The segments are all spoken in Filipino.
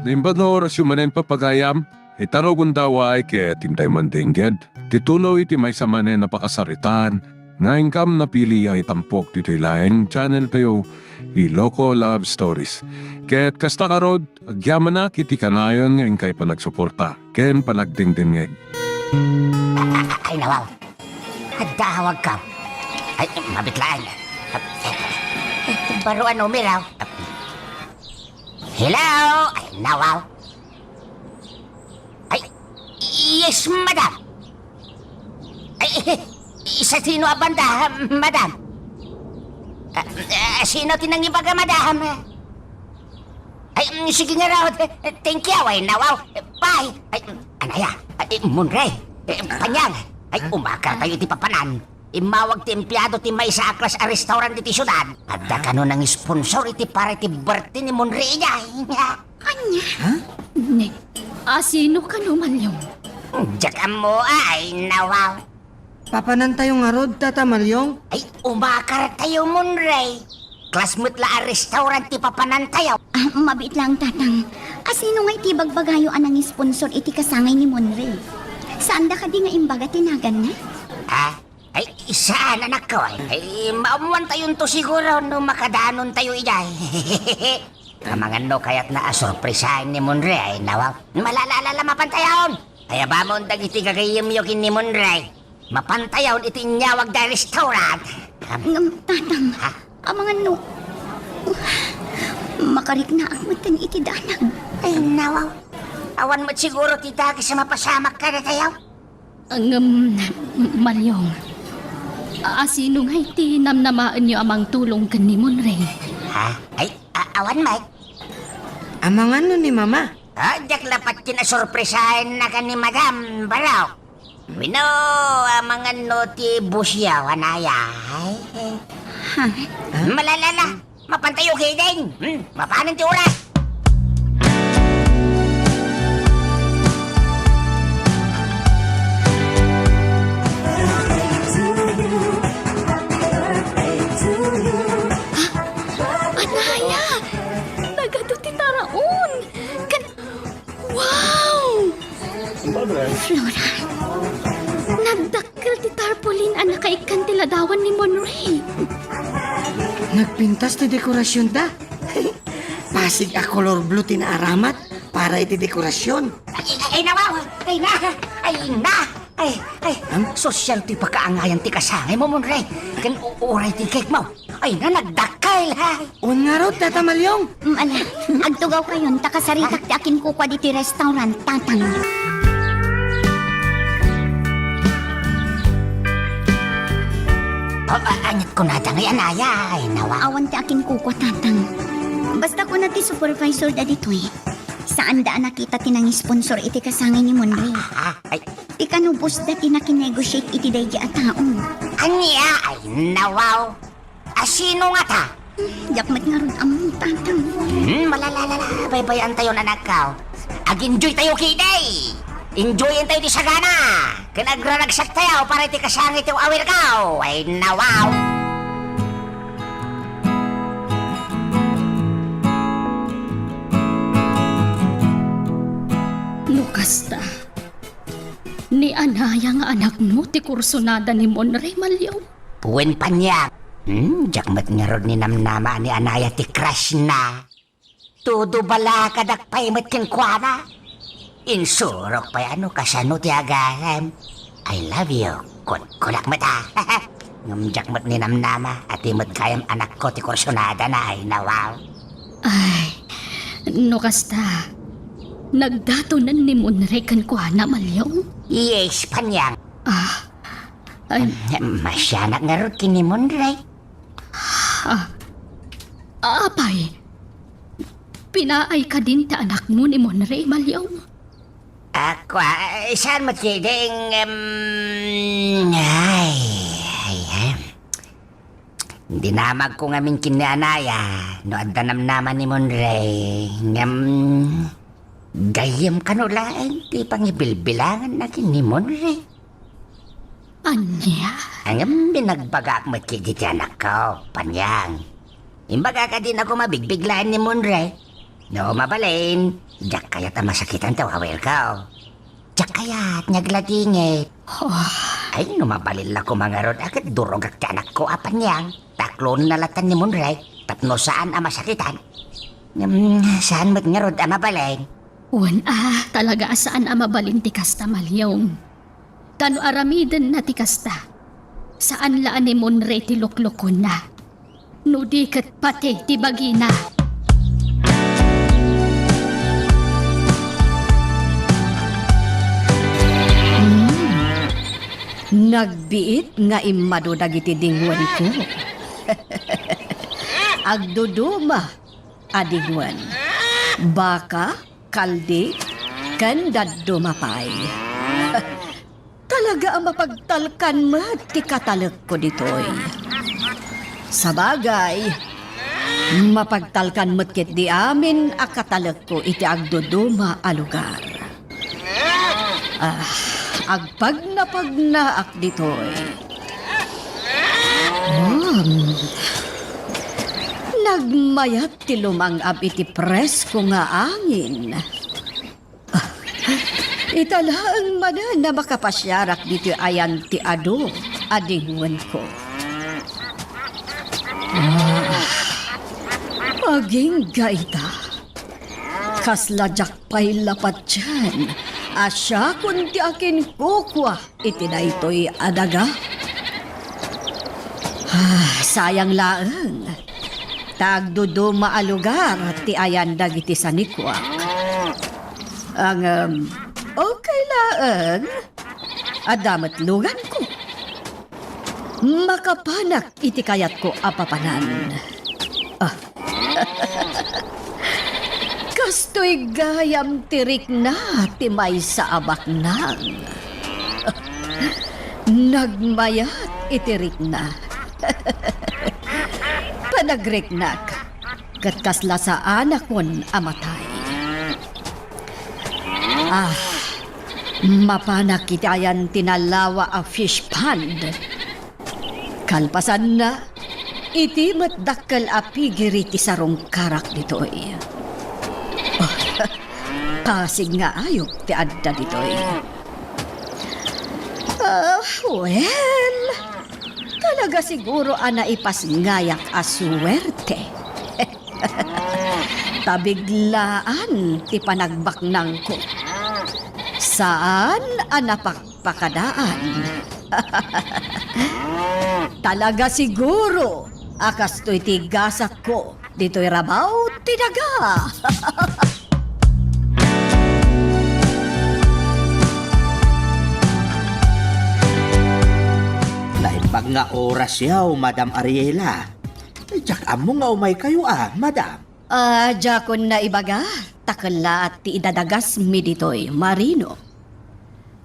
Nimbano orasyon manen papagayam, itarogon daw ay kaya tintay mandingged. Tituloy iti may samanen napakasaritan, nga ingkam napili ay tampok dito ilaeng channel kayo, Iloko Love Stories. Kaya't kasta karod, agyaman na kiti kanayon nga ingkay panagsuporta, ken panagdingdingeg. Ay, nawaw. Hadahawag ka. Ay, mabitlaan. Baro ano, Miraw? Hello? Ay, nawaw. Ay, yes, madam. Ay, isa sino abanda, madam? Sino tinangibaga, madam? Ay, sige nga raw. Thank you, ay, nawaw. Bye. Ay, anaya. Ay, Munray. Panyang. Ay, umakar tayo ti papanan. Imawag ti empleyado ti may sa aklas a restaurant iti syudad. Adda ka nun ang sponsor iti para ti birthday ni Monre niya. Anya? Ha? Ne, sino ka naman yung? Diyan mo ay nawaw. Papanan tayo nga rod, Tata Malyong. Ay, umakar tayo, Monre. Classmate la a restaurant ti papanan tayo. Mabit lang, tatang. Sino nga iti bagbagayo anang sponsor iti kasangay ni Monre? Saan da ka di nga imbaga tinagan na? Ay, isaan anak ko ay maamuan tayo to siguro no makadanon tayo ijay. Kamangan no kaya't na asorpresahin ni Monre ay nawag. Malalala mapantayaon. Ay ba mo dagiti gagayim yokin ni Monre. Mapantayaon iti inyawag da restaurant. Tatang, amangan no. Makarik na ang matan iti danag. Ay nawaw. Awan mo't siguro titagi sa mapasamak ka na tayo. Malyong. Sino nga iti namnamaan niyo amang tulong kan ni Monre? Ay, awan, Mike. Amangan no ni Mama. Diyak lapat kinasorpresahin na ka ni Madam Baraw. Wino, amangan no ti busyaw, anaya. Malalala, mapantayo kayo din. Mapanan ti oras. Flora, nagdakkel ti tarpaulin anak kay kantiladawan ni Monre. Nagpintas ti dekorasyon da. Pasig a color blue tinaaramat para iti dekorasyon. Ay, nawaw! Ay, na! Ay, na! Ay, social ti pagkaangayan ti kasangay mo, Monre. Kan uuray ti cake mo. Ay, na, nagdakkel, ha? Un nga rod, Tata Malyong. Agtugaw kayon, takasaritak ti akin kukwa di ti restaurant, tatang. Anyat ko na dangay, anaya. Ay, nawaw. Awan ti akin kukwa, tatang. Basta ko na ti supervisor da dito eh. Saan daan nakita tinang sponsor iti kasangay ni Monre? Ay, Ti kanubos da tinakinegotiate iti daydi a taong. anya, ay, nawaw. Sino nga ta? Yakmat nga ron among tatang. Malalala, baybayan tayo na nagkaw. Ag-enjoy tayo, kiday! Enjoyin tayo di sagana! Kinagraragsak tayo para iti kasangit yung awir kaw! Ay, nawaw! Lukasta. Ni Anaya nga anak mo ti kursunada ni Monre Malyaw. Puwen pa niya. Jakmat nga ron ni namnama ni Anaya ti crush na. Tudo bala kadakpay mat kinkwana. Insurok pa ano kasano ti agarem. I love you. Kulak mata. Ngam jakmat ni namnama at imot kayam anak ko ti kursunada na ay nawaw. Ay, nukasta. Nagdatonan ni Monre kan kuhana Malyaw. Yes, panyang. Ay, Masyanak nga ron kini Monre. apay. Pinaay ka din ta anak mo ni Monre Malyaw. Ako, saan mo tiding, Hindi namag ko nga min kinaanaya, no addanam naman ni Monre, gayam ka no lang, di pangibilbilangan na ni Monre. Anya? Ang binagbagak mo kigiti anak ko, panyang. Imbaga ka din ako mabigbiglaan ni Monre. No mabalin. Jak kayat ang masakitan tawawil ka. Jak kayat nyagladingit. Ay, no mabalin la ko mga rod. Agad durog ak anak ko apan niyang. Taklon na latan ni Munray. Tapno saan ang masakitan. Saan mo't nga rod ang mabalin? Wan talaga saan ang mabalin ti kasta malyong. Tano aramiden na ti kasta. Saan laan ni Monre ti luklukon na. Nudikat pati ti bagina. Nagbiit nga imado dagiti dingwan ko. Agduduma adingwan. Baka, kaldi, kandad dumapay. Talaga ang mapagtalkan mat ti katalak ko ditoy. Sa bagay, mapagtalkan mat kit di amin a katalak ko iti agduduma a lugar. Agpagnaak ditoy. Nagmayat ti lumangab iti presko nga angin. Italaan man na makapasyarak dito ayan ti ado adingon ko. Aging gaita. Kasladyak pa'y lapat dyan. Asya kunti akin kukwa iti na ito'y adaga. Sayang laeng. Tagduduma a lugar ti ayan dagiti sanikwak. Ang okay laeng. Adamat lugan ko. Makapanak iti kayat ko apapanan. Kastoy gayam tirik na ti may sa abak nang. Nagmayat itirik na. Panagriknak katkasla sa anak mon amatay. Mapanak iti ayan tinalawa a fish pond. Kalpasan na iti matdakkel a pigiri ti sarong karak ditoy. Pasig nga ayok ti adda ditoy. Well, talaga siguro ana ipasngayak a suwerte. Tabiglaan ti panagbaknang ko. Saan anapakpakadaan? Talaga siguro akas to'y tigasak ko dito'y rabaw tinaga. Pag nga oras yaw, Madam Ariela. Diyak amo nga umay kayo Madam. Jakon na ibaga, takala at ti idadagas mi ditoy, Marino.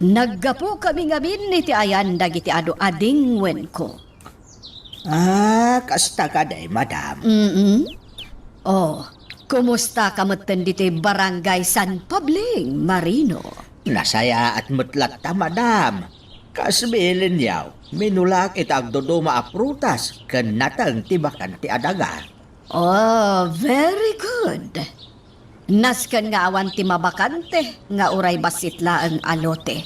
Naggapo kami ngamin ni ti ayan dagiti ado adingwen ko. Kasta ka day, Madam. Kumusta kamutan dito'y barangay San Pabling, Marino? Nasaya at mutlat ta, Madam. Kasbilin yaw, minulak itag dodoma a prutas, ken natang tibakan ti adaga. Very good. Nasken nga awan ti mabakante, nga uray basitla ang alote.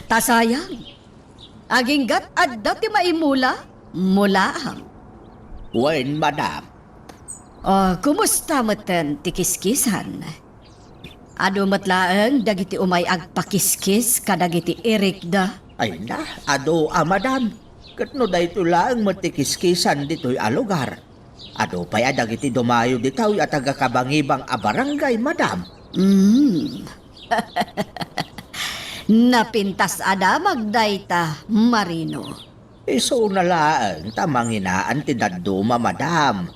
Tasayang, aginggat adda ti maimula, mulaang. Wen, Madam. Kumusta matan ti kiskisan? Ado matlaang dagiti umay agpakiskis kadagiti irikda. Ay na, ado Madam. Katno da ito lang matikiskisan dito'y alugar. Ado pa'y adagiti dumayo ditaw at agakabangibang a barangay, Madam. Napintas ada magdayta, Marino. Iso na lang tamang inaan ti daduma, Madam.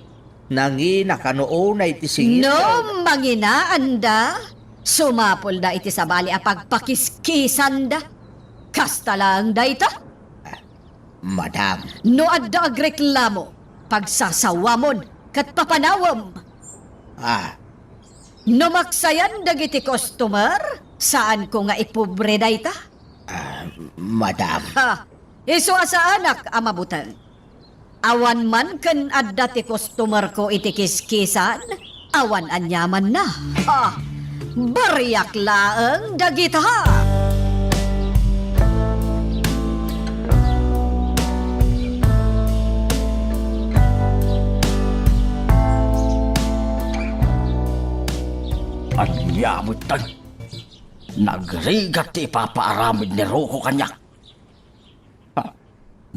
Nangina kanoon ay tisingit. No, manginaan da. Sumapol da iti sabali a pagpakiskisan da. Kasta lang dayta. Madam. No adda agreklamo. Pagsasawamon kat papanawam. No maksayan dagiti customer. Saan ko nga ipobre dayta? Madam. Iso asa anak amabutan. Awan man kan adda ti customer ko iti kiskisan. Awan anyaman na. Bariyak laeng dagita. Anyamot tan. Nagrigat ti ipapaaramid ni Roko kanya.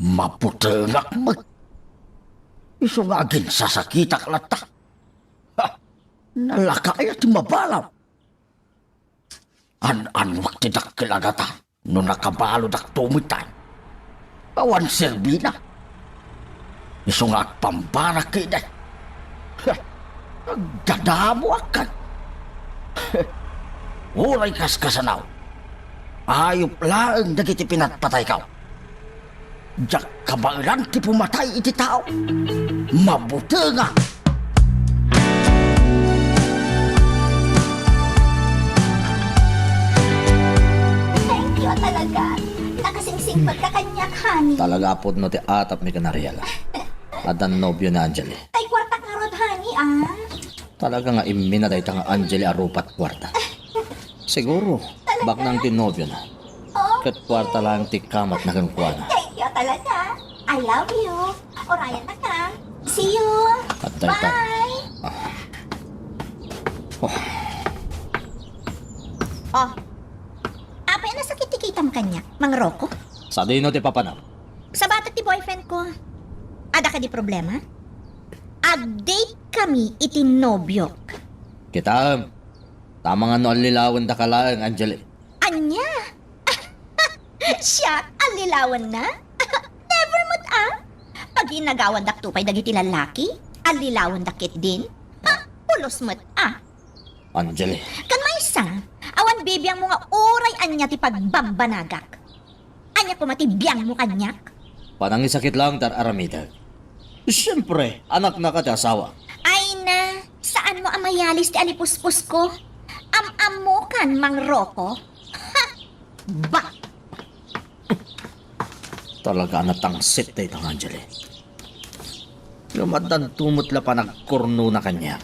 Maputengak mag. Iso nga agin sasakitak lata. Nalakay at mabalaw. An-anwak ti dakilagata no nakabalo dak tumitan. Awan serbina. Iso nga agpambara kiday. Agdadamo akan. Uray kas kasanaw. Ayop laeng dagiti pinatpatay ka. Jak kabailan ti pumatay iti tao. Mabuti nga. Thank you talaga. Nakasingsing pagkakanyak, honey. Talaga po no ti atap mi kanariala. At ang nobyo na Angeli. Ay, kwarta ka rod, honey, Talaga nga imina dahi nga Angeli arupat kwarta. Siguro, bak nang tinobyo na. Kat kwarta lang ti kamat na kangkuana. Thank you talaga. I love you. Orayan na ka. See you. At dahi ta. Bye. Apa na sakit tikitam kanya, Mang Roko? Sa di no ti papanaw. Sa bata ti boyfriend ko. Ada ka di problema? Ag-date kami itinobyok. Kita, tama nga no alilawan da kalaang Angeli. Anya? Siya, alilawan na? Never mo't Pag inagawan dak tupay dagiti lalaki, alilawan dakit din? Pulos mo't Angeli, Kan maysa, awan bibiyang mo nga oray anya ti pagbabanagak. Anya ko matibiyang mo kanyak? panangisakit lang tar aramida. Siyempre, anak na ka ti asawa. Ay na, saan mo amayalis ti alipuspos ko? Am-am mo kan, Mang Roko? Ha! Ba! Talaga natangsit tayo itang Angeli. Lumadan tumot la pa nagkurno na kanya.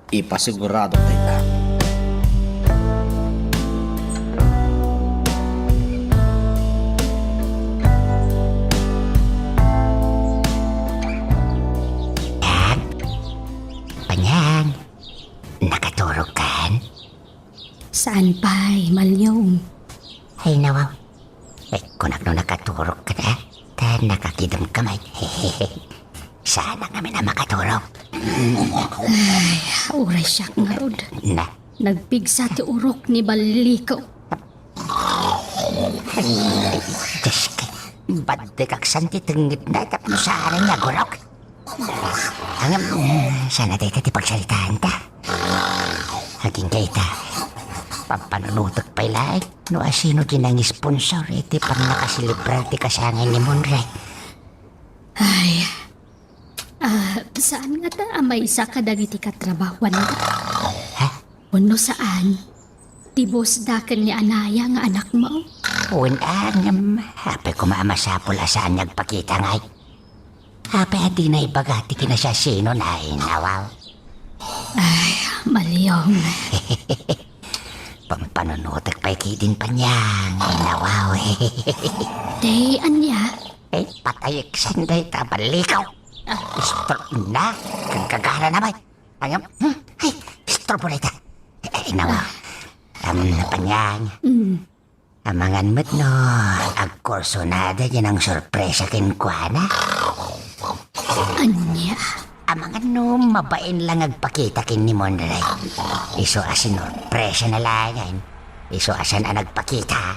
Ipasigurado tayo na. Panyang, nakaturog kan? Saan pa'y, Malyong? Ay nawaw. Kunak no nakaturog ka na. Ta nakakidam kamay. Sana kami na makaturog. Uray siya nga rod. Na, Nagpigsa ti urok ni Balikaw. Diyos ka. Badde kaksan ti tengit na tapno sa aring nagurok. Sana tayo ti pagsalitaan ta. Haging kayo ta. Pampanunutok pa ilay. No asino ginang sponsor. Iti pang nakasilibrar ti kasangay ni Monre. Ay, saan nga ta amay isa kadagiti katrabawan ka? Ha? Uno saan? Tibos daken ni Anaya nga anak mo? Uwan hape ko maamasapol asaan nagpakita ngay. Hape adi na ibagati kinasasino na inawaw. Malyong. Pampanunutak pa'y kidin pa niyang inawaw. Day, anya? Patayik sanday tabalikaw. Strop na, kagagana naman. Ayam, strop ulit. Inawaw. Napanyang. Amangan mo't no, agkurso na da yan ang sorpresa kinkwana. Anya? Amangan no, mabain lang agpakita kin ni Monray. Iso asin sorpresa na lang yan. Iso asan ang nagpakita.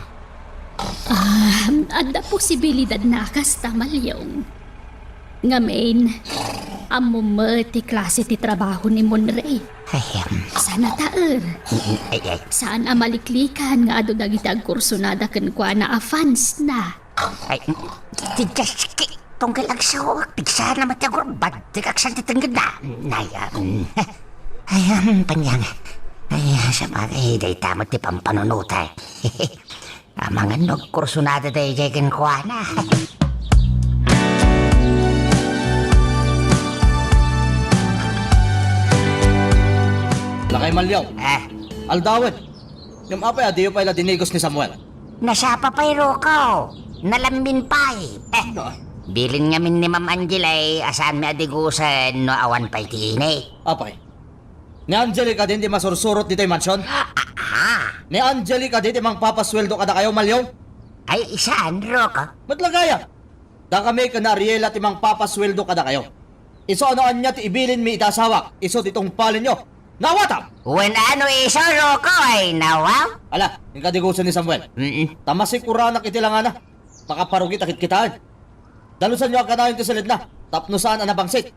Ada posibilidad na kasta, Malyong. Ngamin, amo mo ti klase ti trabaho ni Monray. Sana taer. Saan amaliklikan nga ado dagiti agkursunada ken kwa na fans na. Ay, tijaski. Tunggal ang sawak. Pigsa na matagur. Bad di kaksan titanggad na. Panyang. Ay, sa bagay, day tamot ti pampanunutay. Amangan no, kursunada day jagan kwa na. Kay Malyaw, Ah, aldawet. Yung apay adiyo pa ila dinigos ni Samuel. nasapa pa'y Rocco. Nalamin pa'y. Bilin nga min ni Ma'am Angela ay asaan mi adigusan no awan pa'y tini. Apay. Ni Angelica din di masursurot dito yung mansyon. Ah, Ni Angelica din di mang papasweldo kada kayo, Malyaw. ay isaan Rocco? Matlagaya. Da kami ka na Ariela ti mang papasweldo kada kayo. Iso anoan niya ti ibilin mi itasawa. Iso ditong palin nyo. Nawatam! When ano iso Rocco ay nawaw? Ala, yung kadigusan ni Samuel. Tamasik uranak iti lang na. Makaparugit akit kitaan. Dalusan nyo ang kanayon ti salid na. Tapnusan ang nabangsit.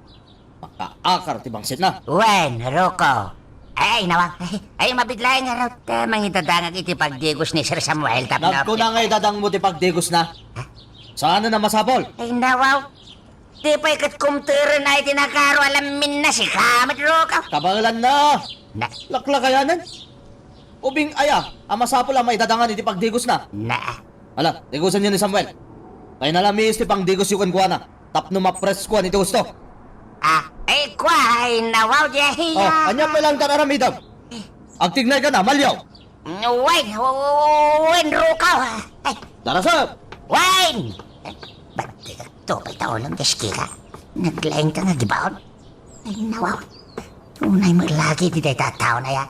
Makaakar ti bangsit na. When Rocco? Ay nawaw. Ay mabiglayan nga raw. Mangitadangag iti pagdigos ni Sir Samuel tapno. Nagko na ngay dadang mo ti pagdigos na. Saan na masapol? Ay nawaw. Di pa ikat kumturo na itinakaro alamin na si Kamat Rocco. Kabangalan na. Na, Laklakayanan. Ubing aya, ang masapol ang maidadangan iti pagdigos na. Ala, digusan niyo ni Samuel. Kaya nalamis ti pangdigos yung kuana. Tapno mapres kuan iti gusto. ay kwa, ay nawaw diyahi. Oh, anya pa lang tararamidam. Agtignay ka na, Malyaw. Wen Rocco. Ay, Darasap! Wen! Ba't ito pa ito lang deski ka? Naglaing ka nga, di ba? Ay nawaw. Unay mo lagi di tayo tao na ya.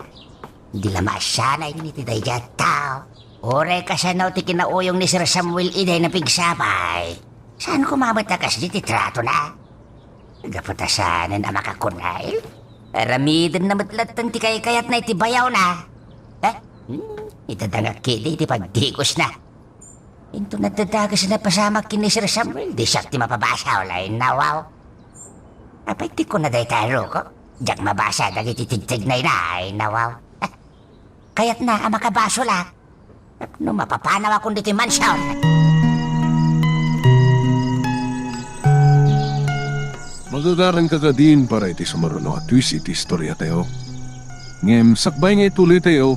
Di lama siya na ini ti tayo tao. Ore ka siya na ti kinauyong ni Sir Samuel iday na pigsabay. Saan kumabot na kasi di trato na? Gaputasanan na makakunay. Aramidin na matlatang ti kayat na iti bayaw na. Itadangak kiti iti pagdigos na. Ito natadagas na pasama kini Sir Samuel. Di siya ti mapabasa wala nawaw. Apay ti ko na day taro ko. Diyak mabasa dagiti tigtignay na ay nawaw. Kayat na ang makabaso la. No mapapanaw akong dito mansyon. Magagaran ka ka din para iti sumaruno at twist iti istorya tayo. Ngem, sakbay nga ituloy tayo,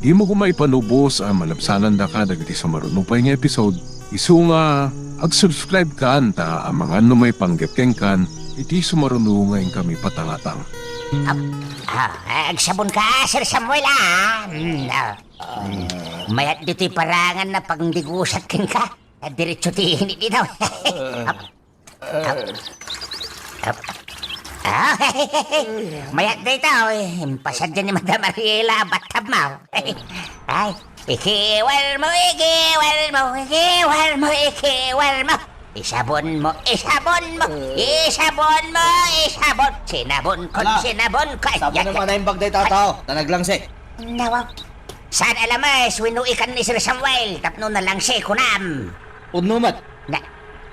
di mo kumaipanubos ang malapsanan da ka dagiti sumaruno pa nga episode. Isu nga, ag-subscribe ka anta ang mga ano may panggepkeng kan, iti sumaruno ngayon kami patangatang. Agsabon ka, Sir Samuel mayat dito'y parangan na pangdigusat kin ka. Diretso ti hindi daw. Mayat dito, pasad dyan ni Madam Ariela, batab mo. Ay, ikiwal mo, ikiwal mo, ikiwal mo, ikiwal mo. Isabon mo, isabon mo, isabon mo, isabon. Sinabon ko, Ala, sinabon ko. Sabi naman na yung bagday tatao, tanaglang Nawaw. Saan alam winuikan ni Sir Samuel, tapno na lang si kunam. Udnumat, Na,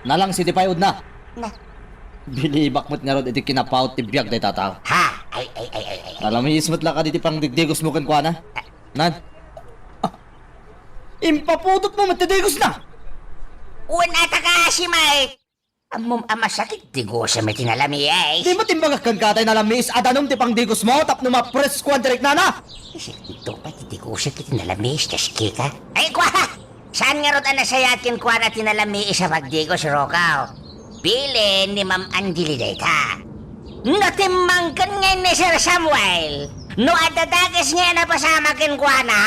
nalang si Dipayod na. na, Bilibak mo't nga ron iti kinapaut ti biyag day tatao. ha, ay. Alam mo, ismat lang ka diti pang digdigos mo kan kuana. Nan? Impaputot mo matidigos na! Unata ka si Mike. Amasakit, di ko siya may tinalami Di mo timbang kan katay na lamis adanong ti pang digos mo tapno mapres kuan direk nana! Ito pa, di ko siya tinalami, taski ka. Ay, kwa! Saan nga ron nasayatkin kwa na tinalami isa pagdigos, Rokaw? Bilin ni Ma'am Angeli Deta. Natimangkan ngayon ni Sir Samuel. No adadagas nga na pasamakin kwa na,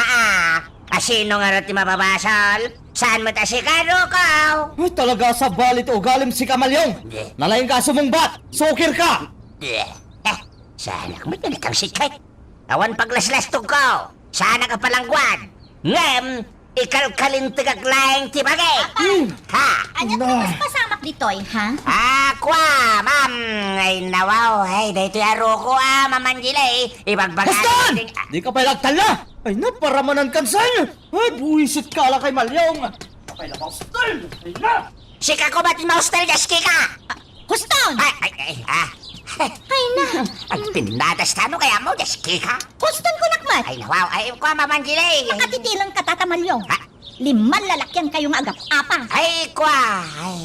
Asino nga ron ti mapabasal? Saan mo tasikado ka? Ay talaga sa balit o galim si Kamalyong! Nalaing ka sumong bat! Sukir ka! Sana ka magnalatang sikay. Awan paglaslastog ko. Sana ka palangguan. Ngem, ikalkalin tigaglaing tibagay. Ha? Anya ko mas pasamak ditoy, ha? Aqua, ma'am. Ay, nawaw. Ay, dahito yaro ko, Ma'am Angela, Ibagbagay. Bastan! Di ka pa ilagtal na! Ay naparamanan kan sa'yo! Ay buwisit ka lang kay Malyong! Kapay na bastan! Ay na! Sika ko ba't maustal jaski ka? Huston! Ay, Ay na! Ay, pininadas tano kaya mo, jaski ka? Huston ko nakmat! Ay, nawaw. Ay, kwa, Ma'am Angela, Makatitilang katatamalyo. Ha? 5 lalakyan kayong agap-apa. Ay, kwa! Ay,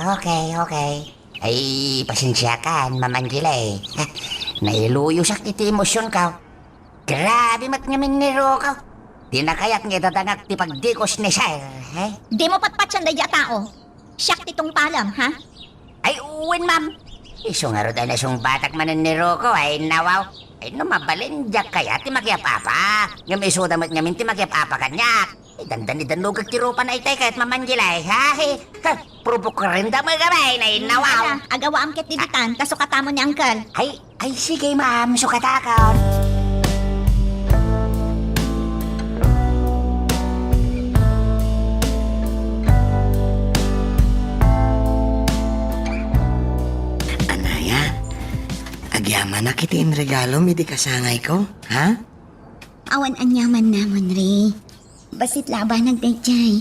okay. Ay, pasensya ka, Ma'am Angela, Nailuyo sa kiti emosyon ka. Grabe mat ngamin ni Roka. Di na kaya't nga dadangak ti pagdikos ni Sir, Di mo patpatsan day tao. Siyak titong palam, ha? Ay, uwin, ma'am. Iso nga rin na siyang batak manan ni Rocco, ay nawaw. Ay, no, mabalin, jak kaya, ti magyapapa. Nga may soda mat ngamin, ti magyapapa kanyak. Ay, dandan lugag ti rupa na itay, kahit mamanggilay, ha? Purupok ka rin damay gamay na inawaw. Agawa ang ket diditan, kasukata mo ni Uncle. Ay, sige, ma'am, sukatakon. Anaya, agyaman na kitiin regalo mi di kasangay ko, ha? Awan anyaman namon, Ray. Basit laba nagdayjay.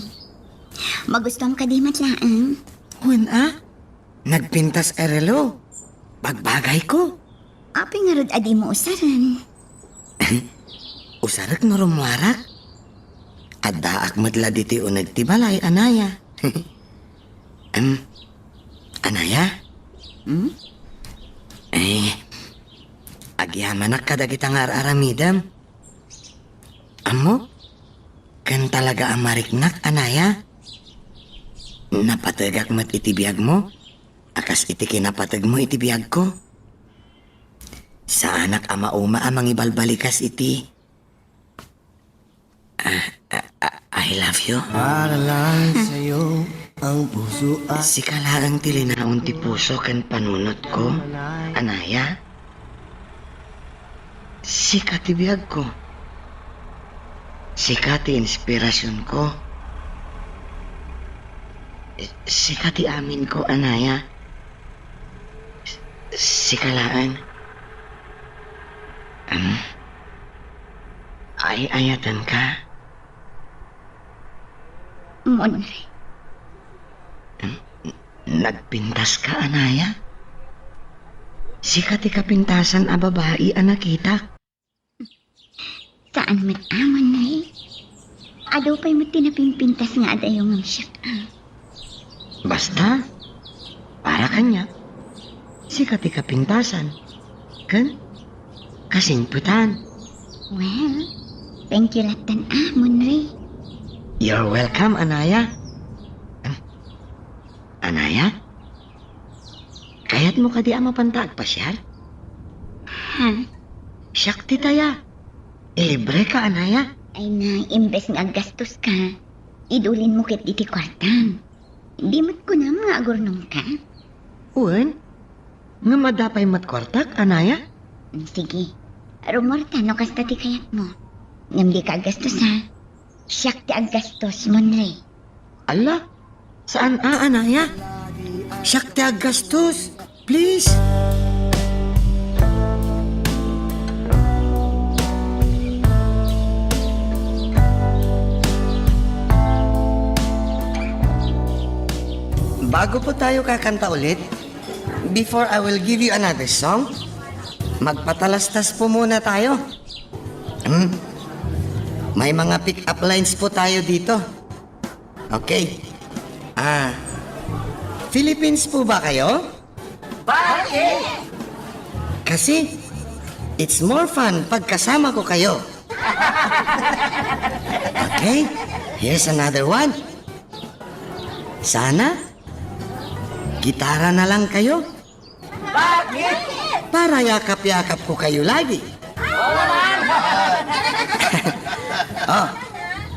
Magustom ka di matlaang. Hun, nagpintas erelo. Pagbagay ko. Api nga rod adi mo usaran. Usarak no rumwarak. Addaak madla diti unag tibalay, Anaya. Anaya? Agyaman na kadagitang aramidam. Amo? Kan talaga ang mariknak, Anaya? Napatagak mat itibiyag mo? Akas iti kinapatag mo itibiyag ko? Sa anak ama uma amang ibalbalikas iti. I love you. Para lang sa'yo ang puso at Si kalaang tilinaon ti puso kan panunot ko, Anaya. Si katibiyag ko. Si kati inspirasyon ko. Si kati amin ko, Anaya. Si kalaan. Ay ayatan ka. Monre. Nagpintas ka, Anaya? Si kati kapintasan a babae a nakita. Saan mat amon, Ray? Ado pa'y mo tinapimpintas nga adayong ang siyak. Basta, para kanya. Si kati kapintasan. Kan? Kasingputan. Well, thank you latan amon, Ray. You're welcome, Anaya. Anaya? Kaya't mo ka di ama pantag pa siya? Ha? Siyak ti taya. Libre ka, Anaya. Ay na, imbes nga gastos ka, idulin mo kit iti kwartang. Di mat ko na mga agurnong ka. Uwan? Nga madapay matkwartak, Anaya? Sige, rumorta no kasta ti kayat mo. Ngam di ka gastos ha. Siyak ti ag gastos mo, Ray. Ala, saan Anaya? Siyak ti aggastos. Please. Bago po tayo kakanta ulit, before I will give you another song, magpatalastas po muna tayo. May mga pick-up lines po tayo dito. Okay. Philippines po ba kayo? Bakit? Kasi, it's more fun pag kasama ko kayo. Okay, here's another one. Sana, gitara na lang kayo. Bakit? Para yakap-yakap ko kayo lagi. Oh,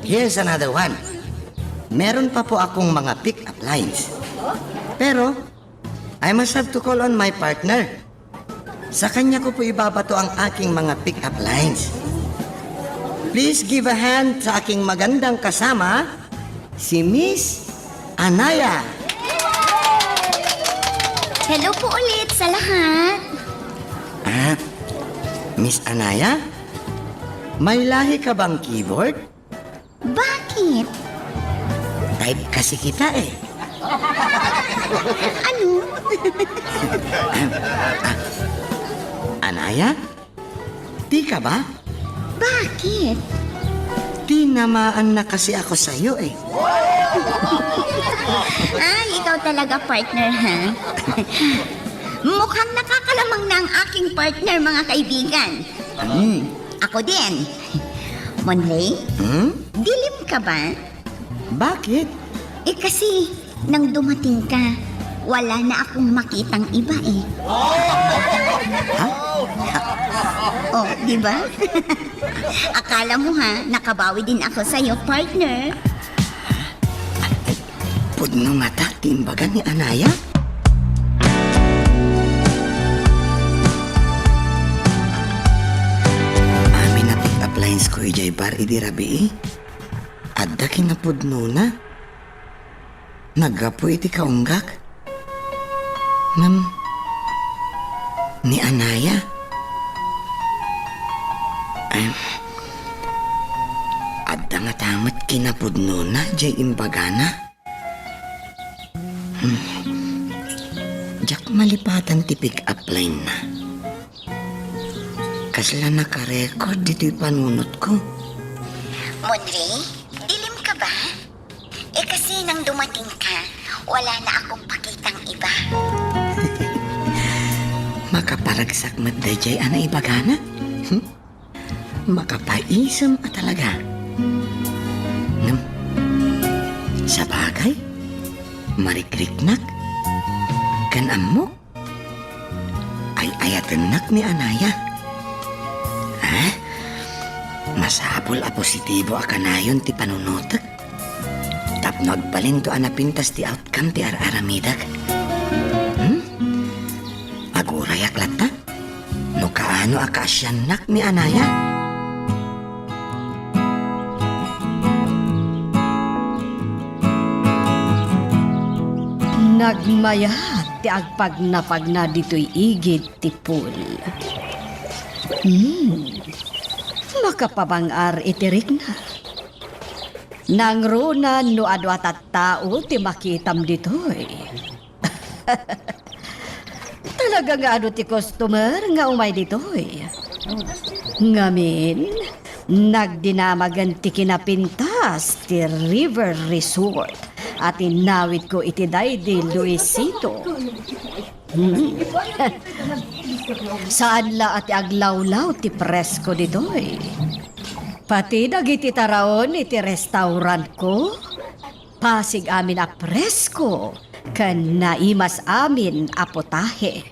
here's another one. Meron pa po akong mga pick-up lines. Pero, I must have to call on my partner. Sa kanya ko po ibabato ang aking mga pick-up lines. Please give a hand sa aking magandang kasama, si Miss Anaya. Hello po ulit sa lahat. Miss Anaya? May lahi ka bang keyboard? Bakit? Type kasi kita eh. Ano? Anaya? Di ka ba? Bakit? Tinamaan na kasi ako sa'yo eh. Ay, ikaw talaga partner, ha? Mukhang nakakalamang na ang aking partner, mga kaibigan. Ako din. Monley, dilim ka ba? Bakit? Eh kasi, nang dumating ka, wala na akong makitang iba eh. Ha? Oh, Di ba? Akala mo ha, nakabawi din ako sa'yo, partner. Pudno mata, timbagan ni Anaya. Amin na pick-up lines ko ijay bar idi rabi. Adda kinapudno na. Nagapo iti kaunggak. Ni Anaya. Adda nga tamat kinapudno na jay imbagana. Jak malipatan ti pick-up line na. Kasla naka-record dito'y panunot ko. Monre, dilim ka ba? Eh kasi nang dumating ka, wala na akong pakitang iba. Makaparagsak madajay ana ibagana? Makapaisam at talaga. Sa bagay, marikriknak, kan amok, ay ayatanak ni Anaya. Ha? Masapol a positibo a kanayon ti panunutak. Tapno agbalin to anapintas ti outcome ti araramidak. Aguray aklata? No kaano akasyanak ni Anaya? Nagmaya ti agpagnapag na dito'y igid ti pool. Makapabangar itirik na. Nang runa no ado at tao ti makitam dito'y. Talaga nga ado ti customer nga umay dito'y. Ngamin, nagdinamagan ti kinapintas ti River Resort. At inawit ko iti day di Luisito. Saan la ati aglawlaw ti presko ditoy. Pati dagiti taraon iti restaurant ko. Pasig amin a presko. Kan naimas amin a potahe.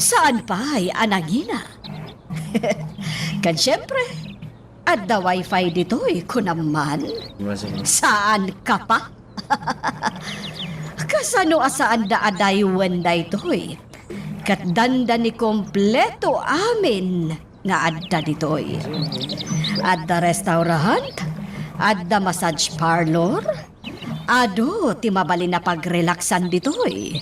Saan pa'y anagina? Kan syempre, at the wifi ditoy kunaman. Saan ka pa? Kasano asaan da aday wenday toy. Kat danda ni kompleto amin nga adda ditoy. Adda restaurant, adda massage parlor, ado ti mabalin na pagrelaksan ditoy.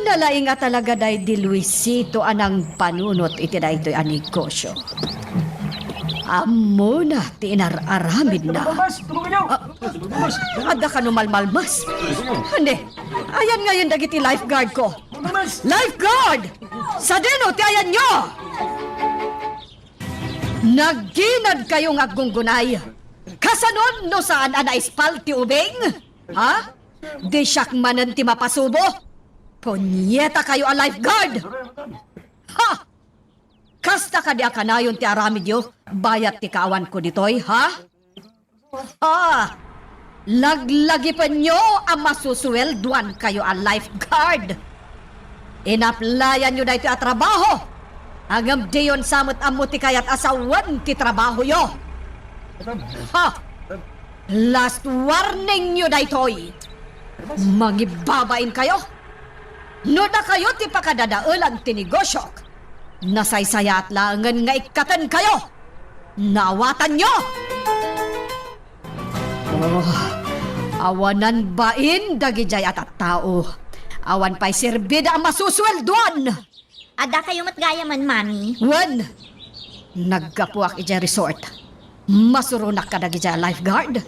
Nalaing nga talaga day di Luisito anang panunot iti da ito'y anegosyo. Amo na, ti inararamid na. Ada ka numalmalmas. Hindi, ayan ngayon dagiti lifeguard ko. Lifeguard! Sa dino, ti ayan nyo! Nagginad kayong agunggunay. Kasanon no saan anaispal ti ubing? Ha? Di siyak manan ti mapasubo? Punyeta kayo a lifeguard! Ha? Kasta ka di akanayon ti aramidyo, bayat ti kawan ko ditoy, ha? Ha? Laglagi pa nyo ang masusuwelduan kayo ang lifeguard. Inaplayan nyo na ito at trabaho. Agam diyon samot amuti kayat asawan ti trabaho yo. Ha? Last warning nyo na ito'y. Magibabain kayo. No na kayo ti pakadadaulan ti negosyok. Nasaysaya at langan nga ikatan kayo. Nawatan nyo. Awanan bain dagijay at tao. Awan pa'y sirbida ang masusweldoan. Ada kayo matgaya man, mami. Wan, nagkapuak ijay resort. Masurunak ka dagijay lifeguard.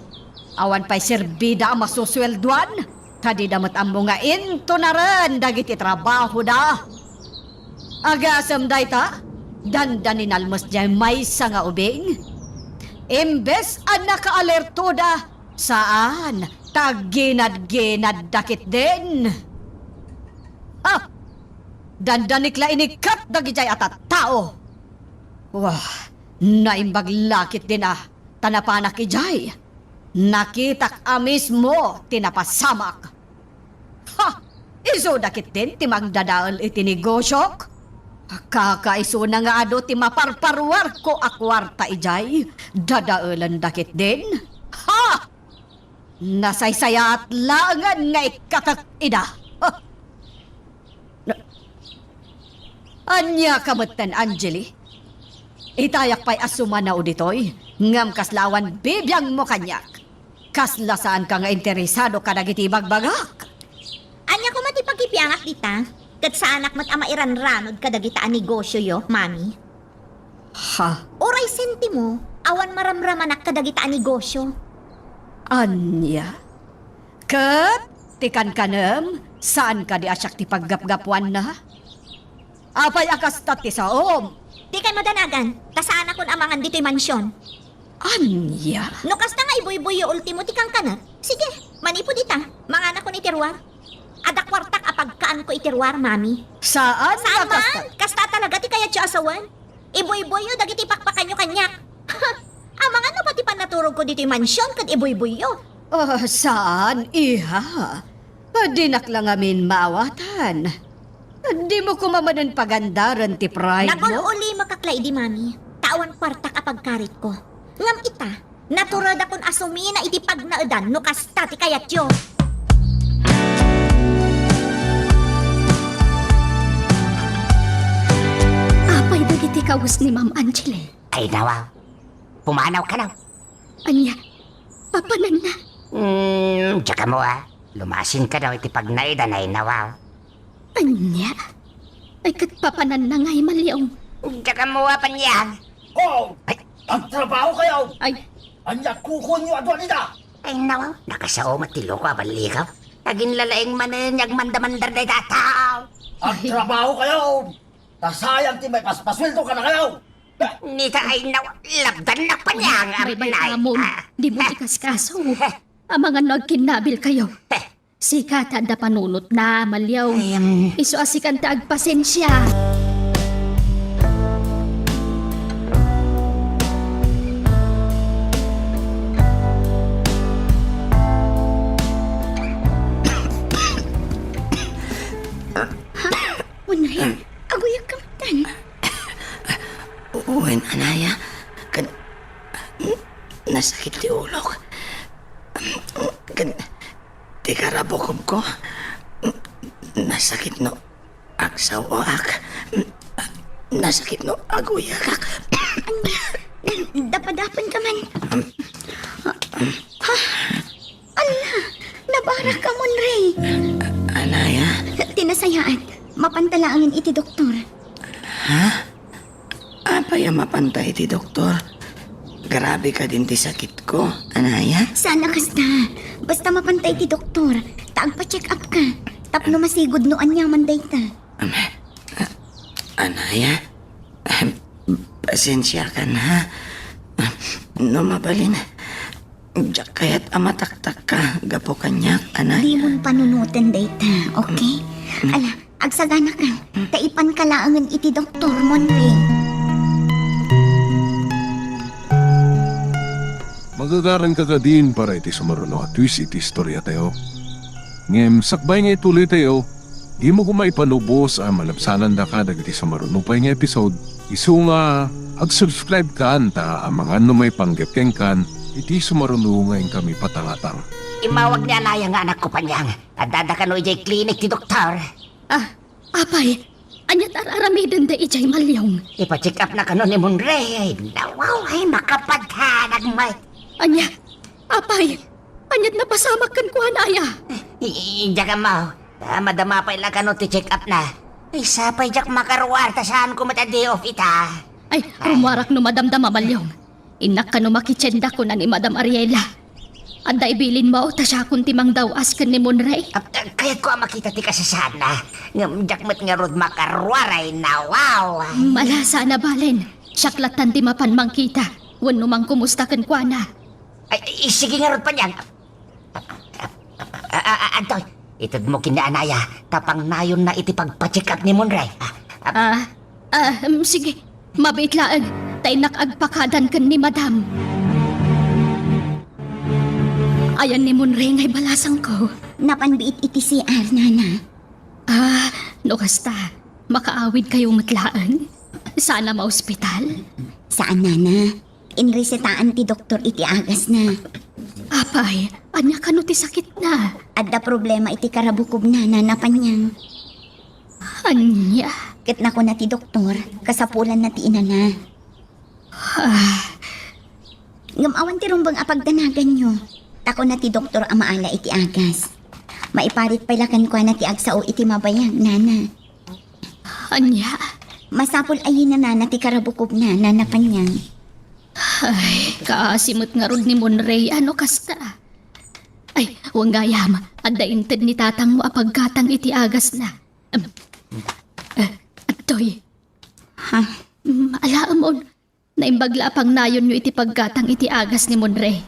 Awan pa'y sirbida ang masusweldoan. Kadidamat ang mga into na rin dagiti trabaho da. Agasam day ta, dandanin almos dyan may nga ubing. Imbes ang naka-alerto da, saan tagginad-ginad dakit din. Ha? Dandanikla inikat dagijay at tao. Wah, naimbag lakit din tanapanak ijay. Nakitak amis mo, tinapasamak. Ha! Iso dakit din timang dadaal iti negosyok? Kakaiso na nga ado ti maparparwar ko akwarta ijay. Dadaulan dakit din. Ha! Nasaysaya at langan nga ikatak ida. Ha! Anya kamatan, Angeli? Itayak pa'y asuma na uditoy. Ngam kaslawan bibiyang mo kanyak. Kaslasaan ka nga interesado ka nagiti bagbagak. Anya ko matipagkipiangak dita. Kat sa anak mat ama iranranod kadagita ang negosyo yo, mami. Ha? Oray senti mo, awan maramramanak kadagita ang negosyo. Anya? Kat, tikan kanem, saan ka di asyak ti paggapgapuan na? Apay akas tati sa om. Di kay madanagan, kasana kon amangan dito'y mansyon. Anya? No kasta nga ibuy-buy yung ultimo ti kang kanat. Sige, manipo dita, mga anak ko ni Tirwar. Adak kwartak apagkaan ko itirwar, mami. Saan? Saan ka man? Kasta talaga ti kaya tiyo asawan. Ibuy-buy yo, dagiti pakpakan nyo kanyak. Amangan no pati panaturog ko dito yung mansyon kat ibuy-buy yo. Saan, iha? Dinak lang amin maawatan. Di mo kumamanan pagandaran ti pride mo? Nagululi makaklay di, mami. Tawan kwartak apagkarit ko. Ngam ita, naturad akong asumi na iti pagnaudan no kasta ti kaya tiyo. Apay dagiti kawas ni Ma'am Angeli. Ay nawaw. Pumanaw ka na. Anya, papanan na. Tsaka mo lumasin ka daw iti pagnaidan ay nawaw. Anya, ay kat papanan na nga'y malyong. Tsaka mo panyang. Oh! Ay. Magtrabaho kayo! Ay, Anya kukun nyo adwa nila! Ay nawaw, nakasao matilo ko abalikaw. Naging lalaing mananyag mandamandar na itataw. Magtrabaho kayo! Nasayang ti may paspasweldo ka na kayo! Nita ay nawaw, labdan na panyang. may bayamon. Di mo ikaskaso. Ang mga nagkinabil kayo. Sikatan da panunot na, malyaw. Iso asikan ta agpasensya. Unay, agoy ang kamtan. Uwin, Anaya. Nasakit ti ulo ko. Ti karabokob ko. Nasakit no agsawaak. Nasakit no aguyakak. Dapadapan ka man. Ha? Ala, nabara ka mon, Ray. Anaya? Tinasayaan, mapantalaangin iti doktor. Apay ang mapantay ti doktor. Grabe ka din ti sakit ko, Anaya. Sana kasta, basta mapantay ti doktor. Taagpa-check up ka. Tapno masigod no anyaman dayta. Anaya? Pasensya ka na. No mabalin. Diyak kaya't amataktak ka. Gapo kanyak, Anaya. Di mo panunutin dayta, okay? Ala, agsagana ka. Taipan ka laangan iti doktor mon, Ray. Magagaran ka ka din para iti sumaruno at twist iti istorya tayo. Ngem, sakbay nga ituloy tayo, di mo kumaipanubos ang malapsanan da ka dagiti sumaruno pa nga episode. Isu nga, ag-subscribe ka anta ang mga ano may panggepkeng kan, iti sumaruno nga yung kami patangatang. Imawag niya na yung anak ko panyang. Adada ka no ijay clinic ti doktor. Apay, anyat araramidan da ijay malyong. Ipa-check up na ka no ni Monray. Nawaw ay makapadhanag may. Anya, apay, anyat napasamak kan ko, Anaya. Diyaga mo. Madama pa ilang ka no ti check up na. Isa pa ijak makaruar ta saan ko matadi off ita. Ay, rumarak no Madam Damabalyong. Inak ka no makitsenda ko na ni Madam Ariela. Anda ibilin mo, ta siya kung timang daw askan ni Monray. Kaya't ko makita ti kasasana. Ngam mat nga rod makaruar ay nawaw. Malasa na balen. Siyaklatan ti mapan mangkita. Wan numang kumusta kan kwa na. Ay, sige nga rod pa niyan. Antoy, itad mo kinaanaya. Tapang nayon na iti pagpa-check up ni Monray. Sige. Mabait laang. Tay nakagpakadan kan ni Madam. Ayan ni Monray ngay balasang ko. Napanbiit iti CR, nana. No kasta. makaawid kayong matlaan. Sana ma-ospital. Saan, nana? Inresetaan ti doktor iti agas na. Apay, anya kano ti sakit na. Adda problema iti karabukob na nanapanyang. Anya? Ket nako na ti doktor, kasapulan na ti inana. Ngamawan ti rumbang apagdanagan nyo. Tako na ti doktor amaala iti agas. Maiparit pailakan kwa na ti agsao iti mabayag, nana. Anya? Masapol ayin na nana ti karabukob na nanapanyang. Ay, kaasimot nga rod ni Monray, ano kasta? Ay, huwag gayam, adda inted ni tatang mo apagkatang iti agas na. Atoy. Ha? Alaamon, naimbagla pang nayon nyo iti pagkatang iti agas ni Monray.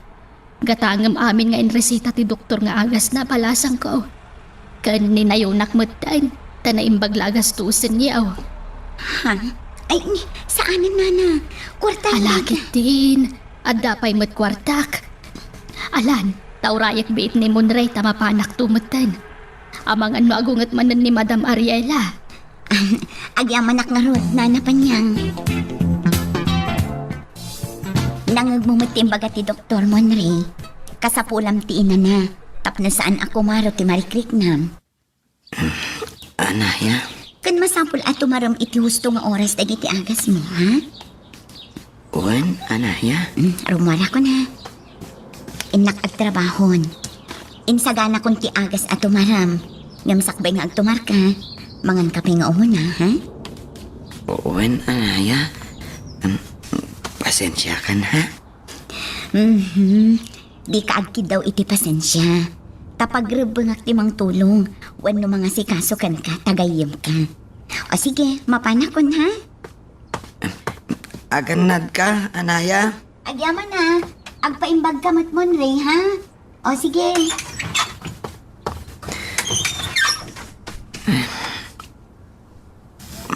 Gatangam amin nga inresita ti doktor nga agas na palasang ko. Kan ninayonak matain, ta naimbagla gastusin niya. Ha? Ay, saan nana? Kwarta Alakit din, adda pa'y matkwartak. Alan, taurayak biit ni Monray tamapanak tumatan. Amang ano agungat manan ni Madam Ariela. Agyamanak nga rod, nanapanyang. Nangagmumutim baga ti Dr. Monray. Kasapulam ti ina na. Tapno saan ako maro ti Marikriknam. Anaya, Kan masapul at tumaram iti husto nga oras dagiti agas mo, ha? uwan, Anaya. Rumara ko na. Inak at trabahon. Insagana kong ti agas at tumaram. Ngamsakbay nga ag tumar ka. Mangan kape nga umuna, ha? Uwan, Anaya. Pasensya ka na. Di ka agkid daw iti pasensya. Tapag rebengak ti mang tulong. Wano mga sikaso kan ka, tagayim ka. O sige, mapanakon, ha? Aganad ka, Anaya. Agyaman na. Agpaimbag ka mat Monray, ha? O sige.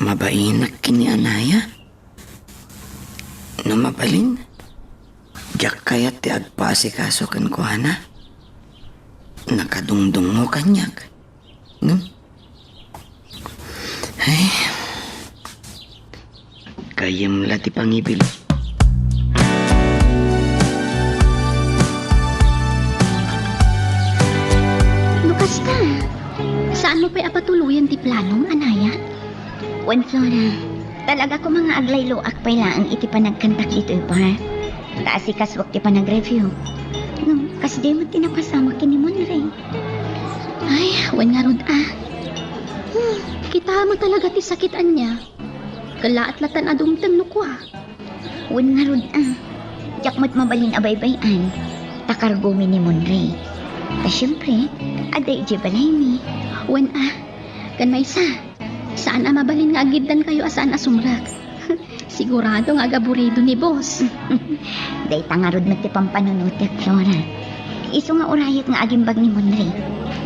Mabainak kini Anaya. No mabalin. Diyak kaya ti agpasikaso kan ko, Ana. Nakadungdung mo kanyak. Ay. Kayam lati pangibil. Lukas ka. Saan mo pa'y apatuluyan ti planong, Anaya? Wan Flora, talaga ko mga aglaylo akpay laang iti panagkantak dito par. Taasi kaswak ti panag-review. Kasi di mo tinapasama kini Monray. Ay, wan nga rod kita mo talaga ti sakitan niya. Kalaat-latan adumtang nukwa. Wan nga rod Diyak mo't mabalin abaybayan. Takargumi ni Monray. Ta syempre, aday ije balay mi. Wan kan may saan mabalin nga agiddan kayo asaan asumrak. Sigurado nga gaburido ni boss. Day tangarod na ti pampanunutek, Flora. Iso nga urayat nga agimbag ni Monray.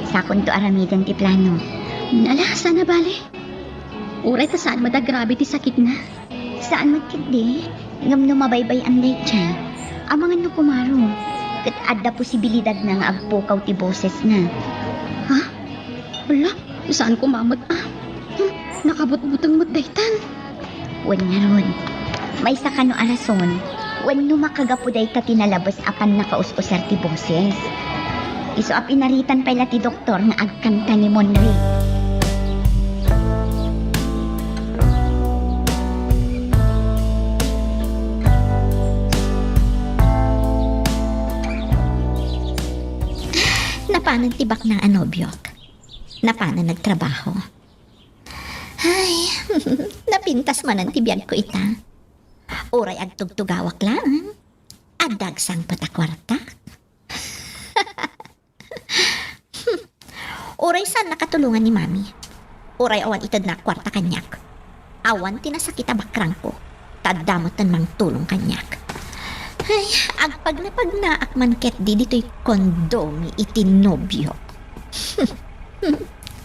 Sakon to aramidan ti plano. Nala, sana bale. Uray ta saan madagrabe ti sakit na. Saan magkindi? Ngam no mabaybay ang day tiyan. Amangan no kumaro. Kat adda posibilidad na nga agpukaw ti boses na. Ha? Wala, saan kumamot nakabut-butang mo daytan. Wan nga ron. May sakano arason. Wan no makagapuday ta tinalabas apan nakaus-usar ti boses. Iso apinaritan pala ti doktor nga agkanta ni Monray. Napanan tibak ng anobyok. Napanan nagtrabaho. Ay, napintas man ang tibiyag ko ita. Uray agtugtugawak lang. Adagsang patakwarta. Uray saan nakatulungan ni Mami. Uray awan itad na kwarta kanyak. Awan tinasakita bakrang ko. Tadamotan mang tulong kanyak. Ay, agpag na pag naakman ket di dito'y kondomi itinobyo.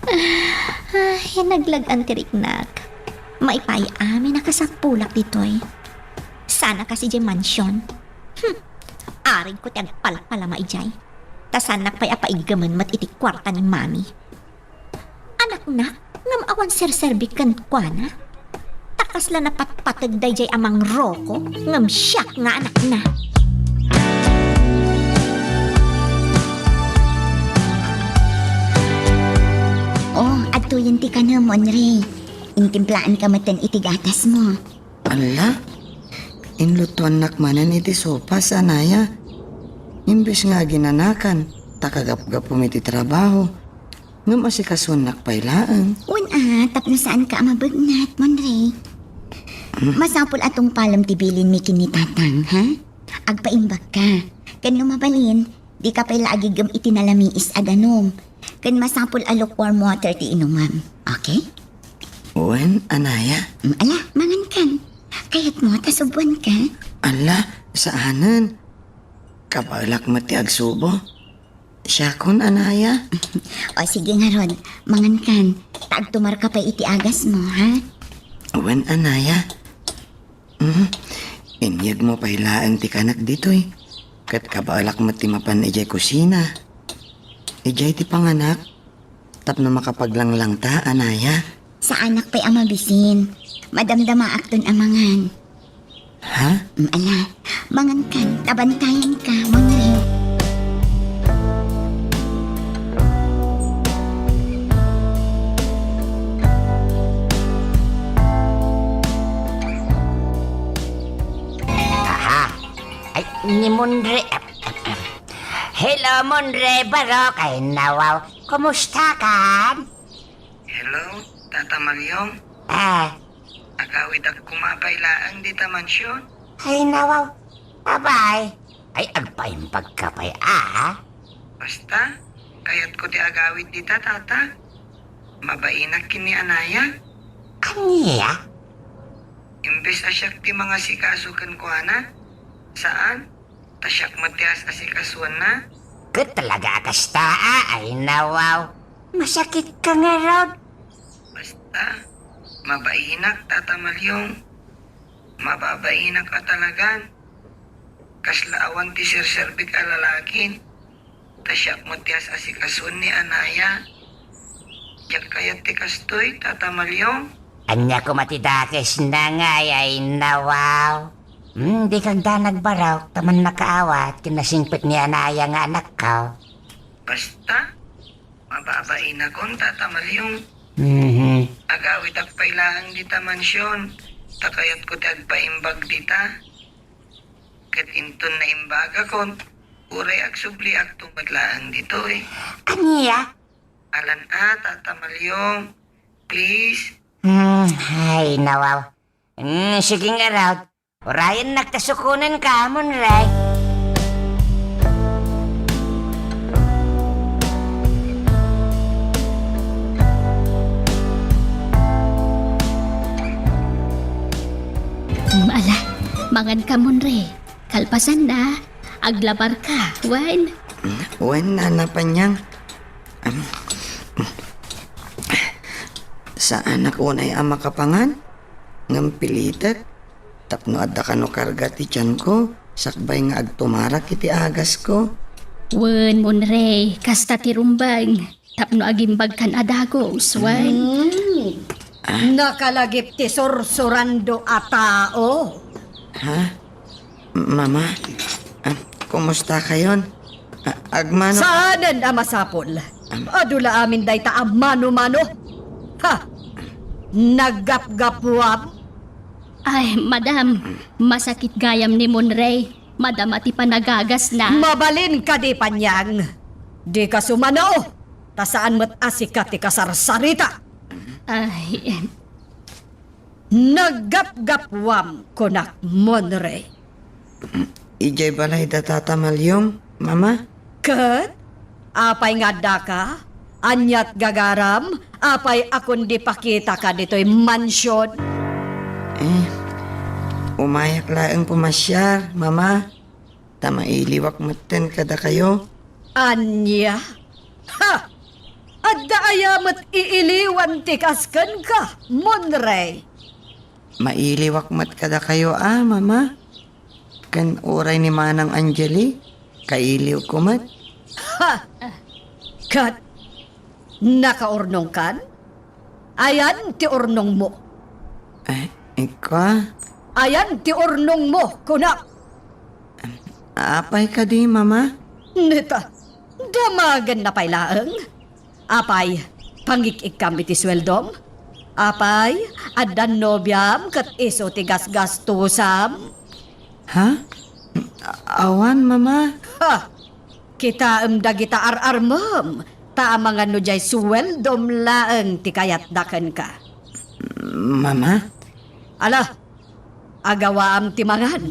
Ay, naglagan tiriknak. Maipay amin nakasapulak dito'y. Sana kasi di mansyon. Aring ko tiyag palpala maijay. Tasanak pa'y apaigaman mat iti kwarta ni Mami. Anak na, Ngam awan serserbikan kwa na. Takas la napatpatag dayjay amang roko. Ngam siyak nga anak na. Oh, atuyin ti ka na, Monre. Intimplaan ka matan itigatas mo. Ala, inlutuan nakmanan iti sopas, anaya. Imbes nga ginanakan, takagap-gap iti trabaho. Nga masikasun nakpailaan. Tapno saan ka amabagnat, Monre? Masapul atong palam tibilin mi kinitatang, ha? Agpaimbag ka. Kan mabalin, di ka pala agigam itinalamiis adanom. Kan masapul alok warm water ti inumam. Okay? Wen, anaya. Ala, mangan kan. Kayat mo, tasubuan ka. Ala, saanan? Kabalak mati agsubo. Siya kun, anaya. O sige nga Rod, mangan kan. Taagtumar ka pa iti agas mo, ha? Wen, anaya. Inyag mo pailaan ti kanak dito'y. Kat kabalak mati mapan ijay kusina. Ijay ti panganak. Tapno makapaglanglang ta, anaya. Sa anak pa'y amabisin. Madamdama akton amangan. Ha? Ala, mangan kan, tabantayan ka, Monre. Ay, ni Monre. Hello, Monre Barok. Ay, nawaw. Kumusta kan? Hello, Tata Maryong. Ah, Agawid ak kumapailaan di ta mansyon. ay, nawaw. Abay. Ay, agpaimpag ka pa'y, Basta, kayat ko di agawid di ta, Tata. Mabainak kini anaya. Kaniya? Imbes asyak ti mga sikasukan ko, ana. Saan? Tasyak matias asikasuan na. Good talaga kasta, ay, nawaw. Masakit ka nga, Rod. Basta, mabainak, Tata Maryong. Mababainak ka talagan. Kaslaawan ti sirserbik alalakin. Tasyak mo tiyas asikasun ni anaya. Yak kayat ti kastoy, Tata Maryong. Anya ko matidakes na nga, ay, nawaw. Di kang da nagbaraw, taman nakaawat, kinasingpit ni Anaya nga anak ka. Basta, mababainak kon, Tata Maryong. Agawid ak pailaan di ta mansyon. Takayat ko ti agpaimbag di ta. Kat inton na imbaga kon, uray ag subli ag tumadlaan dito eh. Anya? Alan Tata Maryong. Please. Ay, nawaw. Sige nga, Rod. Orayan nagtasukunan ka, Monray. Ala, mangan ka Monre. Kalpasan na. Aglabar ka, Wan. Wen nanapanyang. Sa anak unay ama kapangan. Ngampilitat. Tapno adda kano karga ti tiyan ko. Sakbay nga agtumarak iti agas ko. Wan Monre, kasta tirumbang. Tapno agimbag kan adagos, Wan. Nakalagip ti sursurando a tao. Ha? Mama? Kumusta kayon? Agmano? Saanan ang masapol? Adula amin day ta mano-mano. Ha? Naggap-gapwam? Ay, madam, masakit gayam ni Monre. Madam, ati pa nagagas na. Mabalin ka di panyang. Di ka sumano. Ta saan mo't asika ti kasarsarita. Ay, Naggap-gapwam kunak Monre. Ijay balay da Tata Maryong, Mama? Kat? Apay nga da ka? Anyat gagaram? Apay akon di pakita ka dito'y mansyon? Umayak laang pumasyar, Mama. Tamailiwak maten kada kayo. Anya? Ha! Adda ayamat iiliwan ti kaskan ka, Monre. Mailiwak mat kada kayo, Mama. Kan oray ni Manang Angeli, kailiw ko mat. Ha! Kat, nakaurnong kan? Ayan ti urnong mo. Ikaw? Ayan ti urnong mo, kunak. Apay ka di, mama? Neta, damagan na pailaang. Apay, pangikik kami ti sweldom. Apay, adan nobyam kat iso ti gasgastusam. Ha? Awan, mama? Ha! Kita dagita ararmam. Taamangan no jay sweldom laeng ti kayat daken ka. Mama? Ala, agawaam ti mangan.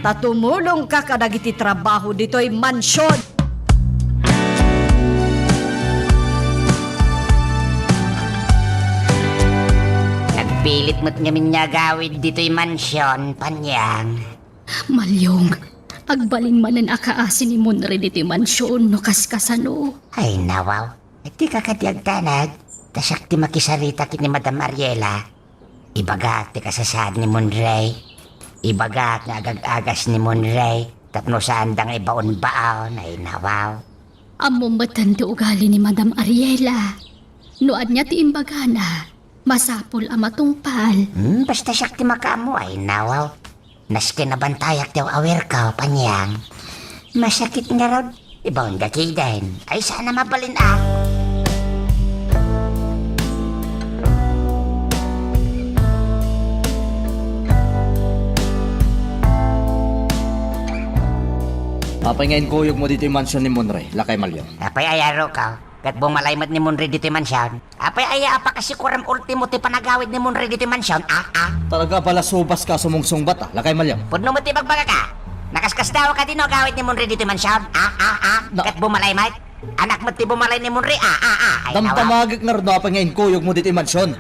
Tatumulong ka kadagiti trabaho dito'y mansyon. Nagpilit mo't ngamin niya gawid dito'y mansyon, Panyang. Malyong, agbalin manan akaasin ni Monre diti mansyon no kaskasano. Ay, nawaw. Di ka katiag tanag. Tasak ti makisarita kit ni Madam Ariela. Ibagat ti kasasad ni Monray. Ibagat nga agag-agas ni Monray. Tapno saan dang ibaon-baon. Ay, nawaw. Among matan ti ugali ni Madam Ariela. Noad niya ti imbagana, masapol ang matungpal. Basta siyak ti makaamo. Ay, nawaw. Naski na bantayak ti awer ka, Panyang. Masakit nga raw. Ibaon ka kidain. Ay, sana mabalin ah. Apay ngayon kuyog mo dito yung mansyon ni Monre, Lakay Malyong. Apay ayaro ka. Kat bumalaymat ni Monre dito mansyon. Apay aya apa kasi kuram ultimo ti panagawid ni Monre dito mansyon. Talaga pala subas ka sumungsong bata, Lakay Malyong. Pudno mo ti bagbaga ka. Nakaskas daw ka din o gawid ni Monre dito mansyon. Kat bumalaymat. Anak mo ti bumalay ni Monre. Ay, nawa. Damdamagik na rin apay ngayon kuyog mo dito yung mansyon.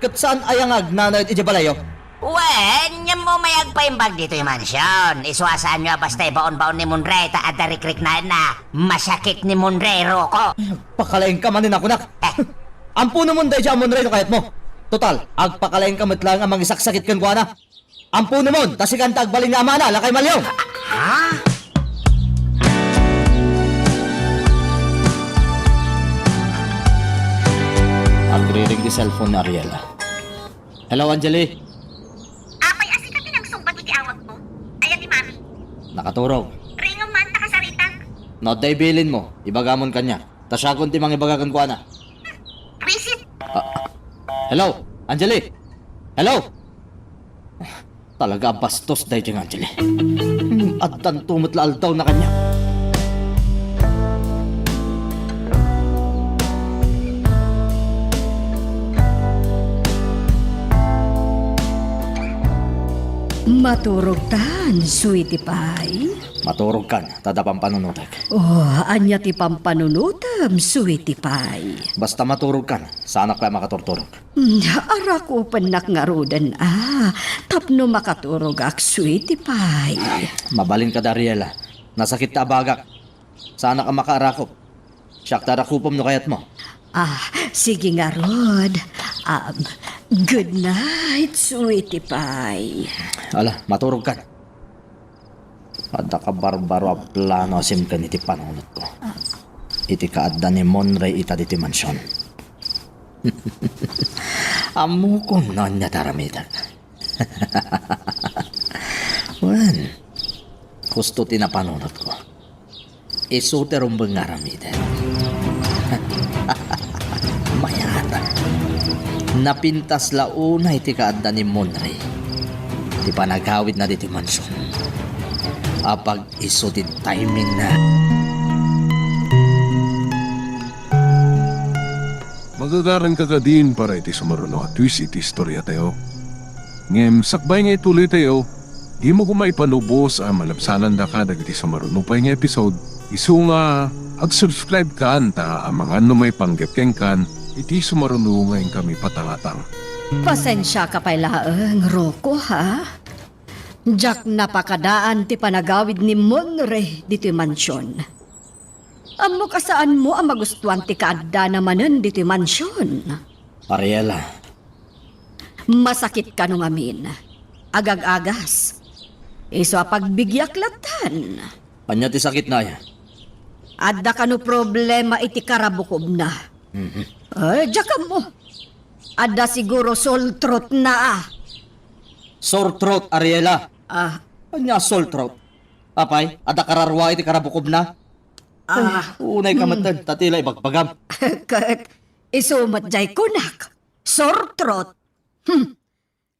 Kat saan ayangag nanay iti balayo? Wen, nyam mo may agpaimbag dito yung mansyon. Iswasaan nyo basta ibaon-baon ni Monre ta adarikrik na masakit ni Monre, Roko. Pakalain ka manin ako nak. Ampuno mo dahi siya Monre no kahit mo. Total, agpakalain ka matlang ang mangisaksakit kan kwa na. Ampuno mo, tasikan tagbalin nga amana, Lakay Malyong. Ha? Agriring di cellphone ni Ariela. Hello, Anjali. Apay, asi ka pinagsumbat iti awag mo. Ayan ni Mami. Nakaturog. Ringong man nakasaritan. Not day bilin mo, ibagamon kanya. Tasyagon ti mang ibagagan kwa na. Visit. Hello, Anjali. Hello. Talaga bastos dahi diyang Anjali. At tumot laaldaw na kanya. Maturog tan, sweetie pie. Maturog kan, tadapang panunutek. Oh, anya ti pampanunutam, sweetie pie. Basta maturog kan, sana kaya makaturturog. Ara ko panak nga rodan tapno makaturog ak, sweetie pie. Mabalin ka, Dariela. Nasakit ta bagak. Sana ka makaarakop. Siyak tarakupom no kayat mo. Sige nga, Rod. Good night, sweetie pie. Ala, maturog kan. Ada ka barbaro a plano asim kan iti panunot ko. Iti kaadda ni Monre ita diti mansyon. Amu ko non niya taramidag. Wan, gusto tinapanunot ko. Isuterom bengaramidag. Mayata. Napintas launa iti kaadda ni Monre. Di pa naghawid na diti mansyon. Apag iso ti timing na. Magagaran ka ka din para iti sumaruno at twist iti istorya tayo. Ngem, sakbay nga ituloy tayo. Di mo kumay panubos ang malapsanan da ka dagiti sumaruno pa nga episode. Isu nga, ag-subscribe ka anta ang mga may panggapkeng kan iti sumaruno ngayon kami patangatang. Pasensya ka pa laeng, Roko, ha? Jak napakadaan ti panagawid ni Monre dito mansyon. Amo kasaan mo ang magustuhan ti kaadda namanen dito mansyon. Ariela, Masakit ka nung amin. Agag-agas. Iso pagbigyak latan. anya ti sakit na yan. Adda ka no problema iti karabukob na. Ay, jaka mo. Ada siguro sole throat na Sore throat, Ariela. Ah, Anya sore throat. Apay, ada kararwa iti karabukob na. Unay kamatan, tatila ibagbagam. kat isumat jay kunak. Sore throat.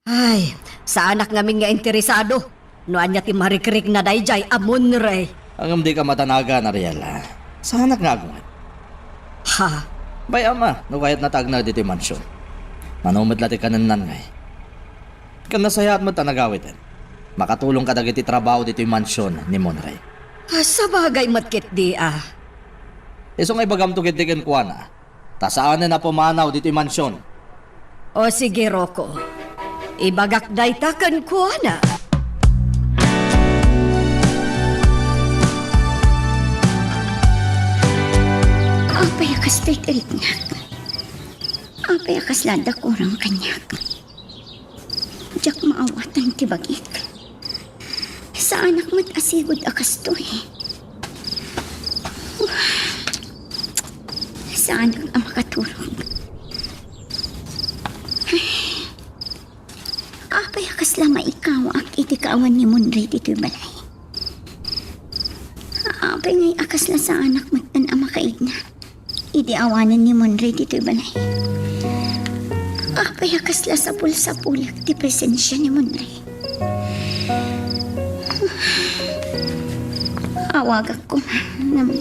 Ay, sa anak ngamin nga interesado. Noan niya ti marikrik na dayjay amon re. Ang di ka matanagan, Ariela. Sana nga agawin. Ha, Bay ama, no kahit natag na dito yung mansyon. Manumad lati kananan ngay. Kan nasayat mo tanagawitin. Makatulong ka dagiti trabaho dito yung mansyon ni Monray. sa bagay matkit di Iso nga ibagam to kitikin kuha na. Tasaan na pumanaw dito yung mansyon. O sige, Rocco. Ibagak daytakan ko na. Apay akas tayo taliknak. Apay akas lada kurang kanyak. Diyak maawatan tibagik. Sa anak mo't asigod akas to eh. Sa anak ang makatulog. Apay akas lama ikaw ak iti kaawan ni Monray dito'y balay. Apay ngay akas la sa anak mo't ang makaigna. Idi awanan ni Monray dito'y balay. Apay akas la sa pulsa-pulag di presensya ni Monray. Awag ako nam.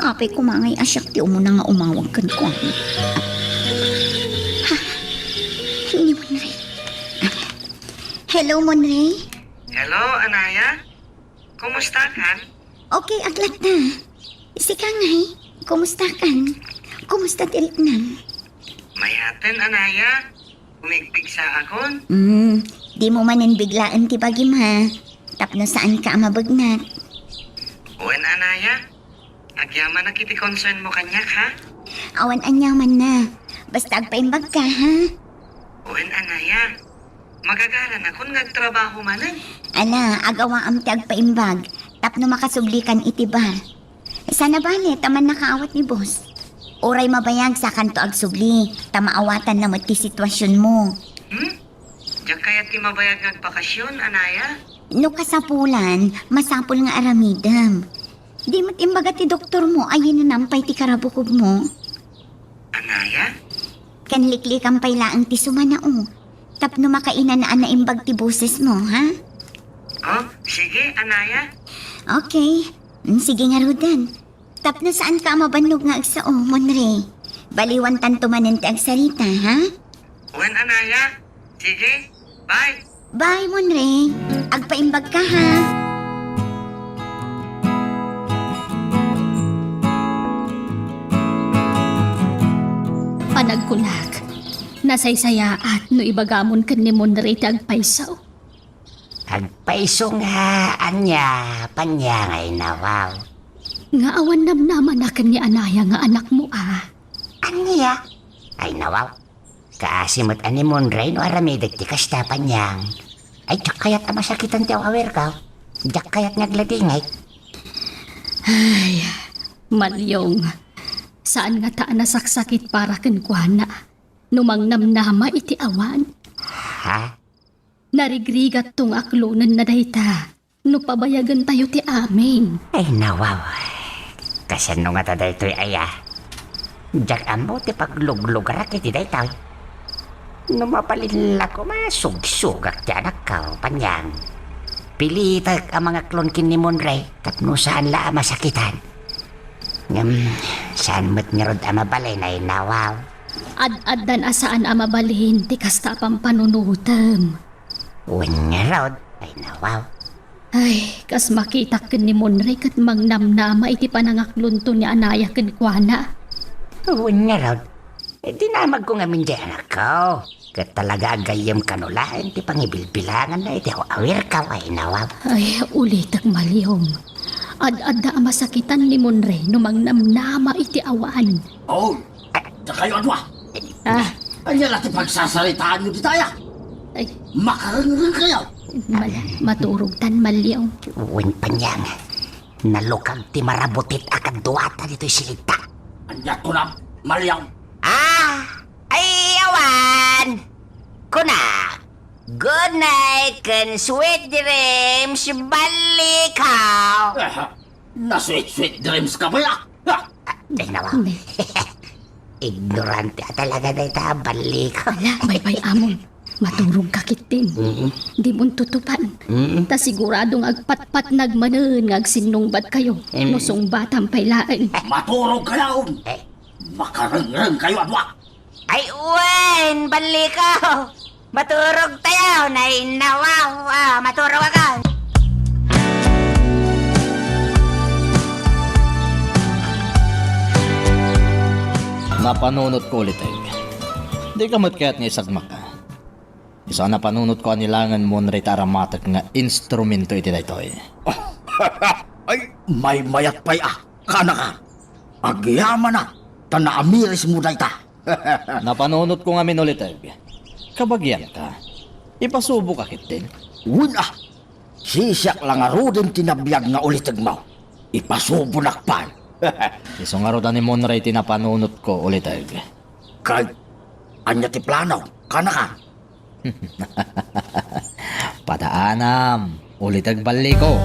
Apay kumangay asyak ti umuna nga umawag kan ko. Ha? Ni Monray. Hello, Monray. Hello, Anaya. Kumusta kan? Okay, aglat na. Sika ngay, kumusta kan? Kumusta tiliknan? Mayaten, Anaya. Umigpig sa akon. Di mo manin biglaan ti bagim ha. Tapno saan ka mabagnat. Uwan, Anaya. Agyaman na kiti concern mo kanyak, ha? Awan anyaman na. Basta agpaimbag ka ha. Uwan, Anaya. Magagaran akong nagtrabaho manan. Ala, agawa am ti agpaimbag. Tapno makasublikan iti bar. Sana bali, taman nakaawat ni boss. Oray mabayag sa kanto agsubli. Tamaawatan na mo ti sitwasyon mo. Diyak kaya ti mabayag nagpakasyon, Anaya? No kasapulan, masapul nga aramidam. Di mo't imbaga ti doktor mo, ayin na nampay ti karabukob mo. Anaya? Kanliklikang pailaang ti sumanao. Tapno makainan na ana imbag ti boses mo, ha? Oh, sige, Anaya. Okay. Sige nga Rudan. Tapno saan ka mabannog nga agsao, Monray? Baliwan tanto manan ti agsarita, ha? Uwan, Anaya. Sige, bye. Bye, Monray. Agpaimbag ka, ha? Panagkulag. Nasaysaya at no ibagamon kan ni Monray ti agpaysaw. Agpaiso nga, anya, panyangay na wow. Nga awan namnaman na kan ni Anaya nga anak mo Anya? Ay nawaw. Kaasimot ani Monray no aramidag ti kasta panyang. Ay tsak kayat amasakitan ti awer ka. Jak kayat nagladingay. Ay, Malyong. Saan nga taan nasaksakit para kan kuana? Numang namnama iti awan. Ha? Narigrigat tong aklunan na dayta. No pabayagan tayo ti aming. Ay nawaw. Kasano nga ta daytoy aya. Jak amo ti pagluglugarak iti daytaw. No mapalila ko masugsugak ti anak ka panyang. Pilitag ang mga klon kin ni Monray tapno saan la masakitan. Saan mo't nga rod amabalay na inawaw. Ad-addan asaan amabalhin ti kasta pampanunutam. Uwan nga rod ay nawaw. Ay, kas makita ken ni Monray kat mangnamnama iti panangaklon to ni Anaya ken kuana. Uwan nga rod. Di namag ko nga minjay anak ko. Kat talaga agayam kanulahan ti pangibilbilangan na iti awir ka ay nawaw. Ay, ulitag Malyong. Ad-adda masakitan ni Monray no mangnamnama iti awan. Oh, kayo adwa. Anya natin pagsasalitaan nyo di tayo. Ay, Makarangan kayo. maturog tan Malyong. Uwan panyang. Nalukag ti marabutit akad duwata dito'y silita. Anya ko na, Malyang. na. Good night, kan sweet dreams, balikaw. Na-sweet dreams ka ba ya? Tingnan mo. Ignorante talaga na ita, balikaw. Ala, bay amon. Maturog ka kitin. Di mo tutupan. Ta siguradong agpat-pat nagmanen ngagsinungbat kayo. Nusong batang pailaan. Maturog kayo! Makarengreng kayo adwa! Ay, uwen, balikaw. Maturog tayo, nainawaw. Maturog ako. Napanunot ko ulit ay. Di ka matkaat nga isagmak ka. Isa napanunot ko anilangan mo na aramatak nga instrumento iti dayto eh. Ay, may mayat pa'y kana ka. Agyaman na, tanaamiris mo dayta. Napanunot ko nga ulit ay. Kabagyan ka. Ipasubo ka kitin. Win sisyak lang aro din tinabiyag nga ulitag mo. Ipasubunakpan. Iso nga roda ni Monray tinapanunot ko ulit ay. Kay, anya ti plano, kana ka. Padaanam, ulit agbali ko.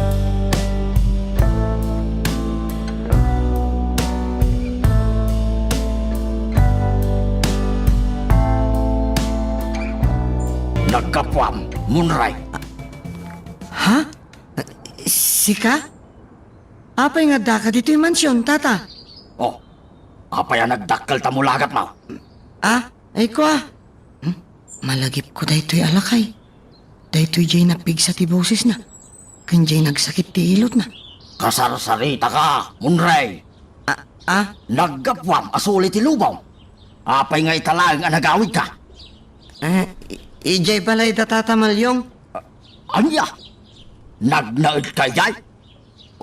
Nagkapwam, Munray. Ha? Sika? Apay nga daka dito yung mansyon, tata? Oh, apaya nagdakkel ta mo lagat mo. Ay ko Malagip ko daytoy alakay. Daytoy jay napigsa ti boses na. Kanjay nagsakit ti ilot na. Kasarsarita ka, Munray. Nagkapwam, asuli ti lubaw. Apay nga italaang anagawid ka. Ijay balay da tata Malyong. Anya? Nagnaid kay jay?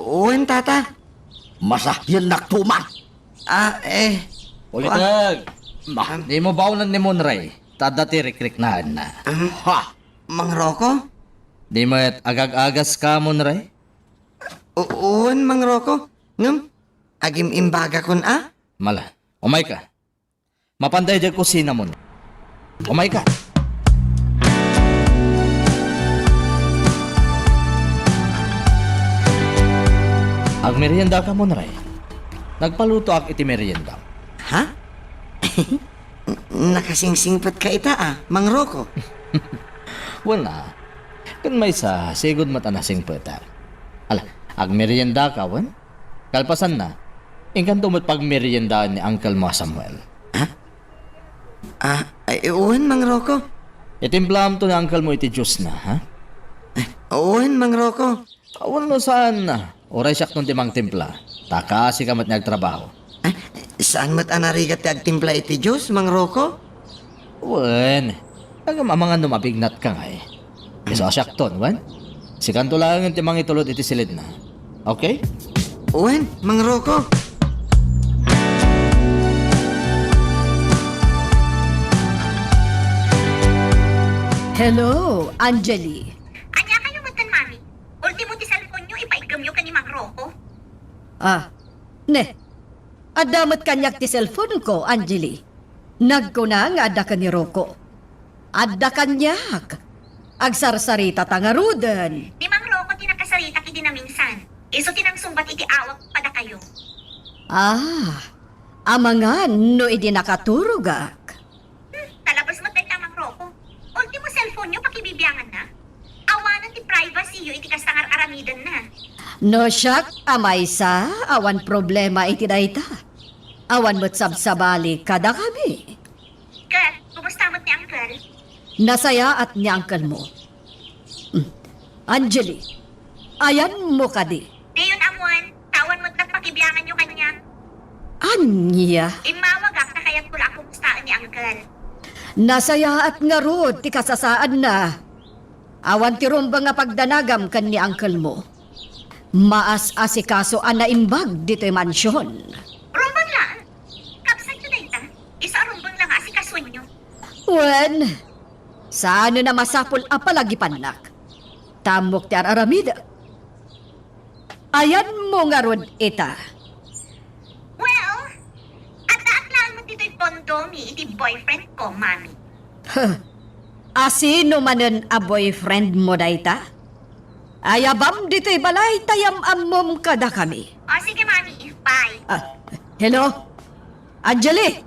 Uwen tata. Masahyan naktuman. Ulitag! Di mo baunan ni Monray. Tadati rikrik-riknaan na. Ha? Mang Roko? Di mo agag-agas ka, Monray? Uwen, Mang Roko. Ngam, agim imbaga kun Mala, umay ka. Mapanday dyan kusina mo. Umay ka. Ag merienda ka, Monray. Nagpaluto ak iti merienda. Ha? Nakasingsingpat ka ita Mang Roko. Wala. Kun may sa sigod matanasing peta. Ala, ag merienda ka, wan? Kalpasan na. Ingkan tumot pag merienda ni Uncle Mo Samuel. Uwen, Mang Roko. Itimplam to ni Uncle mo iti juice na, ha? Uwen, Mang Roko. Awan no saan na. Oray siyak nung timang timpla. Takasi ka mat nagtrabaho. Saan mat anarigat ti agtimpla iti Diyos, Mang Roko? Wan. Agamangan numabignat ka nga eh. Iso siyak ton, wan? Sikanto lang ang timang itulot iti silid na. Okay? Uwen, Mang Roko. Hello, Angeli. Anya kayo matan, mami? Ultimo ti cellphone nyo, ipaigamyo ka ni Mang Roko. Adamat kanyak ti cellphone ko, Angeli. Nagkuna nga adda ka ni Roko. Adda kanyak. Agsarsarita tangaruden. Ni Mang Roko tinakasarita kiti na minsan. Iso tinang sumbat iti awak pada kayo. Amangan no idi nakaturugak. Talabas mo tayo Mang Roko. Ultimo cellphone nyo, pakibibiyangan na. Awanan ti privacy yo iti kastangar aramidan na. No siyak, amay sa, awan problema iti dayta. Awan mo't sabsabali kada kami. Kat, kumusta mo't ni Uncle? Nasaya at ni uncle mo. Angeli, ayan mo ka di. Di yun amuan, tawan mo't nagpakibiyangan nyo kanya. Anya, Imawagak na kaya't kula kumustaan ni Uncle. nasaya at nga rod, ti kasasaan na. Awan ti rumba nga pagdanagam kan ni uncle mo. Maas asikaso an naimbag dito'y mansyon. Rumbang lang. Kapsat nyo dayta. Isa rumbang lang asikasun nyo. Wen, saan na masapol apalagi panak. Tamok ti araramida. Ayan mo nga rod ita. Well, at lang mo dito'y pondomi iti boyfriend ko, mami. Asino manen a boyfriend mo dayta? Ayabam dito'y balay tayam ammom kada kami. O sige, Mami. Bye. Hello? Anjali?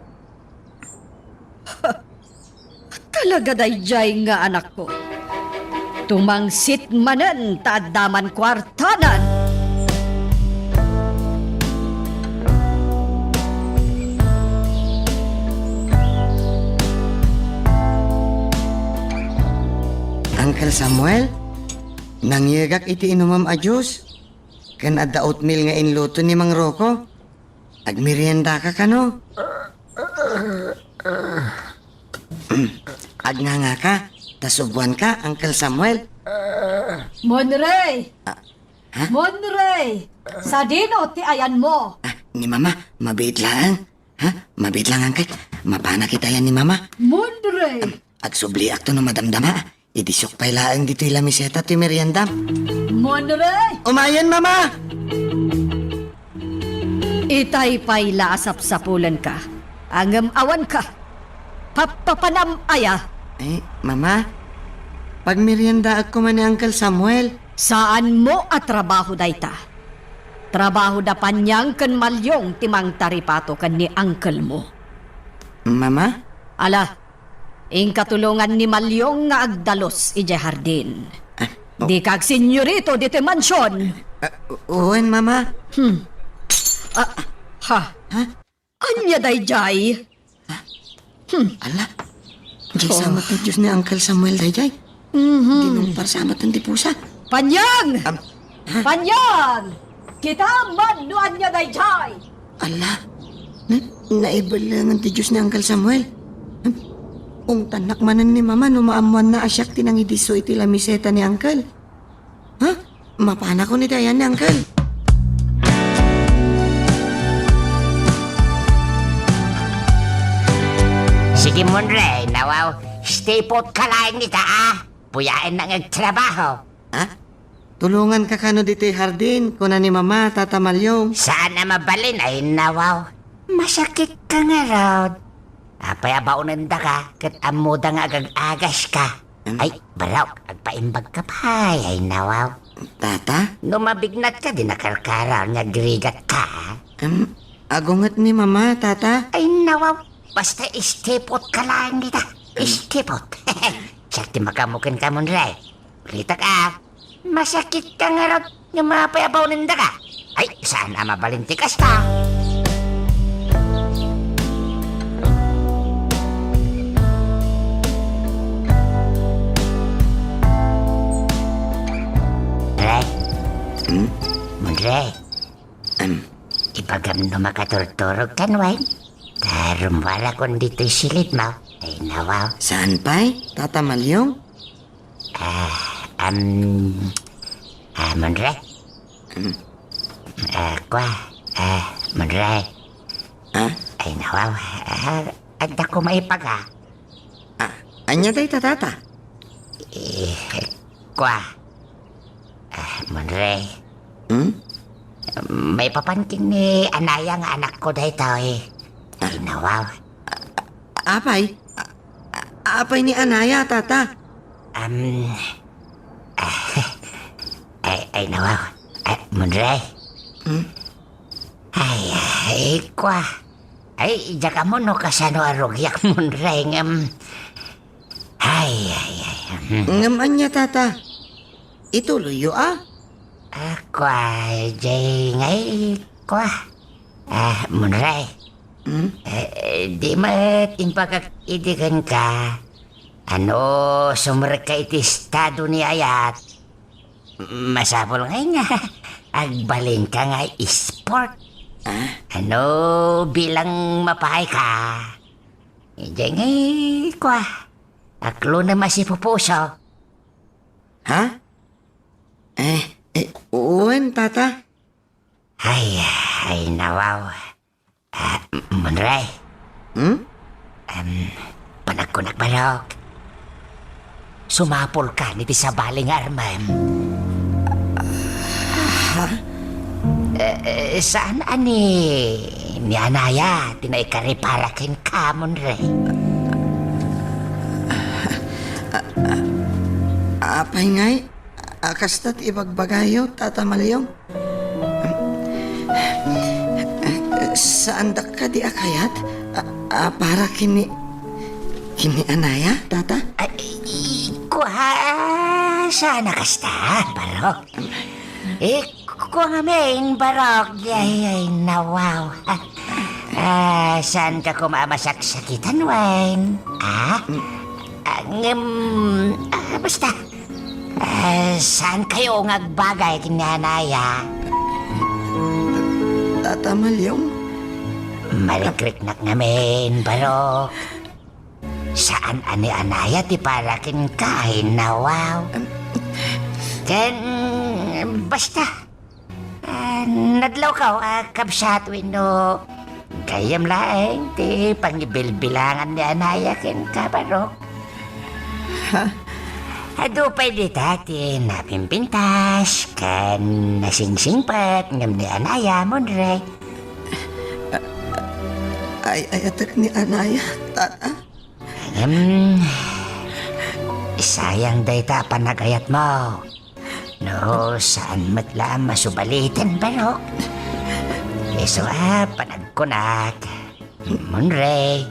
Talaga dayjay nga anak ko. Tumangsit manen taadaman kwartanan. Uncle Samuel, nangyagak iti inumam a Diyos. Kan adda oatmeal nga inluto ni Mang Rocco. Agmerienda ka kano? Agnganga ka, tasubuan ka, Uncle Samuel. Monray! Monray! Sa dino ti ayan mo. Ni Mama, mabait lang. Ha? Mabait lang, Uncle. Mapana kita yan ni Mama. Monray! Agsubli akto no madamdama. Idisok pa ilaang dito ilamiseta ti merienda. Monray! Umayan, Mama! Itay pa'y laasap sa pulan ka. Angam awan ka. Papapanam aya. Mama, pag merienda ako man ni Uncle Samuel. Saan mo at trabaho dayta? Trabaho da panyang kan malyong timang taripato kan ni uncle mo. Mama? Ala, ing katulungan ni malyong nga agdalos ije hardin. Di kag senyorito dito mansyon. Uwan, Mama. Ha? Anya dayjay? Ala, di sama ta Diyos ni Uncle Samuel dayjay. Dinumpar sama tan di pusa. Panyang! Panyang! Kita man no anya dayjay. Ala, naibalangan ti Diyos ni Uncle Samuel. Ung tanak manan ni Mama no maamuan na asyak tinang idiso iti lamiseta ni Uncle. Ha? Mapana ko ni dayan ni Uncle. Sige, Monray, nawaw. Stay put ka lang nita, Puyain na ngagtrabaho. Ha? Tulungan ka kano dito hardin, kuna ni Mama, Tata Malyong. Saan na mabalin ay nawaw. Masakit ka nga, Rod. Apay abaunan da ka, kat amuda nga agag-agas ka. Ay, baraw, agpaimbag ka pa, ay nawaw. Tata? Numabignat ka, di nakarkaraw, nagrigat ka. Agungat ni Mama, Tata. Ay nawaw, basta istipot ka lang nita. Istipot. Sakti makamukin ka, Monray. Kita ka. Masakit ka nga rin yung mga payabaw ninda ka. Ay, sana mabalintikas ta. Monray. Monray. Ipagam no makaturturog kan, Wayne. Tarum wala kung dito'y silid mo. Ay, nawaw. Saan pa'y, Tata Malyong? Monray. Monray. Ay, nawaw. Anda ko maipaga. Anya day, Tata? Monray. May papanting ni Anaya nga anak ko dahito eh. Ay, nawaw. Apay? Apay ni Anaya, Tata? Ay, nawaw. Monray. Ay, Ay, jaga mo no kasano arugyak, Monray. Ngaman niya, Tata. Ituloy yo, Jay, ngay, Monray. Di mat impagak idikan ka. Ano, sumrek ka iti estado ni Ayat. Masapol nga agbalin ka nga sport. Ano, bilang mapahay ka. Diyan ngay, aklo na masipupuso. Ha? Uwan, Tata. Ay, nawaw. Monray. Panagkunak balok. Sumapol ka niti sa baling armam. Saan ni Anaya tinaikari parakin ka, Monray? Apay ngay, kastat ibagbagayo, Tata Malyong. Saan ka di akayat? Para kini Anaya, Tata? Kuha, sana kasta, barok. Kuha nga main, barok. Ay, nawaw. Saan ka kumamasaksakitan, Wayne? Basta. Saan kayo ngagbagay kinanaya? Tata Malyong? Malikrik nak ngamin, barok. Saan ani anaya ti parakin kain na wow? Ken, basta. Nadlaw ka, kabsat wino. Kayam laeng ti pangibilbilangan ni anaya ken kabarok. Ado pa di tati napimpintas kan nasingsingpat ngam ni anaya monre. Ay atak ni Anaya, Tata? Sayang dayta panagayat mo. No, saan matla masubalitin barok? Eso panagkunak. Monre.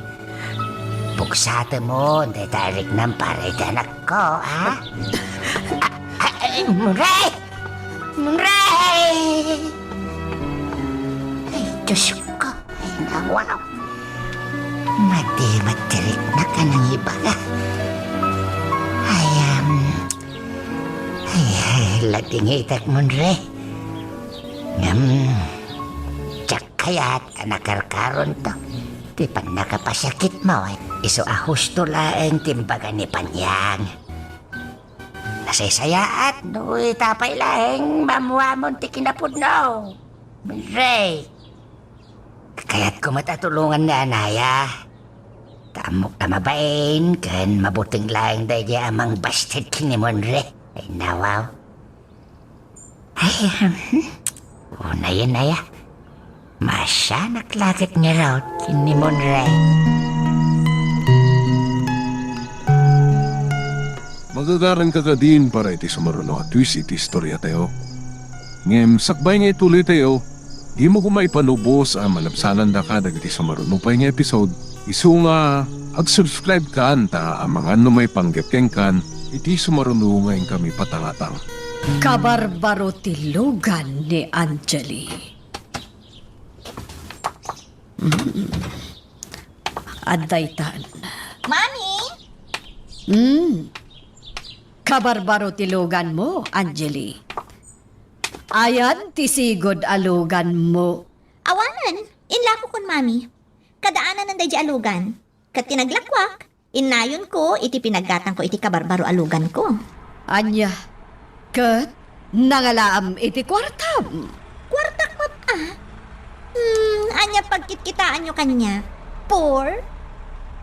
Buksate mo, daytarik ng paritanak ko, ha? Monre! Monre! Ay, Diyos ko. Ay, nawaw. Matirik na ka ng iba ka. Latingitak monre. Tsak kaya't anakarkaron to. Di pa nakapasakit mo eh. Iso ahusto laeng timbaga ni Panyang. Nasaysayaat no itapay laeng mamuamon ti kinapod no. Monre. Kaya't kumatatulungan na Anaya. Tamok na mabain kan mabuting laeng dahi amang bastard kini monre. Ay nawaw. Ay, unayan na ya. Masya naklakit nga raw kini monre. Magagaran ka din para iti sumaruno at twist iti istorya tayo. Ngem, sakbay nga ituloy tayo. Di mo kumay panubos ang malapsanan da ka dagiti sumaruno pa nga episode. Isu nga, ag-subscribe ka anta ang mga numay panggapkeng kan iti sumaruno ngayon kami patangatang. Kabarbaro tilugan ni Angeli. Adaytan. Mami! Kabarbaro tilugan mo, Angeli. Ayan tisigod alugan mo. Awanan, inlako kon mami. Kadaanan ng dadya alugan. Kat tinaglakwak, inayon ko, iti pinaggatang ko, iti kabarbaro alugan ko. Anya, kat nangalaam iti kwartam. Kwartak mat anya pagkitkitaan nyo kanya. Poor?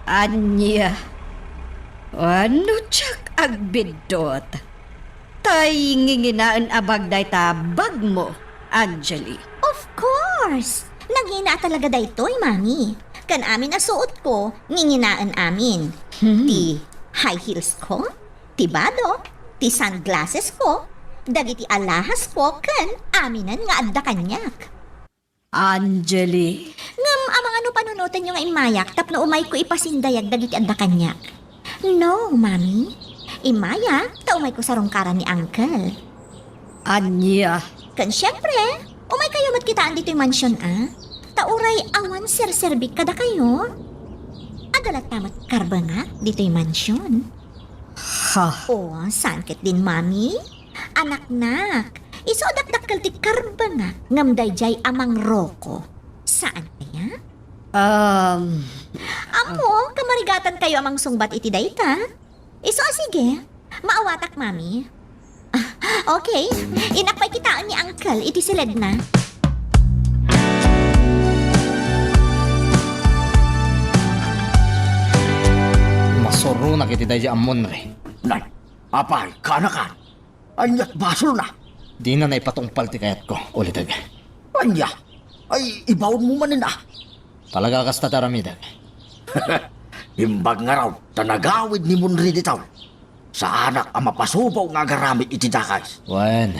Anya, ano tsak agbidot? Tay nginginaan abag day tabag mo, Angeli. Of course! Nangina talaga daytoy, mami. Kan amin na suot ko, nginginaan amin. Ti high heels ko, ti bado, ti sunglasses ko, dagiti alahas ko, kan aminan nga adda kanyak. Angeli. Ngam amang ano panunutan nyo nga imayak, tapno umay ko ipasindayag dagiti adda kanyak. No, mami. Imayak, ta umay ko sa rongkaran ni Uncle. Anya. Kan syempre, umay kayo matkitaan dito yung mansyon, Tauray awan serserbik kada kayo. Adalat tamat karba nga dito yung mansyon. Ha. O, sangkit din, mami. Anak-nak, iso dakdakkel ti karba nga ngamday jay amang roko. Saan kaya? Amo, kamarigatan kayo amang sungbat iti dayta. Iso, sige. Maawatak, mami. Okay, inakpay kitaan ni Uncle, iti silid na. Masuro na kiti tayo ang monre. Nan, apay, kanakan. Anyak basol na. Di na naipatungpal ti kayat ko, ulitag. Anya, ay ibawon mo manin Talaga kas tataramidag. Imbag nga raw, tanagawid ni Munri ditaw. sa anak ang mapasubaw nga garamit iti dakas. Wen,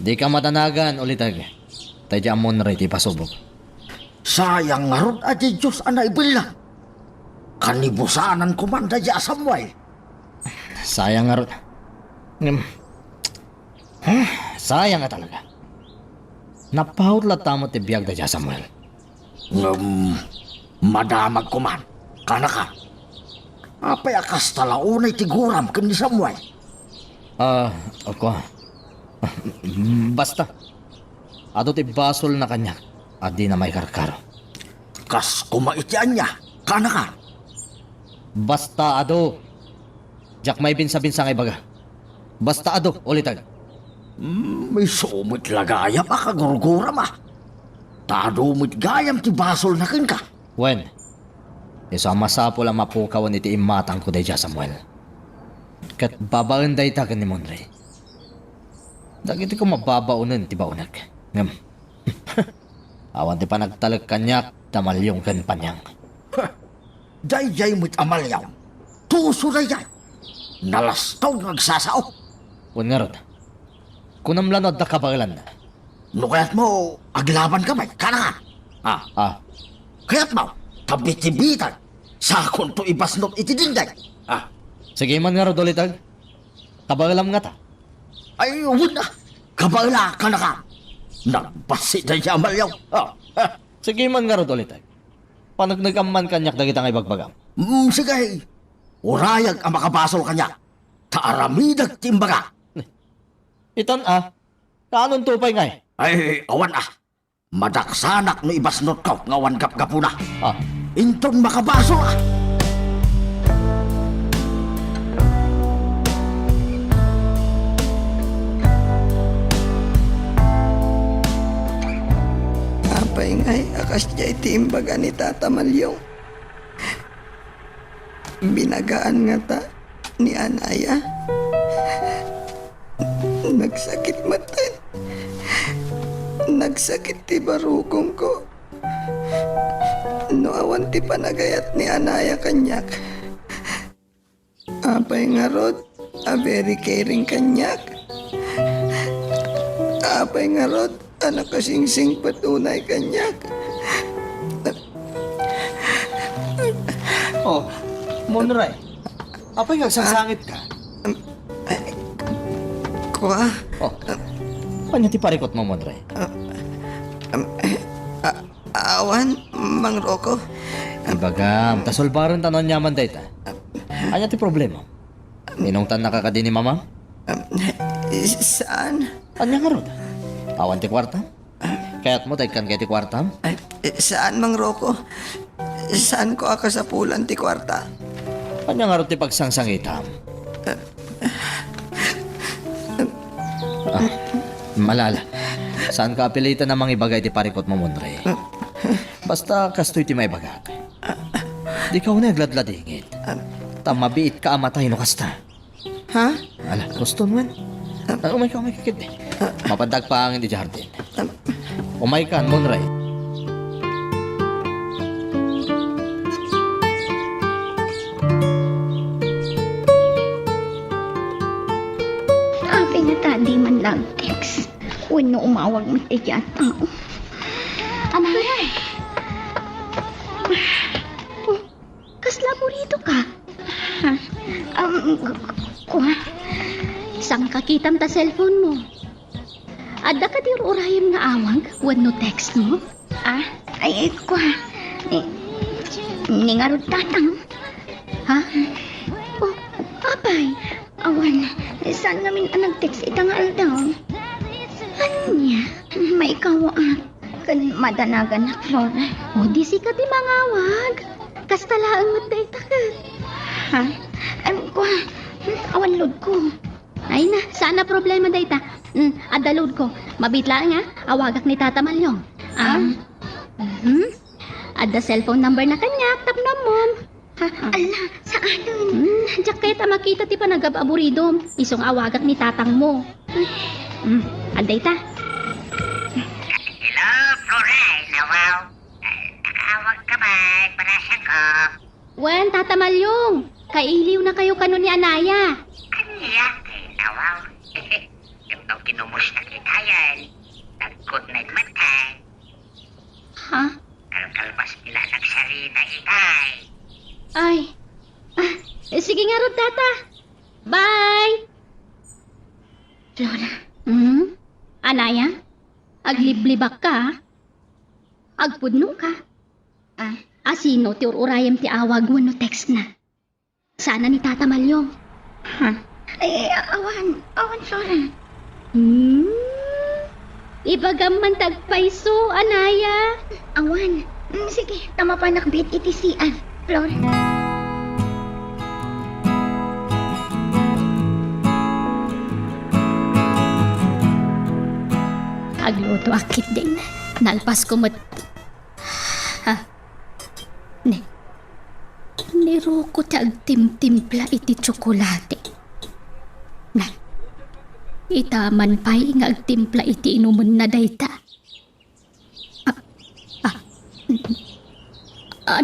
di ka matanagan ulitag. Tayo ang Monray ti pasubok. Sayang nga ron adi Diyos anay bila. Kanibusanan kumanda di Samuel. Sayang nga ron. Sayang nga talaga. Napahutlat tamo ti biyag da Samuel. Madamag kuman. Kana ka. Apay akas talaunay tiguram ken ni Samuel. Ako. Basta. Ato ti basol na kanya. At di na may karkaro. Kas kumaitian niya. Kana ka. Basta ado. Jack may binsa-binsa ngay baga. Basta ado, ulitag. May sumit lagayam akagurguram ah. Tadumit gayam ti basol na ken ka. Wen, isama sapo lang mapukawan iti imatang ko day Samuel. Kat babaen day tagan ni Monray. Dagiti ko mababaunan ti baunag. Ngam. Awan ti pa nagtalag kanyak, tamalyong kan panyang. Dayjay mo't amalyaw. Tuso na yan. Nalastaw nagsasao. Wen nga ron. Kunamlanod na kabagalan na. No kaya't mo, aglaban ka may, kana ka. Kaya't mo, tabitibitan. Sakon to ibasnot iti dinday. Sige man nga ron ulitag. Kabagalam nga ta. Ay, huwag na. Kabala ka na ka. Nagbasi na siya amalyaw. Sige man nga ron ulitag. Panagnagaman kanyak dagita ngay bagbagam. Sige. Urayag ang makabasol kanya. Taaramidag timbaga. Itan kanon tupay ngay? Ay, awan Madaksanak no ibasnot ko, ngawan gap-gapo na. Inton makabasol Apay ngay, akas jay timbaga ni Tata Malyong. Binagaan nga ta ni Anaya. Nagsakit matan. Nagsakit ti barugong ko. No awan ti panagayat ni Anaya kanyak. Apay nga rod, a very caring kanyak. Apay nga rod, anak kasingsing patunay kanyak. Monray. Apay nga sasangit ka? Kuha? Panya ti parikot mo, Monray? Awan, Mang Rocco. Ibagam, tasolbaron tanon nyaman day ta. Anya ti problema? Inong tan nakakadi ni mama? Saan? Anya nga rod? Awan ti kwarta? Kaya't mo tagkan kay ti kwarta? Saan, Mang Rocco? Saan ko akasapulan ti kwarta? Anya nga rod ti pagsangsangitam? Malala. Saan ka apilitan na mga ibagay ti parikot mo, Monray? Basta kastoy ti may bagag. Di ka una nagladladingit. Tamabiit ka amatay no kasta. Ha? Ala, gusto mo yan? Umay ka kikit. Mapadag pa ang hindi jardin. Umay ka, Monray. Sabi nga tadi man lang text. Uno umawag mo tiya tao. Anaya? Oh, kasla burito ka? Kuha? Sang kakitam ta cellphone mo. Ada ka di urayam nga awag? Wano text mo? Ay, kuha. Ningarod tatang. Ha? Oh, apay. Awan, saan namin ang nag-text itangal daw? Ano niya? May ikaw kan madanagan na Flora. O di si ka di mangawag. Kastalaan mo tayo takat. Ha? Ko, awan load ko. Ay na, sana problema dahi ta. Ada load ko. Mabitla nga, awagak ni Tata Malyong. Ada cellphone number na kanya, tap na mom. Ala, saan nun? Jacket, makita ti pa nagab-aburidom. Isong awagak ni tatang mo. Aday ta. Hello, Floray. Nawaw. Nakawag ka ba? Parasya ko. Wen, Tata Malyong. Kailiw na kayo kanon ni Anaya. Yak, ay nawaw. Ito kinumos na kita yan. Nag-good night matay. Ha? Kalkalpas nila nagsarina itay. Ay. Sige nga ron, tata. Bye! Flora, Anaya? Agliblibak ka? Agpudno ka? Sino ti ururayam ti awag wano text na? Sana ni Tata Malyong? awan, Flora. Ibagaman tagpaiso, Anaya. Awan. Sige, tama pa nakbit iti CR. Flora. Agluto akit din. Nalpas ko mat... Ha? Niro ko ti agtimtimpla iti tsokolate. Na. Itaman pa'y nga agtimpla iti inuman na dayta.